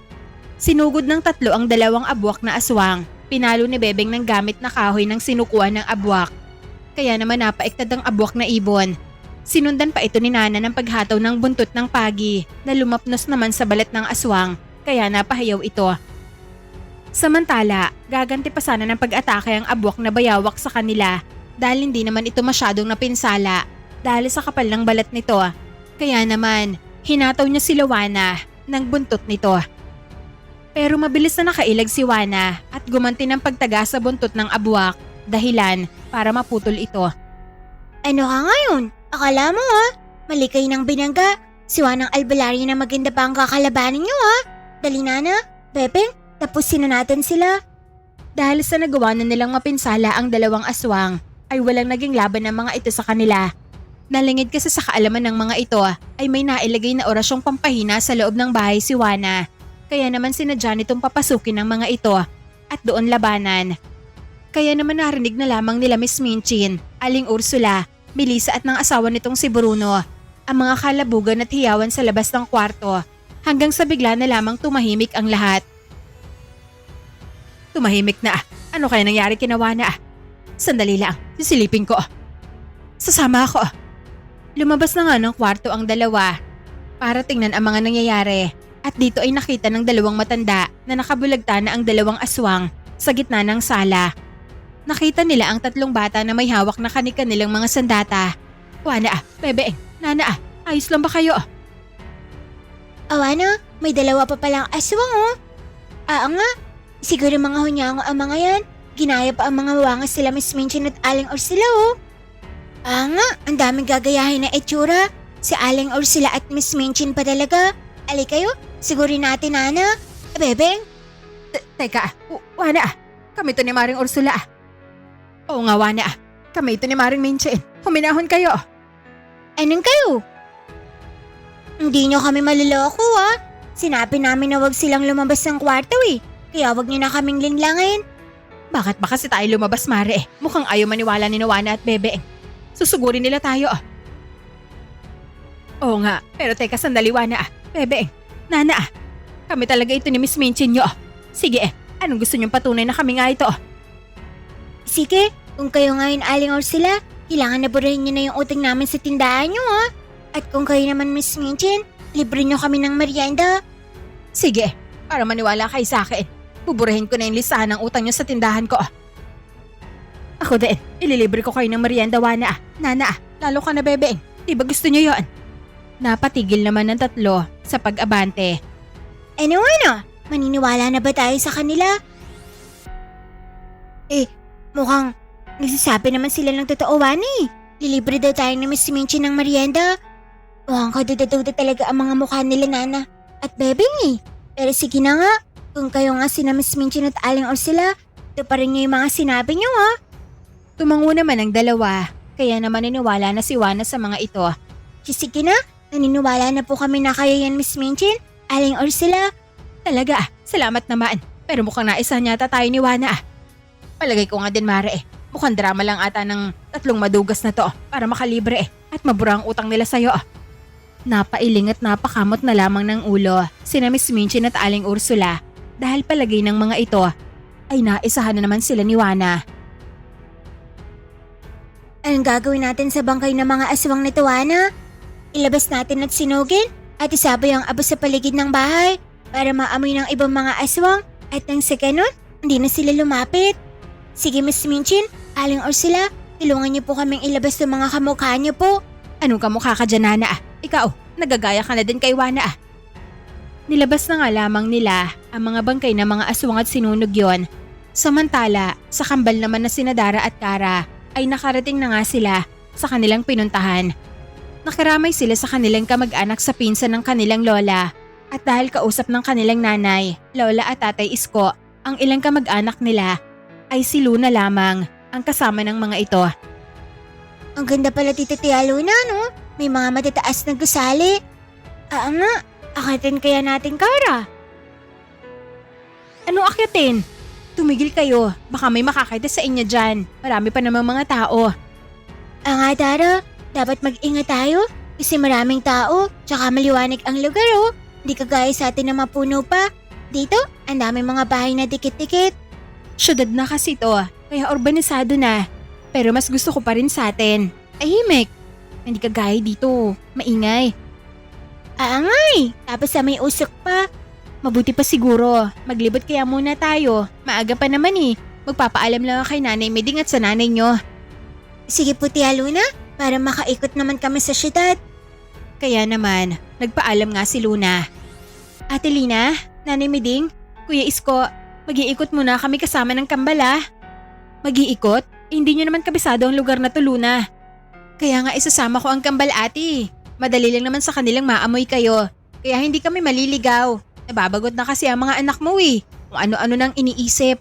Sinugod ng tatlo ang dalawang abwak na aswang. Pinalo ni Bebeng ng gamit na kahoy ng sinukuan ng abwak. Kaya naman napaiktad ang abwak na ibon. Sinundan pa ito ni Nana ng paghataw ng buntot ng pagi na lumapnos naman sa balat ng aswang kaya napahayaw ito. Samantala, gaganti pa sana ng pag-atake ang abwak na bayawak sa kanila dahil hindi naman ito masyadong napinsala dahil sa kapal ng balat nito. Kaya naman, hinataw niya si Wana ng buntot nito. Pero mabilis na nakailag si Wana at gumanti ng pagtaga sa buntot ng abwak dahilan para maputol ito. Ano ka ngayon? Akala mo mali kayo ng binangga. Si Wanang Albalari na maganda pa ang kakalabanin niyo Dali Nana, Bebeng, tapusin na natin sila. Dahil sa nagawa na nilang mapinsala ang dalawang aswang, ay walang naging laban ng mga ito sa kanila. Nalingid kasi sa kaalaman ng mga ito ay may nailagay na orasyong pampahina sa loob ng bahay si Juana. Kaya naman sinadya nitong papasukin ng mga ito at doon labanan. Kaya naman narinig na lamang nila Miss Minchin, Aling Ursula, Melissa at ng asawa nitong si Bruno ang mga kalabugan at hiyawan sa labas ng kwarto hanggang sa bigla na lamang tumahimik ang lahat. Tumahimik na. Ano kaya nangyari kina Juana? Sandali lang, sisilipin ko. Sasama ako. Lumabas na nga ng kwarto ang dalawa para tingnan ang mga nangyayari at dito ay nakita ng dalawang matanda na nakabulagta na ang dalawang aswang sa gitna ng sala. Nakita nila ang tatlong bata na may hawak na kani-kanilang mga sandata. Juana, Bebeng, Nana, ayos lang ba kayo? Awana, may dalawa pa palang aswang oh. Nga, siguro mga hunyango ang mga yan. Ginaya pa ang mga wangas sila Miss Minchin at Aling Ursula oh. Nga, ang daming gagayahin na itsura. Si Aling Ursula at Miss Minchin pa talaga. Ali kayo, sigurin natin Nana. Bebeng. Teka, Juana, kami to ni Maring Ursula. Oo nga Juana, kami ito ni Maring Minchin. Huminahon kayo. Anong kayo? Hindi nyo kami maliloko ah. Sinabi namin na wag silang lumabas ng kwarto eh. Kaya wag nyo na kaming linlangin. Bakit ba kasi tayo lumabas, Mare? Mukhang ayaw maniwala ni Juana at Bebe. Susugurin nila tayo. Oo nga, pero teka sandali Juana. Bebe, Nana, kami talaga ito ni Miss Minchin nyo. Sige, anong gusto nyong patunay na kami nga ito? Sige, kung kayo ngayon Aling Ursula, kailangan na burahin nyo na yung utang namin sa tindahan nyo ah. At kung kayo naman Miss Minchin, libre nyo kami ng merienda. Sige, para maniwala kayo sa akin. Buburahin ko na yung listahan ng utang nyo sa tindahan ko. Ako din, ililibre ko kayo ng merienda Juana. Nana, lalo ka na Bebe. Di ba gusto nyo yon? Napatigil naman ng tatlo sa pag-abante. Ano? Maniniwala na ba tayo sa kanila? Mukhang nagsasabi naman sila ng totoo Wani. Lilibre daw tayo ni Miss Minchin ng merienda. Mukhang kaduda-duda talaga ang mga mukha nila Nana at Bebeng eh. Pero sige na nga, kung kayo nga sina Miss Minchin at Aling Ursula, ito pa rin yung mga sinabi nyo ha. Tumango naman ang dalawa, kaya naman niniwala na si Juana sa mga ito. Sige na, naniniwala na po kami na kayo yan Miss Minchin, Aling Ursula. Talaga, salamat naman. Pero mukhang naisahan yata tayo ni Juana. Palagay ko nga din Mare, mukhang drama lang ata ng tatlong madugas na to para makalibre at mabura ang utang nila sa'yo. Napailing at napakamot na lamang ng ulo sina Miss Minchin at Aling Ursula dahil palagay ng mga ito ay naisahan na naman sila ni Juana. Anong gagawin natin sa bangkay ng mga aswang nito Juana? Ilabas natin at sinugin at isabay ang abo sa paligid ng bahay para maamoy ng ibang mga aswang at nang sa ganun, hindi na sila lumapit. Sige Miss Minchin, Aling Ursula, tulungan niyo po kaming ilabas ng mga kamukha niyo po. Anong kamukha ka dyan Nana? Ikaw, nagagaya ka na din kay Juana. Nilabas na nga lamang nila ang mga bangkay ng mga aswang at sinunog yon. Samantala, sa kambal naman na sina Dara at Kara ay nakarating na nga sila sa kanilang pinuntahan. Nakaramay sila sa kanilang kamag-anak sa pinsan ng kanilang lola at dahil kausap ng kanilang nanay, lola at tatay Isko, ang ilang kamag-anak nila ay si Luna lamang ang kasama ng mga ito. Ang ganda pala Tita Tia Luna no? May mga matataas na gusali. Nga, akitin kaya natin Kara. Ano akitin? Tumigil kayo, baka may makakita sa inyo dyan. Marami pa namang mga tao. Nga Dara, dapat mag-ingat tayo kasi maraming tao tsaka maliwanag ang lugar oh. Hindi kagaya sa atin na mapuno pa. Dito, ang daming mga bahay na dikit-dikit. Syudad na kasi to, kaya urbanisado na. Pero mas gusto ko pa rin sa atin. Tahimik. Hindi kagaya dito, maingay. Angay, tapos sa may usok pa. Mabuti pa siguro, maglibot kaya muna tayo. Maaga pa naman eh. Magpapaalam lang kay Nanay Meding at sa nanay nyo. Sige po Tia Luna, para makaikot naman kami sa syudad. Kaya naman, nagpaalam nga si Luna. Ate Lina, Nanay Meding, Kuya Isko, mag-iikot muna kami kasama ng kambala. Mag-iikot? Hindi nyo naman kabisado ang lugar na to, Luna. Kaya nga isasama ko ang kambal ate. Madali lang naman sa kanilang maamoy kayo. Kaya hindi kami maliligaw. Nababagot na kasi ang mga anak mo eh. Kung ano-ano nang iniisip.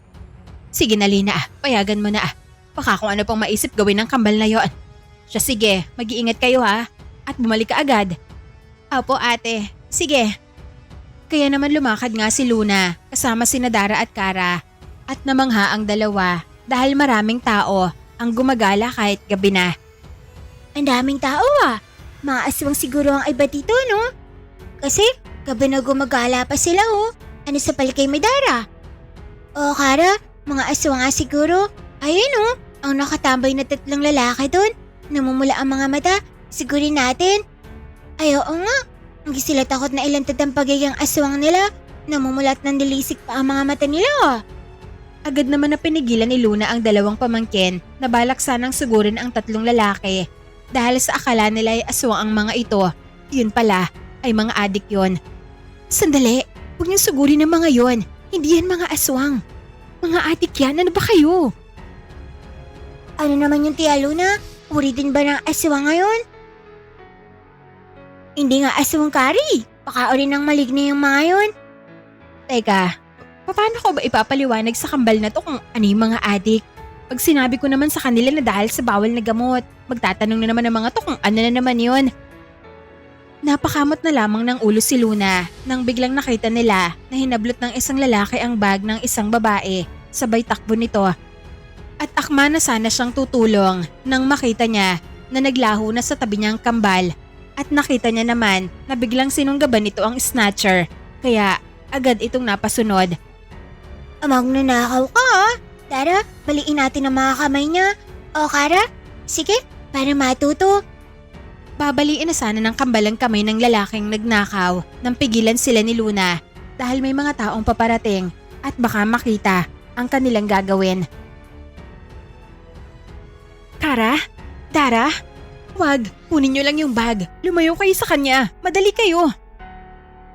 Sige na Lina, payagan mo na. Baka kung ano pang maisip gawin ng kambal na yon. Siya sige, mag-iingat kayo ha. At bumalik ka agad. Opo ate, sige. Kaya naman lumakad nga si Luna kasama sina Dara at Kara. At namangha ang dalawa dahil maraming tao ang gumagala kahit gabi na. Ang daming tao ah. Mga aswang siguro ang iba dito, no? Kasi gabi na gumagala pa sila oh. Ano sa palagay mo, Dara? O Kara, mga aswang nga siguro. Ayun oh, ang nakatambay na 3 lalaki doon. Namumula ang mga mata. Sigurin natin. Ay oo nga. Hindi sila takot na ilantad ang pagiging aswang nila. Namumulat ng dilisik pa ang mga mata nila oh. Agad naman na pinigilan ni Luna ang 2 pamangkin na balak sanang sugurin ang 3 lalaki. Dahil sa akala nila ay aswang ang mga ito, yun pala ay mga adik yon. Sandali, huwag niyong sugurin ng mga yon. Hindi yan mga aswang. Mga adik yan, ano ba kayo? Ano naman yung Tia Luna? Uri din ba ng aswang ngayon? Hindi nga aswang, Kari. Baka uri ng maligna yung mga yon. Teka, paano ko ba ipapaliwanag sa kambal na to kung ano yung mga adik? Pag sinabi ko naman sa kanila na dahil sa bawal na gamot, magtatanong na naman ng mga to kung ano na naman yon. Napakamot na lamang ng ulo si Luna nang biglang nakita nila na hinablot ng isang lalaki ang bag ng isang babae, sabay takbo nito. At akma na sana siyang tutulong nang makita niya na naglaho na sa tabi niyang kambal at nakita niya naman na biglang sinunggaban nito ang snatcher, kaya agad itong napasunod. Magnanakaw ka ah. Dara, baliin natin ang mga kamay niya. O Kara, sige, para matuto. Babaliin na sana ng kambal ang kamay ng lalaking nagnakaw nang pigilan sila ni Luna dahil may mga taong paparating at baka makita ang kanilang gagawin. Kara? Dara? Wag, kunin niyo lang yung bag. Lumayo kayo sa kanya. Madali kayo.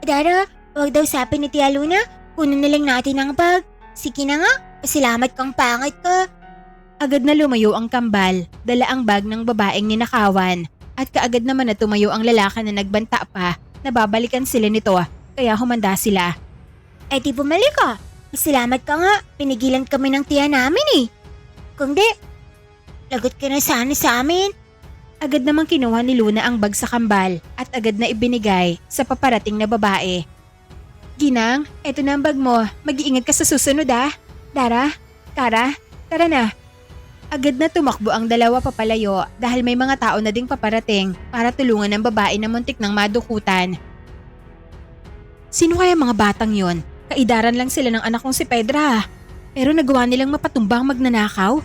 Dara, huwag daw sabi ni Tia Luna. Kunin na lang natin ang bag. Sige na nga, pasalamat kang pangit ka. Agad na lumayo ang kambal, dala ang bag ng babaeng ninakawan. At kaagad naman na tumayo ang lalaki na nagbanta pa na babalikan sila nito, kaya humanda sila. Eh di bumalik ka. Pasalamat ka nga, pinigilan kami ng tiya namin eh. Kung di, lagot ka na sana sa amin. Agad namang kinuha ni Luna ang bag sa kambal at agad na ibinigay sa paparating na babae. Ginang, eto na ang bag mo. Mag-iingat ka sa susunod ah. Dara, Kara, tara na. Agad na tumakbo ang 2 papalayo dahil may mga tao na ding paparating para tulungan ang babae na muntik ng madukutan. Sino kaya mga batang yon? Kaidaran lang sila ng anak kong si Pedra. Pero nagawa nilang mapatumbang magnanakaw.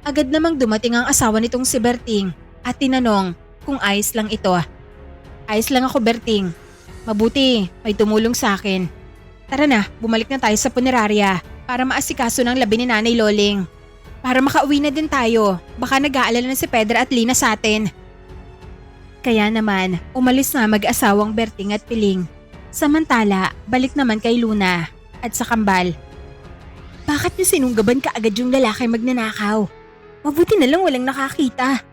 Agad namang dumating ang asawa nitong si Berting at tinanong kung ayos lang ito. Ayos lang ako, Berting. Mabuti, may tumulong sa akin. Tara na, bumalik na tayo sa punerarya para maasikaso ng labi ni Nanay Loling. Para makauwi na din tayo, baka nag-aalala na si Pedra at Lina sa atin. Kaya naman, umalis na mag-asawang Berting at Piling. Samantala, balik naman kay Luna at sa kambal. Bakit niyo sinunggaban ka agad yung lalaki magnanakaw? Mabuti na lang walang nakakita.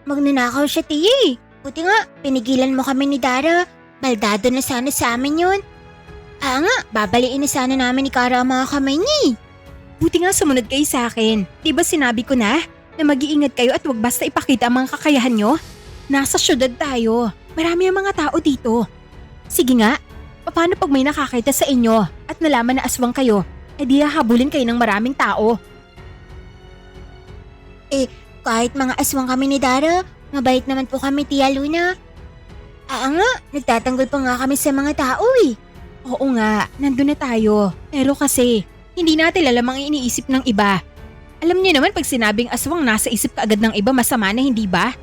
Magnanakaw siya, Tia eh. Buti nga, pinigilan mo kami ni Dara. Baldado na sana sa amin yun. Nga, babaliin na sana namin ni Kara ang mga kamay niya eh. Buti nga sumunod kayo sa akin. Diba sinabi ko na mag-iingat kayo at wag basta ipakita ang mga kakayahan nyo? Nasa syudad tayo. Marami ang mga tao dito. Sige nga, paano pag may nakakita sa inyo at nalaman na aswang kayo, di hahabulin kayo ng maraming tao. Kahit mga aswang kami ni Dara, mabait naman po kami, Tia Luna. Nga, nagtatanggol pa nga kami sa mga tao eh. Oo nga, nandun na tayo. Pero kasi, hindi natin alam ang iniisip ng iba. Alam niyo naman pag sinabing aswang nasa isip kaagad ng iba masama na, hindi ba?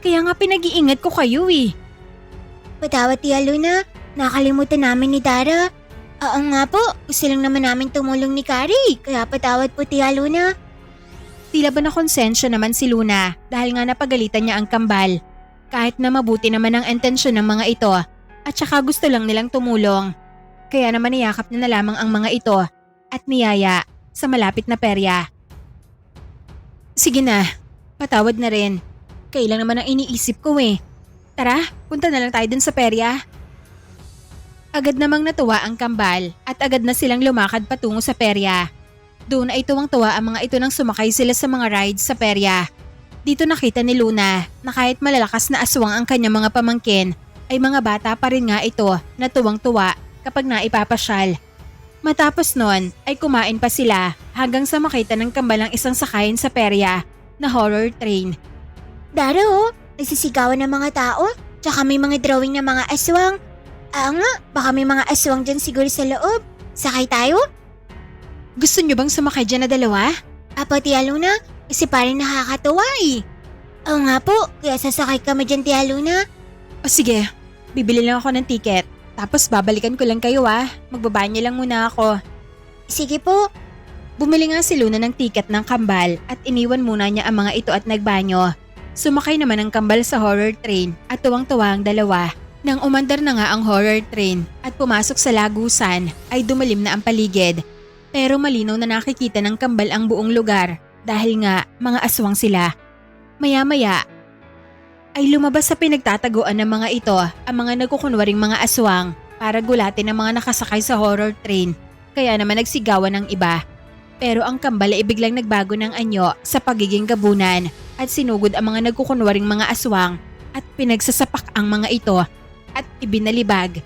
Kaya nga pinag-iingat ko kayo eh. Patawad, Tia Luna. Nakalimutan namin ni Dara. Nga po, gusto lang naman namin tumulong ni Kari. Kaya patawad po, Tia Luna. Tila ba na konsensya naman si Luna dahil nga napagalitan niya ang kambal. Kahit na mabuti naman ang intensyon ng mga ito at saka gusto lang nilang tumulong. Kaya naman niyakap niya na lamang ang mga ito at niyaya sa malapit na perya. Sige na, patawad na rin. Kailan naman ang iniisip ko eh. Tara, punta na lang tayo dun sa perya. Agad namang natuwa ang kambal at agad na silang lumakad patungo sa perya. Doon ay tuwang-tuwa ang mga ito nang sumakay sila sa mga rides sa perya. Dito nakita ni Luna na kahit malalakas na aswang ang kanyang mga pamangkin, ay mga bata pa rin nga ito na tuwang-tuwa kapag naipapasyal. Matapos nun ay kumain pa sila hanggang sa makita ng kambal ang isang sakayin sa perya na horror train. Dara oh, nagsisigawan ng mga tao, tsaka may mga drawing ng mga aswang. Nga, baka may mga aswang dyan siguro sa loob. Sakay tayo? Gusto niyo bang sumakay dyan na dalawa? Apo, Tia Luna, kasi parang nakakatuwa eh. Oo nga po, kaya sasakay kami dyan, Tia Luna. O sige, bibili lang ako ng ticket. Tapos babalikan ko lang kayo Magbabanyo lang muna ako. Sige po. Bumili nga si Luna ng ticket ng kambal at iniwan muna niya ang mga ito at nagbanyo. Sumakay naman ang kambal sa horror train at tuwang-tuwa ang dalawa. Nang umandar na nga ang horror train at pumasok sa lagusan ay dumalim na ang paligid. Pero malinaw na nakikita ng kambal ang buong lugar dahil nga mga aswang sila. Maya-maya ay lumabas sa pinagtataguan ng mga ito ang mga nagkukunwaring mga aswang para gulatin ang mga nakasakay sa horror train. Kaya naman nagsigawan ng iba. Pero ang kambal ay biglang nagbago ng anyo sa pagiging gabunan at sinugod ang mga nagkukunwaring mga aswang at pinagsasapak ang mga ito at ibinalibag.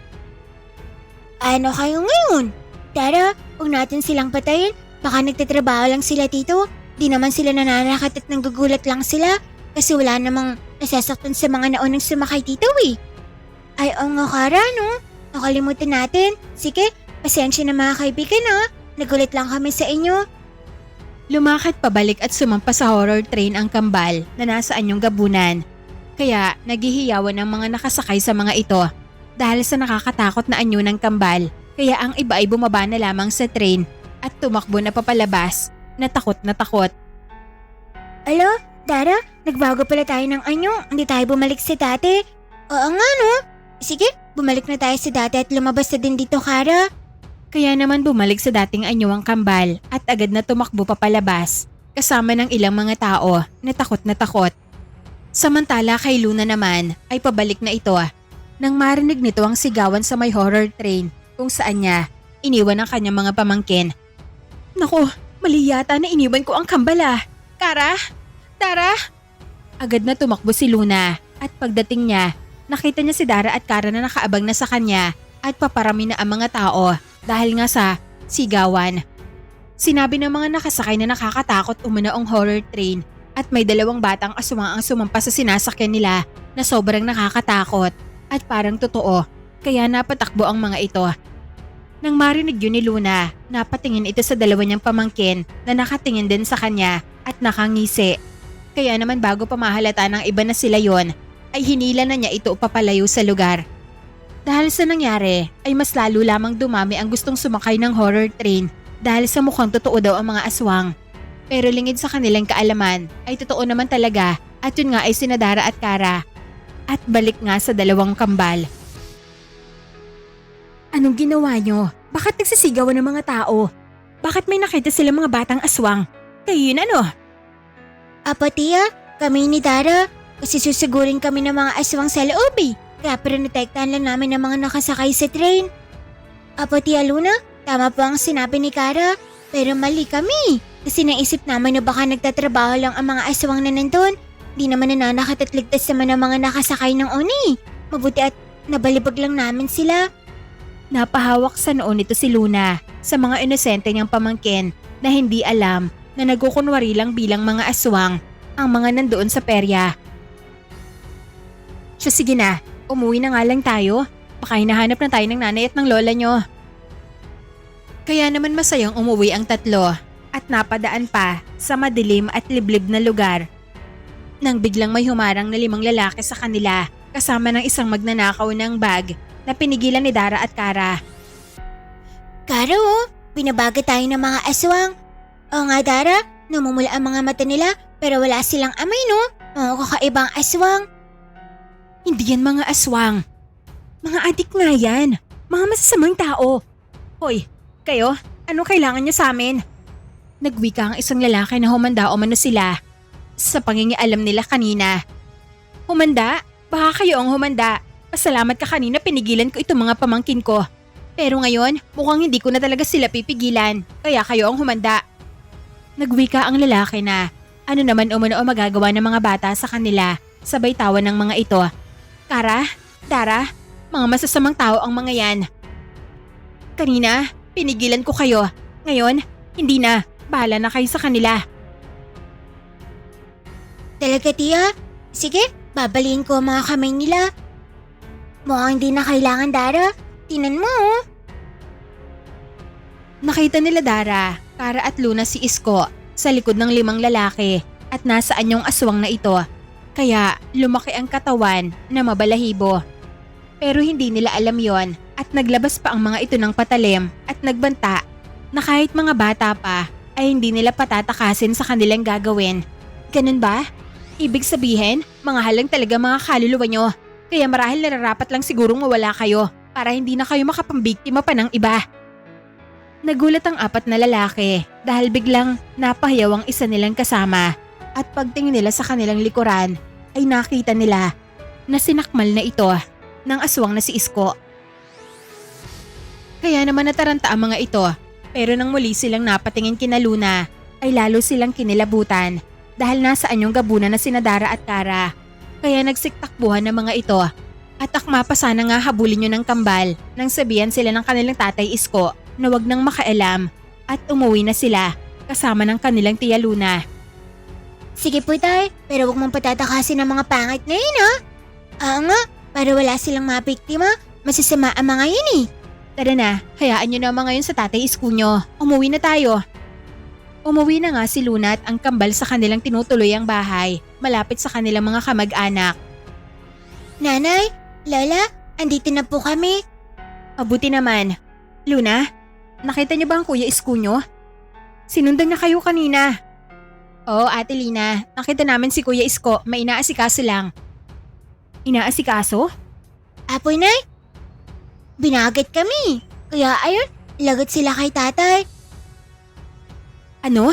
Ano kayo ngayon? Tara, huwag natin silang patayin. Baka nagtatrabaho lang sila dito. Di naman sila nananakit at nanggugulat lang sila kasi wala namang nasasaktan sa mga naunang sumakay dito eh. Ay, oo nga Kara, no? Nakalimutan natin. Sige, pasensya na mga kaibigan Nagulat lang kami sa inyo. Lumakad pabalik at sumampa sa horror train ang kambal na nasa anyong gabunan. Kaya naghihiyawan ang mga nakasakay sa mga ito dahil sa nakakatakot na anyo ng kambal. Kaya ang iba ay bumaba na lamang sa train at tumakbo na papalabas na takot na takot. Alo, Dara, nagbago pala tayo ng anyo. Hindi tayo bumalik sa dati. Oo nga no? Sige, bumalik na tayo sa dati at lumabas na din dito, Kara. Kaya naman bumalik sa dating anyo ang kambal at agad na tumakbo papalabas kasama ng ilang mga tao na takot. Samantala kay Luna naman ay pabalik na ito nang marinig nito ang sigawan sa may horror train kung saan niya iniwan ang kanyang mga pamangkin. Naku, mali yata na iniwan ko ang kambal Kara? Dara? Agad na tumakbo si Luna at pagdating niya, nakita niya si Dara at Kara na nakaabang na sa kanya at paparami na ang mga tao dahil nga sa sigawan. Sinabi ng mga nakasakay na nakakatakot umano ang horror train at may 2 batang aswang ang sumampa sa sinasakyan nila na sobrang nakakatakot at parang totoo kaya napatakbo ang mga ito. Nang marinig yun ni Luna, napatingin ito sa 2 niyang pamangkin na nakatingin din sa kanya at nakangisi. Kaya naman bago pa mahalata ng iba na sila yon, ay hinila na niya ito papalayo sa lugar. Dahil sa nangyari ay mas lalo lamang dumami ang gustong sumakay ng horror train dahil sa mukhang totoo daw ang mga aswang. Pero lingid sa kanilang kaalaman ay totoo naman talaga at yun nga ay sina Dara at Kara. At balik nga sa 2 kambal. Anong ginawa nyo? Bakit nagsisigawan ng mga tao? Bakit may nakita sila mga batang aswang? Kayo yun ano? Apo, Tia, kami ni Dara. Kasi susigurin kami ng mga aswang sa loob eh. Kaya pinadetektahan lang namin ng mga nakasakay sa train. Apo, Tia Luna, tama po ang sinabi ni Kara. Pero mali kami. Kasi naisip namin na baka nagtatrabaho lang ang mga aswang na nandun. Di naman nananakit at ligtas naman ang mga nakasakay ng oni. Mabuti at nabalibag lang namin sila. Napahawak sa noon nito si Luna sa mga inosente niyang pamangkin na hindi alam na nagkukunwari lang bilang mga aswang ang mga nandoon sa perya. So sige na, umuwi na nga lang tayo. Baka hinahanap na tayo ng nanay at ng lola nyo. Kaya naman masayang umuwi ang 3 at napadaan pa sa madilim at liblib na lugar. Nang biglang may humarang na 5 lalaki sa kanila kasama ng isang magnanakaw ng bag na pinigilan ni Dara at Kara. Kara binabaga tayo ng mga aswang. Oo nga Dara, namumula ang mga mata nila pero wala silang amay no? Mga kakaibang aswang. Hindi yan mga aswang. Mga adik nga yan. Mga masasamang tao. Hoy, kayo, anong kailangan niyo sa amin? Nagwika ang isang lalaki na humanda o mano sila sa pangingialam nila kanina. Humanda? Baka kayo ang humanda. Pasalamat ka kanina pinigilan ko itong mga pamangkin ko. Pero ngayon, mukhang hindi ko na talaga sila pipigilan. Kaya kayo ang humanda. Nagwika ang lalaki na ano naman umano o magagawa ng mga bata sa kanila. Sabay tawa ng mga ito. Kara, Dara, mga masasamang tao ang mga yan. Kanina, pinigilan ko kayo. Ngayon, hindi na. Bahala na kayo sa kanila. Talaga, Tia? Sige, babaliin ko ang mga kamay nila. Mukhang hindi na kailangan, Dara. Tinan mo, oh. Nakita nila Dara, Kara at Luna si Isko sa likod ng 5 lalaki at nasaan yung aswang na ito. Kaya lumaki ang katawan na mabalahibo. Pero hindi nila alam yon at naglabas pa ang mga ito ng patalim at nagbanta na kahit mga bata pa ay hindi nila patatakasin sa kanilang gagawin. Ganun ba? Ibig sabihin, mga halang talaga mga kaluluwa nyo. Kaya marahil nararapat lang sigurong mawala kayo para hindi na kayo makapambiktima pa ng iba. Nagulat ang 4 na lalaki dahil biglang napahiyaw ang isa nilang kasama at pagtingin nila sa kanilang likuran ay nakita nila na sinakmal na ito ng aswang na si Isko. Kaya naman nataranta ang mga ito pero nang muli silang napatingin kina Luna ay lalo silang kinilabutan dahil nasaan yung gabunan na sina Dara at Kara. Kaya nagsiktakbuhan ng mga ito at akma pa sana nga habulin nyo ng kambal nang sabihan sila ng kanilang tatay Isko na wag nang makaalam at umuwi na sila kasama ng kanilang tiya Luna. Sige po, Tay, pero huwag mong patatakasin ang mga pangit na yun, ha? Nga, para wala silang mabiktima. Masasama ang mga yun, eh. Tara na, hayaan nyo na mga yun sa tatay Isko nyo. Umuwi na tayo. Umuwi na nga si Luna at ang kambal sa kanilang tinutuloy ang bahay malapit sa kanilang mga kamag-anak. Nanay, Lola, andito na po kami. Mabuti naman. Luna, nakita niyo ba ang kuya Isko nyo? Sinundan na kayo kanina. Oo, Ate Lina, nakita namin si Kuya Isko, may inaasikaso lang. Inaasikaso? Apoy, Nay, binagit kami. Kaya ayun, lagot sila kay tatay. Ano?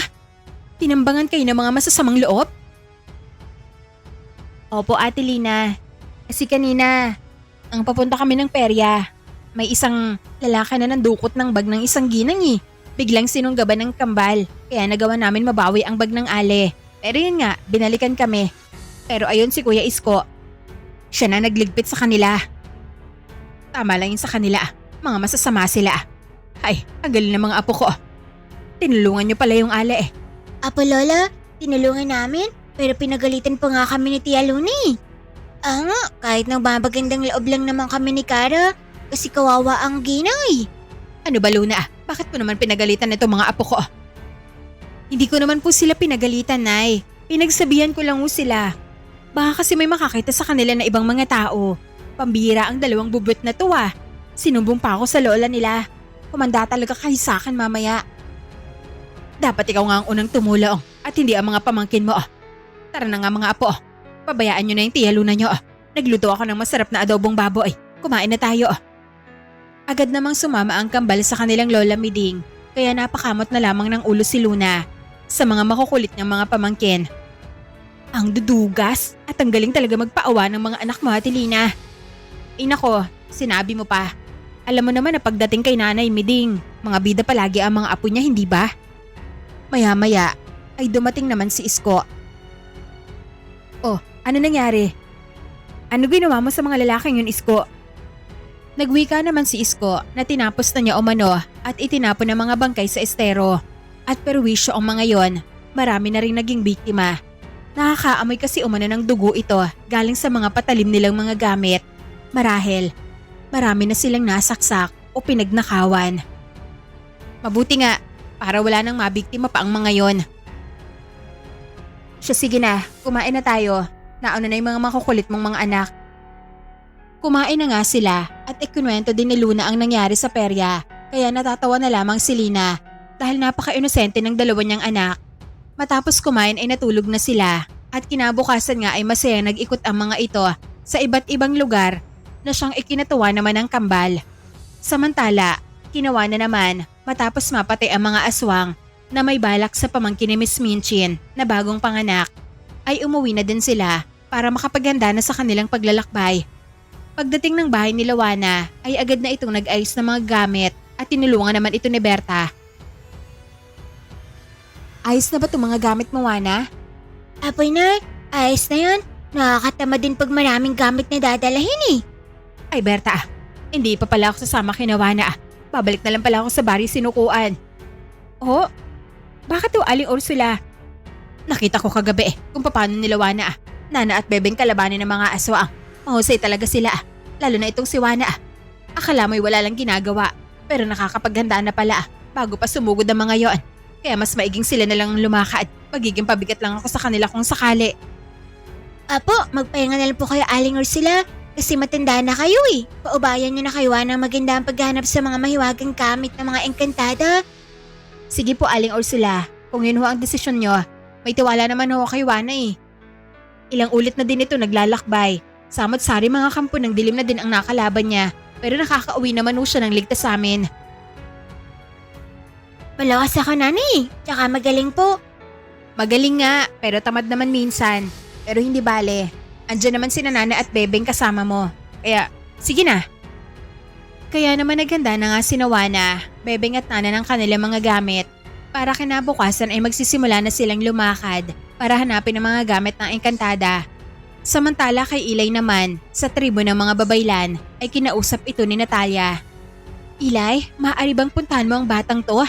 Tinambangan kayo ng mga masasamang loob? Opo, Ate Lina. Kasi kanina, ang papunta kami ng perya. May isang lalaki na nandukot ng bag ng isang ginang eh. Biglang sinunggaban ng kambal, kaya nagawa namin mabawi ang bag ng ale. Pero yun nga, binalikan kami. Pero ayun si Kuya Isko. Siya na nagligpit sa kanila. Tama lang yun sa kanila. Mga masasama sila. Ay, ang galing ng mga apo ko. Tinulungan niyo pala yung ale eh. Apo, Lola, tinulungan namin, pero pinagalitan pa nga kami ni Tia Luni. Nga, kahit nang mabagandang loob lang naman kami ni Kara, kasi kawawa ang ginang eh. Ano ba, Luna? Bakit mo naman pinagalitan itong mga apo ko? Hindi ko naman po sila pinagalitan, Nay. Pinagsabihan ko lang po sila. Baka kasi may makakita sa kanila na ibang mga tao. Pambihira ang 2 bubwet na to ah. Sinumbong pa ako sa lola nila. Kumanda talaga kayo sa akin mamaya. Dapat ikaw nga ang unang tumulong at hindi ang mga pamangkin mo. Tara na nga mga apo. Pabayaan nyo na yung tiya Luna nyo. Nagluto ako ng masarap na adobong baboy. Kumain na tayo. Agad namang sumama ang kambal sa kanilang lola Miding, kaya napakamot na lamang ng ulo si Luna sa mga makukulit niyang mga pamangkin. Ang dudugas at ang galing talaga magpaawa ng mga anak mo, Ate Lina. Nako, sinabi mo pa. Alam mo naman na pagdating kay Nanay Miding, mga bida palagi ang mga apo niya, hindi ba? Maya-maya ay dumating naman si Isko. Oh, ano nangyari? Ano ginawa mo sa mga lalaking yun, Isko? Nagwika naman si Isko na tinapos na niya umano at itinapon ng mga bangkay sa estero. At perwisyo ang mga yon, marami na rin naging biktima. Nakakaamoy kasi umano ng dugo ito galing sa mga patalim nilang mga gamit. Marahil, marami na silang nasaksak o pinagnakawan. Mabuti nga, para wala nang mabiktima pa ang mga yon. Siya, sige na, kumain na tayo. Nauna na yung mga makukulit mong mga anak. Kumain na nga sila at ikinuwento din ni Luna ang nangyari sa perya, kaya natatawa na lamang si Lina dahil napaka-inosente ng 2 niyang anak. Matapos kumain ay natulog na sila at kinabukasan nga ay masaya nag-ikot ang mga ito sa iba't ibang lugar na siyang ikinatuwa naman ng kambal. Samantala, ginawa na naman matapos mapatay ang mga aswang na may balak sa pamangkin ni Miss Minchin na bagong panganak, ay umuwi na din sila para makapaghanda na sa kanilang paglalakbay. Pagdating ng bahay ni Lawana ay agad na itong nag-ayos ng mga gamit at tinulungan naman ito ni Berta. Ayos na ba itong mga gamit mo, Wana? Apoy na, ayos na yun. Nakakatama din pag maraming gamit na dadalahin eh. Ay Berta, hindi pa pala ako sasama kina Wana. Babalik na lang pala ako sa bari sinukuan. Oh, bakit daw Aling Ursula? Nakita ko kagabi kung paano nila Wana. Nana at Bebeng kalabanin ng mga aswang. Mahusay talaga sila. Lalo na itong si Wana. Akala mo'y wala lang ginagawa. Pero nakakapaghandaan na pala bago pa sumugod ang mga yon. Kaya mas maiging sila na lang lumakad. Magiging pabigat lang ako sa kanila kung sakali. Apo, magpahinga na lang po kayo Aling Ursula. Kasi matanda na kayo eh. Paubayan niyo na kayo ng maganda ang paghanap sa mga mahiwagang gamit ng mga engkantada. Sige po Aling Ursula, kung yun ho ang desisyon nyo, may tiwala naman ho kay Wana eh. Ilang ulit na din ito naglalakbay. Samot-sari mga kampo ng dilim na din ang nakalaban niya. Pero nakakauwi naman ho siya ng ligtas sa amin. Malakas ako nani, tsaka magaling po. Magaling nga, pero tamad naman minsan. Pero hindi bale. Andiyan naman si Nana at Bebeng kasama mo. Kaya, sige na. Kaya naman naghanda na nga si Wana, Bebeng at Nana ng kanilang mga gamit. Para kinabukasan ay magsisimula na silang lumakad para hanapin ang mga gamit ng engkantada. Samantala kay Ilay naman, sa tribo ng mga babaylan ay kinausap ito ni Natalia. Ilay, maaari bang puntahan mo ang batang to?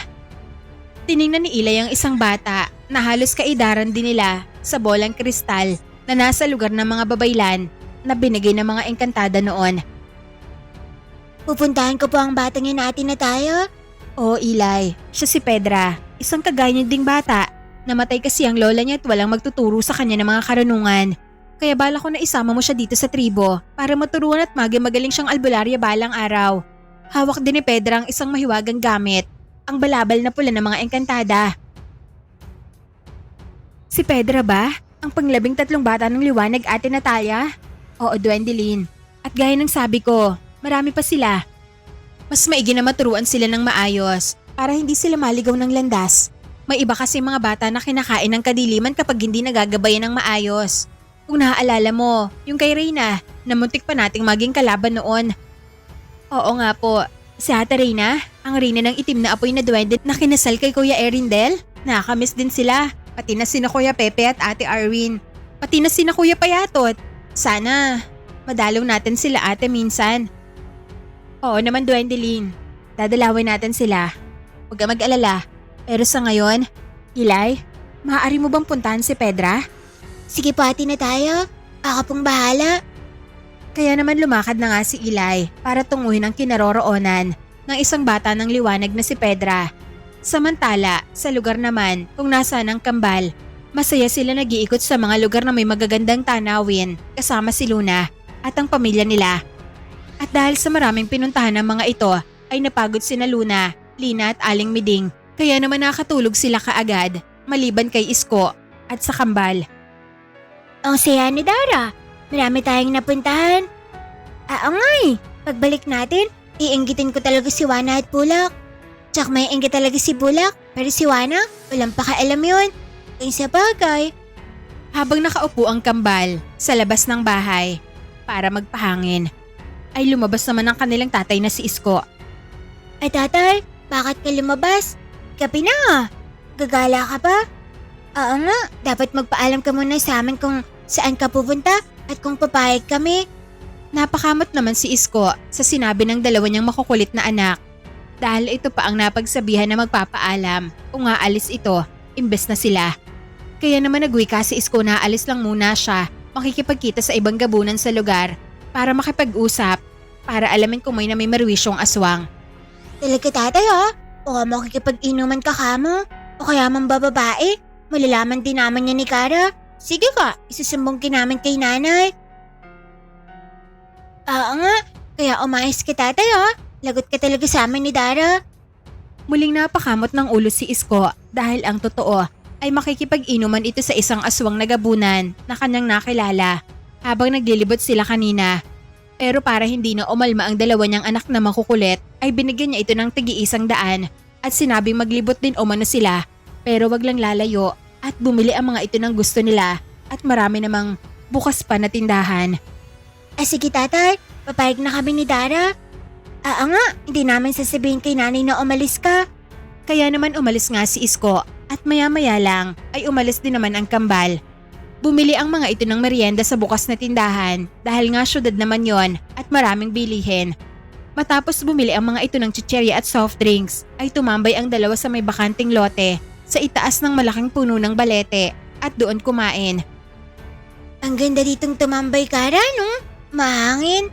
Tiningnan ni Ilay ang isang bata na halos kaidaran din nila sa bolang kristal na nasa lugar ng mga babaylan na binigay ng mga engkantada noon. Pupuntahan ko po ang batang yun natin na tayo. Oo Ilay, siya si Pedra, isang kagaya ding bata. Namatay kasi ang lola niya at walang magtuturo sa kanya ng mga karunungan. Kaya bala ko na isama mo siya dito sa tribo para maturuan at maging magaling siyang albularya balang araw. Hawak din ni Pedra ang isang mahiwagang gamit, ang balabal na pula ng mga engkantada. Si Pedra ba? Ang pang-13 bata ng liwanag Ate Natalia? Oo, Dwendeline. At gaya ng sabi ko, marami pa sila. Mas maigi na maturuan sila ng maayos para hindi sila maligaw ng landas. May iba kasi mga bata na kinakain ng kadiliman kapag hindi nagagabayan ng maayos. Kung naaalala mo, yung kay Reyna, na muntik pa nating maging kalaban noon. Oo nga po, si Ate Reyna, ang Reyna ng itim na apoy na duwende na kinasal kay Kuya Erindel. Nakakamiss din sila, pati na sina Kuya Pepe at Ate Arwin. Pati na sina Kuya Payatot. Sana, madalaw natin sila ate minsan. Oo naman Dwendeline, dadalawin natin sila. Huwag ka mag-alala. Pero sa ngayon, Ilay, maaari mo bang puntahan si Pedra? Sige po Ate na tayo, ako pong bahala. Kaya naman lumakad na nga si Ilay para tunguhin ang kinaroroonan ng isang bata ng liwanag na si Pedra. Samantala, sa lugar naman kung nasaan ang kambal, masaya sila nag-iikot sa mga lugar na may magagandang tanawin kasama si Luna at ang pamilya nila. At dahil sa maraming pinuntahan ng mga ito ay napagod sina Luna, Lina at Aling Miding. Kaya naman nakatulog sila kaagad maliban kay Isko at sa kambal. Ang saya ni Dara, marami tayong napuntahan. Oo nga eh, pagbalik natin, iinggitin ko talaga si Wana at Bulak. Tsak may inggit talaga si Bulak, pero si Wana, walang pakialam yun. Kaya sa bagay. Habang nakaupo ang kambal sa labas ng bahay para magpahangin, ay lumabas naman ang kanilang tatay na si Isko. Ay tatay, bakit ka lumabas? Gabi na nga. Gagala ka pa? Oo nga, dapat magpaalam ka muna sa amin kung saan ka pupunta at kung papayag kami. Napakamot naman si Isko sa sinabi ng dalawa niyang makukulit na anak. Dahil ito pa ang napagsabihan na magpapaalam kung aalis ito imbes na sila. Kaya naman nagwika si Isko na aalis lang muna siya makikipagkita sa ibang gabunan sa lugar para makipag-usap para alamin kung may namimerwisyong aswang. Talaga tatay ha? O makikipag-inuman ka kamo? O kaya man bababae? Malalaman din naman niya ni Kara. Sige ka, isasumbongin namin kay nanay. Oo nga, kaya umayos ka tatay ha? Lagot ka talaga sa amin ni Dara. Muling napakamot ng ulo si Isko dahil ang totoo ay makikipag-inuman ito sa isang aswang na gabunan na kanyang nakilala habang naglilibot sila kanina. Pero para hindi na umalma ang dalawa niyang anak na makukulit ay binigyan niya ito ng tig-100 at sinabing maglibot din umano sila pero wag lang lalayo at bumili ang mga ito ng gusto nila at marami namang bukas pa na tindahan. Sige tatay, papayag na kami ni Dara. Nga, hindi namin sasabihin kay nanay na umalis ka. Kaya naman umalis nga si Isko At maya-maya lang ay umalis din naman ang kambal. Bumili ang mga ito ng merienda sa bukas na tindahan dahil nga syudad naman yon at maraming bilihin. Matapos bumili ang mga ito ng chicherya at soft drinks ay tumambay ang dalawa sa may bakanting lote sa itaas ng malaking puno ng balete at doon kumain. Ang ganda ditong tumambay, Kara, no? Mahangin.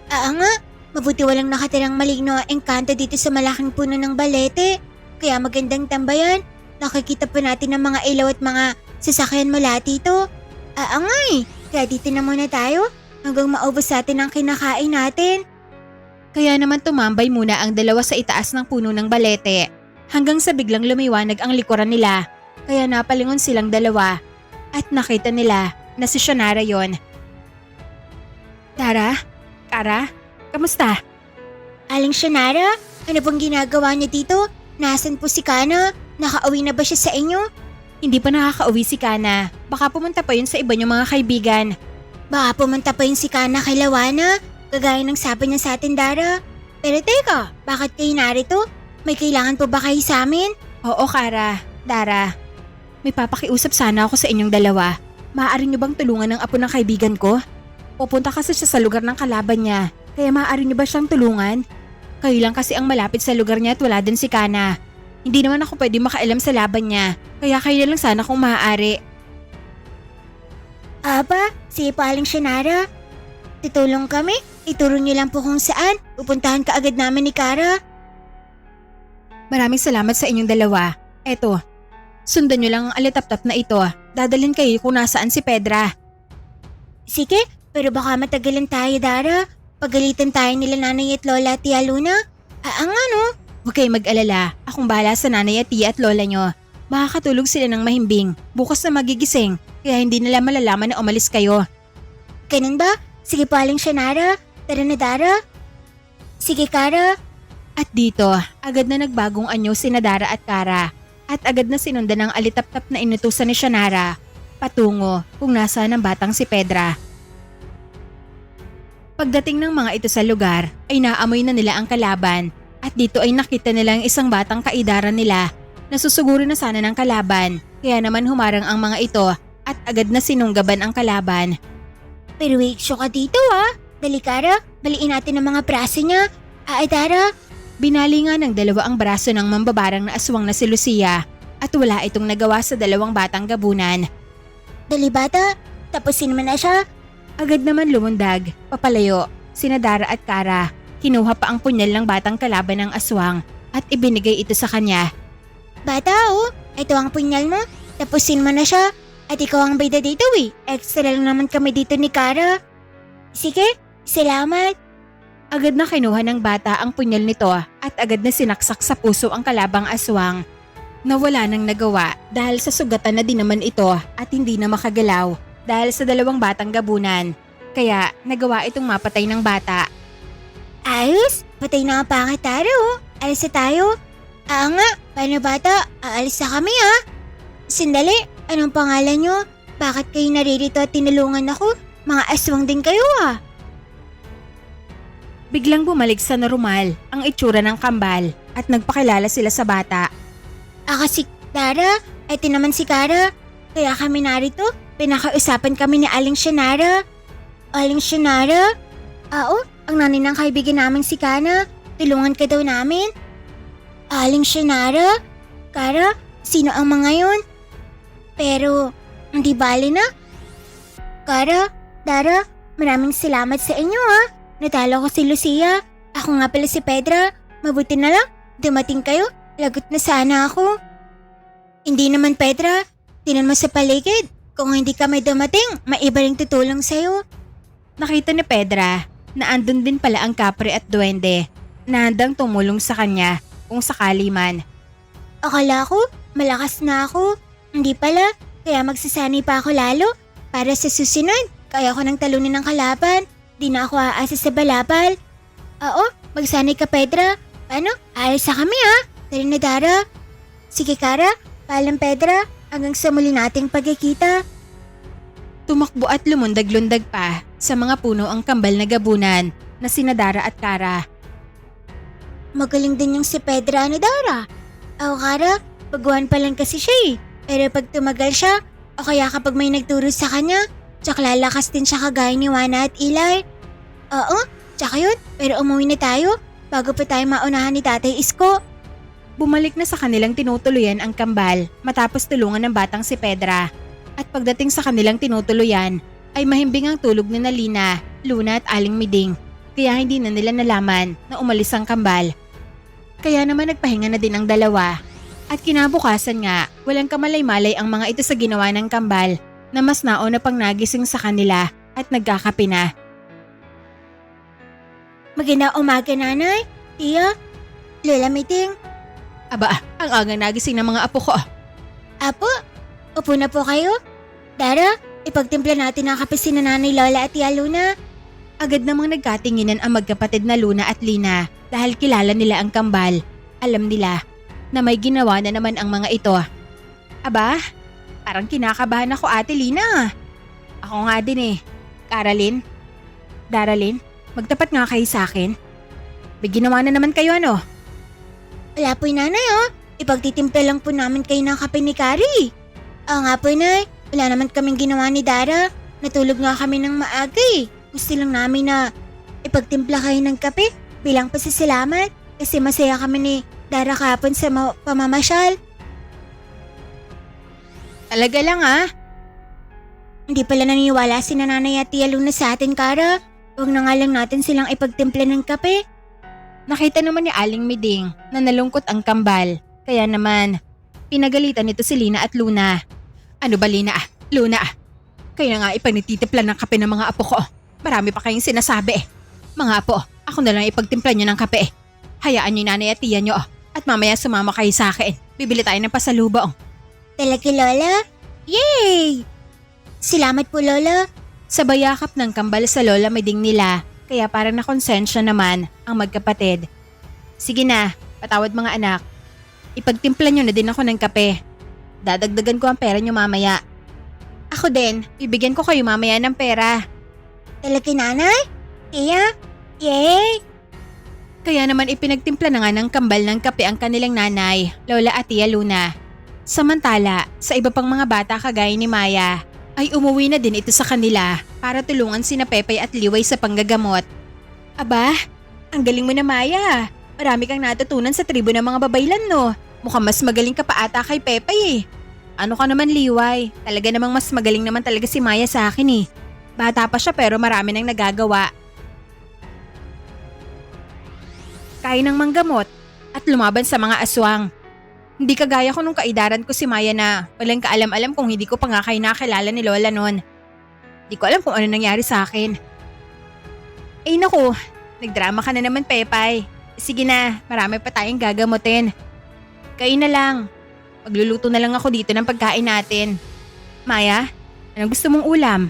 Nga, mabuti walang nakatirang maligno ang engkanto dito sa malaking puno ng balete. Kaya magandang tambayan. Nakikita pa natin ang mga ilaw at mga sasakyan mula dito. Nga eh. Kaya dito na muna tayo hanggang maubos natin ang kinakain natin. Kaya naman tumambay muna ang dalawa sa itaas ng puno ng balete hanggang sa biglang lumiwanag ang likuran nila. Kaya napalingon silang dalawa at nakita nila na si Shannara yon. Tara? Kara? Kamusta? Aling Shannara, ano pong ginagawa niya dito? Nasaan po si Kana? Nakauwi na ba siya sa inyo? Hindi pa nakakauwi si Kana. Baka pumunta pa yun sa iba niyong mga kaibigan. Baka pumunta pa yun si Kana kay Lawana, kagaya ng sabi niya sa atin, Dara. Pero teka, bakit kayo narito? May kailangan po ba kayo sa amin? Oo, Kara. Dara. May papakiusap sana ako sa inyong dalawa. Maaari niyo bang tulungan ng apo ng kaibigan ko? Pupunta kasi siya sa lugar ng kalaban niya. Kaya maaari niyo ba siyang tulungan? Kayo lang kasi ang malapit sa lugar niya at wala din si Kana. Hindi naman ako pwede makailam sa laban niya. Kaya kayo na lang sana kung maaari. Aba, sige po, Aling Shannara. Tutulong kami. Ituro niyo lang po kung saan. Pupuntahan ka agad namin ni Kara. Maraming salamat sa inyong dalawa. Eto, sundan niyo lang ang alitap-tap na ito. Dadalhin kayo kung nasaan si Pedra. Sige, pero baka matagalan tayo, Dara. Pagalitan tayo nila nanay at lola at tia Luna. Nga no? Huwag kayong mag-alala. Akong bahala sa nanay at tiya at lola nyo. Makakatulog sila ng mahimbing. Bukas na magigising. Kaya hindi nila malalaman na umalis kayo. Ganun ba? Sige po, Aling Shannara. Tara na, Dara. Sige, Kara. At dito, agad na nagbagong anyo si Dara at Kara. At agad na sinundan ng alitap-tap na inutusan ni Shannara patungo kung nasaan ang batang si Pedra. Pagdating ng mga ito sa lugar ay naamoy na nila ang kalaban at dito ay nakita nila ang isang batang kaidaran nila na susuguro na sana ng kalaban. Kaya naman humarang ang mga ito at agad na sinunggaban ang kalaban. Pero wait, show ka dito Dali, Kara. Baliin natin ang mga braso niya. Dara. Binali nga ng dalawa ang braso ng mambabarang na aswang na si Lucia at wala itong nagawa sa dalawang batang gabunan. Dali, bata. Tapusin mo na siya. Agad naman lumundag, papalayo, sina Dara at Kara. Kinuha pa ang punyal ng batang kalaban ng aswang at ibinigay ito sa kanya. Bata, ito ang punyal mo. Tapusin mo na siya. At ikaw ang bida dito Extra lang naman kami dito ni Kara. Sige, salamat. Agad na kinuha ng bata ang punyal nito at agad na sinaksak sa puso ang kalabang aswang. Nawala nang nagawa dahil sa sugatan na din naman ito at hindi na makagalaw dahil sa dalawang batang gabunan. Kaya nagawa itong mapatay ng bata. Ayos, patay na ang pangit, Tara. Alis na tayo. Nga, paano bata? Aalis na kami Sandali, anong pangalan nyo? Bakit kayo naririto at tinulungan ako? Mga aswang din kayo Biglang bumalik sa normal ang itsura ng kambal at nagpakilala sila sa bata. Ako si Dara, ito naman si Kara. Kaya kami narito, pinakausapan kami ni Aling Shannara. Aling Shannara? Ang nanay ng kaibigan naming si Kana. Tulungan ka daw namin. Aling Shannara? Kara, sino ang mga yon? Pero, hindi bali na. Kara, Dara, maraming salamat sa inyo Natalo ko si Lucia. Ako nga pala si Pedra. Mabuti na lang, dumating kayo. Lagot na sana ako. Hindi naman, Pedra. Tinan mo sa paligid. Kung hindi kami dumating, may iba ring tutulong sa'yo. Nakita ni Pedra na andun din pala ang kapre at duwende na handang tumulong sa kanya kung sakali man. Akala ko, malakas na ako. Hindi pala, kaya magsasanay pa ako lalo. Para sa susunod, kaya ko nang talunin ng kalaban. Di na ako aasa sa balabal. Oo, magsanay ka, Pedra. Paano? Ayos na kami Tara na, Dara. Sige, Kara. Paalam, Pedra. Hanggang sa muli nating pagkikita. Tumakbo at lumundag-lundag pa sa mga puno ang kambal na gabunan na sina Dara at Kara. Magaling din yung si Pedra ni Dara. Kara, baguhan pa lang kasi siya eh. Pero pag tumagal siya, o kaya kapag may nagturo sa kanya, tsaka lalakas din siya kagaya ni Wana at Eli. Oo, tsaka yun, pero umuwi na tayo bago pa tayo maunahan ni Tatay Isko. Bumalik na sa kanilang tinutuluyan ang kambal matapos tulungan ng batang si Pedra. At pagdating sa kanilang tinutuluyan ay mahimbing ang tulog ni Lina, Luna at Aling Miding. Kaya hindi na nila nalaman na umalis ang kambal. Kaya naman nagpahinga na din ang dalawa. At kinabukasan nga, walang kamalay-malay ang mga ito sa ginawa ng kambal na mas nauna pang nagising sa kanila at nagkakape na. Magandang umaga, Nanay, Tia, Lola Miding. Aba, ang aga nagising ng mga apo ko. Apo, upo na po kayo. Dara, ipagtimpla natin ang kape si Nanay Lola at Tia Luna. Agad namang nagkatinginan ang magkapatid na Luna at Lina dahil kilala nila ang kambal. Alam nila na may ginawa na naman ang mga ito. Aba, parang kinakabahan ako, Ate Lina. Ako nga din eh. Daralyn, magtapat nga kayo sa akin. May ginawa na naman kayo ano? Wala po, Nanay, oh. Ipagtitimpla lang po namin kayo ng kape ni Kari. Oo nga po, Nay. Wala naman kaming ginawa ni Dara. Natulog nga kami ng maaga eh. Gusto lang namin na ipagtimpla kayo ng kape bilang pasasalamat kasi masaya kami ni Dara kahapon sa pamamasyal. Talaga lang ah. Hindi pala naniniwala si Nanay at Tia Luna sa atin, Kara. Huwag na nga lang natin silang ipagtimpla ng kape. Nakita naman ni Aling Miding na nalungkot ang kambal. Kaya naman, pinagalitan nito si Lina at Luna. Ano ba Lina? Luna? Kaya nga ipanititiplan ng kape ng mga apo ko. Marami pa kayong sinasabi. Mga apo, ako na lang ipagtimpla nyo ng kape. Hayaan nyo Nanay at Tia nyo at mamaya sumama kayo sa akin. Bibili tayo ng pasalubong. Talaga, Lola? Yay! Salamat po, Lola. Sabay yakap ng kambal sa Lola Miding nila. Kaya parang nakonsensya naman ang magkapatid. Sige na, patawad mga anak. Ipagtimpla nyo na din ako ng kape. Dadagdagan ko ang pera nyo mamaya. Ako din, bibigyan ko kayo mamaya ng pera. Talaga, Nanay? Tia? Yay! Kaya naman ipinagtimpla na nga ng kambal ng kape ang kanilang nanay, Lola at Tia Luna. Samantala, sa iba pang mga bata kagaya ni Maya, ay umuwi na din ito sa kanila para tulungan sina Pepay at Liway sa panggagamot. Aba, ang galing mo na Maya. Marami kang natutunan sa tribo ng mga babaylan no. Mukhang mas magaling ka pa ata kay Pepay eh. Ano ka naman Liway? Talaga namang mas magaling naman talaga si Maya sa akin eh. Bata pa siya pero marami nang nagagawa. Kaya ng manggamot at lumaban sa mga aswang. Hindi kagaya ko nung kaidaran ko si Maya na walang kaalam-alam kung hindi ko pa nga kayo nakilala ni Lola noon. Hindi ko alam kung ano nangyari sa akin. Eh naku, nagdrama ka na naman Pepay. Sige na, marami pa tayong gagamutin. Kayo na lang. Magluluto na lang ako dito ng pagkain natin. Maya, anong gusto mong ulam?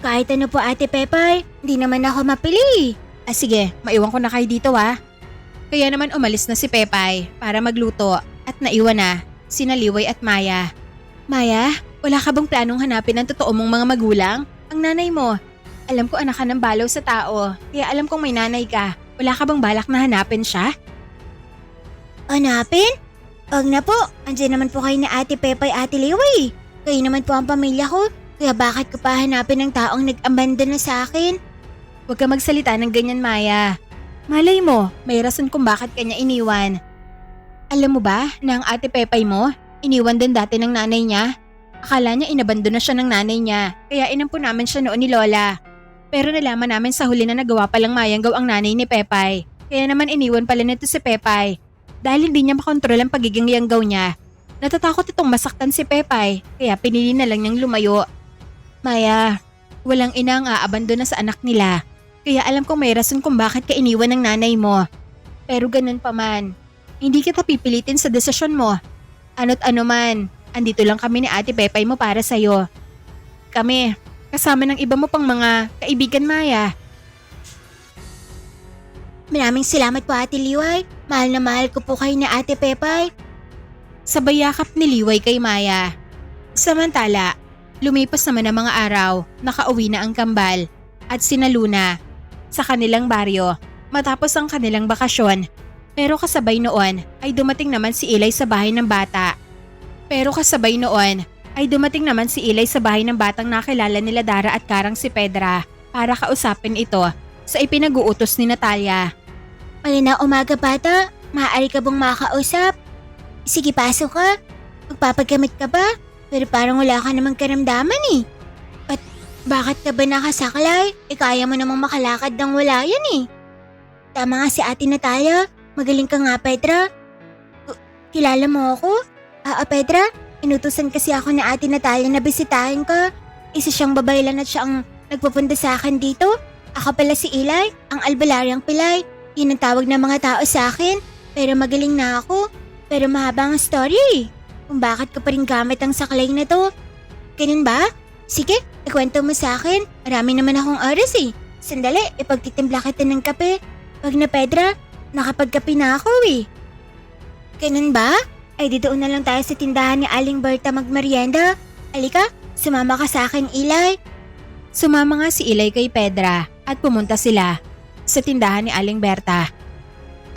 Kahit ano po, Ate Pepay. Hindi naman ako mapili. Sige, maiwan ko na kayo dito Kaya naman umalis na si Pepay para magluto at naiwan na sina Liway at Maya. Maya, wala ka bang planong hanapin ang totoo mong mga magulang? Ang nanay mo. Alam ko anak ka ng balaw sa tao, kaya alam kong may nanay ka. Wala ka bang balak na hanapin siya? Hanapin? Wag na po. Andiyan naman po kayo ni Ate Pepay, Ate Liway. Kayo naman po ang pamilya ko. Kaya bakit ko pa hanapin ng taong nag-abandon na sa akin? Huwag ka magsalita ng ganyan Maya. Malay mo, may rason kung bakit kanya iniwan. Alam mo ba na ang Ate Pepay mo, iniwan din dati ng nanay niya? Akala niya inabandon na siya ng nanay niya, kaya inampun namin siya noon ni Lola. Pero nalaman namin sa huli na nagawa palang mayanggaw ang nanay ni Pepay. Kaya naman iniwan pala nito si Pepay. Dahil hindi niya makontrol ang pagiging yanggaw niya. Natatakot itong masaktan si Pepay, kaya pinili na lang niyang lumayo. Maya, walang ina ang aabandon na sa anak nila. Kaya alam kong may rason kung bakit ka iniwan ng nanay mo. Pero ganun pa man, hindi kita pipilitin sa desisyon mo. Ano't ano man, andito lang kami ni Ate Pepay mo para sa'yo. Kami, kasama ng iba mo pang mga kaibigan Maya. Maraming salamat po, Ate Liway. Mahal na mahal ko po kayo ni Ate Pepay. Sabay yakap ni Liway kay Maya. Samantala, lumipas naman ang mga araw, nakauwi na ang kambal at sina Luna sa kanilang baryo matapos ang kanilang bakasyon. Pero kasabay noon ay dumating naman si Eli sa bahay ng batang nakilala nila Dara at Karang si Pedra para kausapin ito sa ipinag-uutos ni Natalia. Magandang umaga, bata. Maaari ka bang makausap? Sige, pasok ka. Magpapagamit ka ba? Pero parang wala ka namang karamdaman eh. At bakit ka ba nakasaklay? Kaya mo namang makalakad nang wala yan eh. Tama nga si Ate Natalia. Magaling ka nga, Pedra. Kilala mo ako? Pedra, inutusan kasi ako ni Ate Natalia na bisitahin ka. Isa siyang babae lang at siya ang nagpupunta sa akin dito. Ako pala si Eli, ang albalaryang pilay. Yun ang tawag ng mga tao sa akin. Pero magaling na ako. Pero mahaba ang story. Kung bakit ka pa rin gamit ang saklay na to. Ganun ba? Sige, ikwento mo sa akin. Marami naman akong oras eh. Sandali, ipagtitimpla kita ng kape. Wag na, Pedra. Nakapagkape na ako eh. Ganun ba? Ay di doon na lang tayo sa tindahan ni Aling Berta magmerienda. Alika, sumama ka sa akin, Eli. Sumama nga si Eli kay Pedra at pumunta sila sa tindahan ni Aling Berta.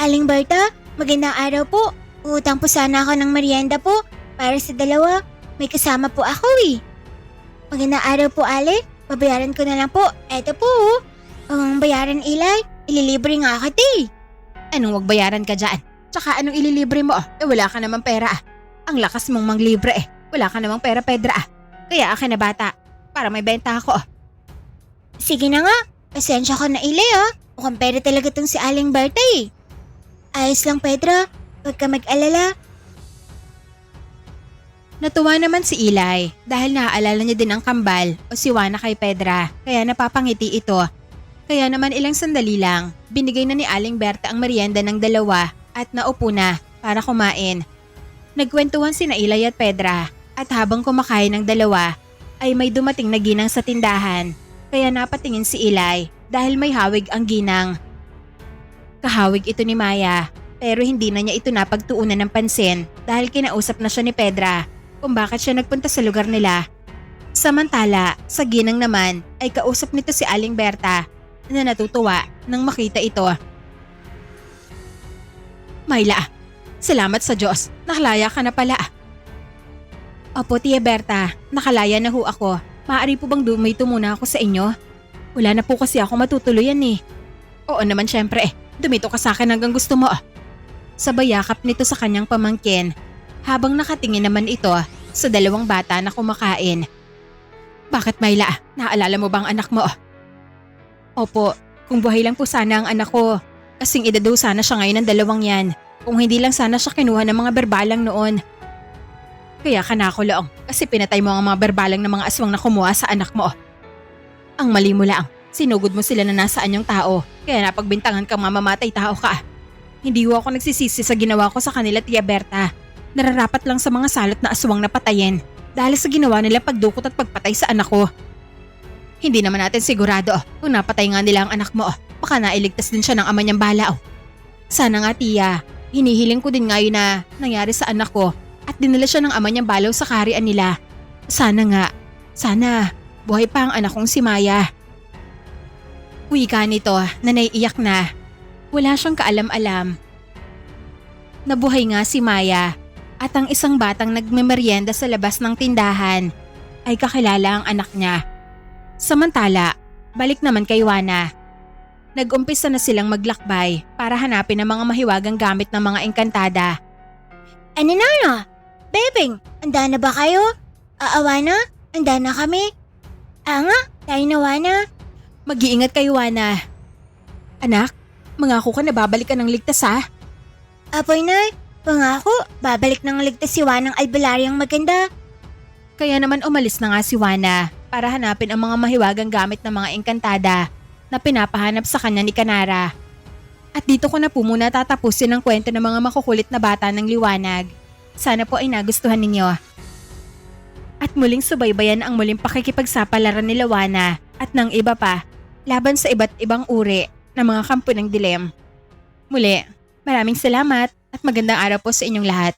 Aling Berta, magandang araw po. Utang po sana ako ng merienda po. Para sa dalawa, may kasama po ako eh. Magandang araw po, Ale. Babayaran ko na lang po. Eto po. Ang bayaran, Eli, ililibre nga kita eh. Anong wag bayaran ka dyan? Tsaka anong ililibre mo? Wala ka namang pera ah. Ang lakas mong manglibre eh. Wala ka namang pera, Pedra ah. Kaya akin na bata, para may benta ako. Sige na nga, pasensya ko na, Eli ah. Mukhang pera talaga tong si Aling Berta eh. Ayos lang, Pedra. Huwag ka mag-alala. Natuwa naman si Eli dahil naaalala niya din ang kambal o siwana kay Pedra kaya napapangiti ito. Kaya naman ilang sandali lang, binigay na ni Aling Berta ang merienda ng dalawa at naupo na para kumain. Nagkwentuhan sina Eli at Pedra at habang kumakain ng dalawa ay may dumating na ginang sa tindahan kaya napatingin si Eli dahil may hawig ang ginang. Kahawig ito ni Maya pero hindi na niya ito napagtuunan ng pansin dahil kinausap na siya ni Pedra kung bakit siya nagpunta sa lugar nila. Samantala, sa ginang naman ay kausap nito si Aling Berta na natutuwa nang makita ito. Myla, salamat sa Diyos. Nakalaya ka na pala. Opo, Tia Berta. Nakalaya na ho ako. Maaari po bang dumito muna ako sa inyo? Wala na po kasi ako matutuluyan eh. Oo naman syempre. Dumito ka sa akin hanggang gusto mo. Sabay yakap nito sa kanyang pamangkin habang nakatingin naman ito sa dalawang bata na kumakain. Bakit, Myla? Naalala mo bang anak mo? Opo, kung buhay lang po sana ang anak ko. Kasing edad daw sana siya ngayon ng dalawang yan. Kung hindi lang sana siya kinuha ng mga berbalang noon. Kaya ka nakulong kasi pinatay mo ang mga berbalang ng mga aswang na kumuha sa anak mo. Ang mali mo lang, sinugod mo sila na nasaan yung tao. Kaya napagbintangan kang mamamatay tao ka. Hindi ho ako nagsisisi sa ginawa ko sa kanila, Tia Berta. Nararapat lang sa mga salot na aswang na patayin dahil sa ginawa nila pagdukot at pagpatay sa anak ko. Hindi naman natin sigurado kung napatay nga nila ang anak mo. Baka nailigtas din siya ng ama niyang bala. Sana nga, Tia. Hinihiling ko din ngayon na nangyari sa anak ko at dinala siya ng ama niyang balaw sa kaharian nila. Sana nga. Sana. Buhay pa ang anak kong si Maya. Wika nito na naiiyak na. Wala siyang kaalam-alam. Nabuhay nga si Maya at ang isang batang nagmemeryenda sa labas ng tindahan ay kakilala ang anak niya. Samantala, balik naman kay Juana. Nag-umpisa na silang maglakbay para hanapin ang mga mahiwagang gamit ng mga engkantada. Ano na? Bebeng, handa na ba kayo? Juana, handa na kami. Nga, tayo na, Juana. Mag-iingat kayo, Juana. Anak, mangako ka na babalik ka ng ligtas ha? Apoy na, pangako, babalik ng ligtas si Juanang albalaryang maganda. Kaya naman umalis na nga si Juana para hanapin ang mga mahiwagang gamit ng mga engkantada na pinapahanap sa kanya ni Kanara. At dito ko na po muna tatapusin ang kwento ng mga makukulit na bata ng liwanag. Sana po ay nagustuhan ninyo. At muling subaybayan ang muling pakikipagsapalaran ni Juana at ng iba pa laban sa iba't ibang uri ng mga kampo ng dilim. Muli, maraming salamat at magandang araw po sa inyong lahat.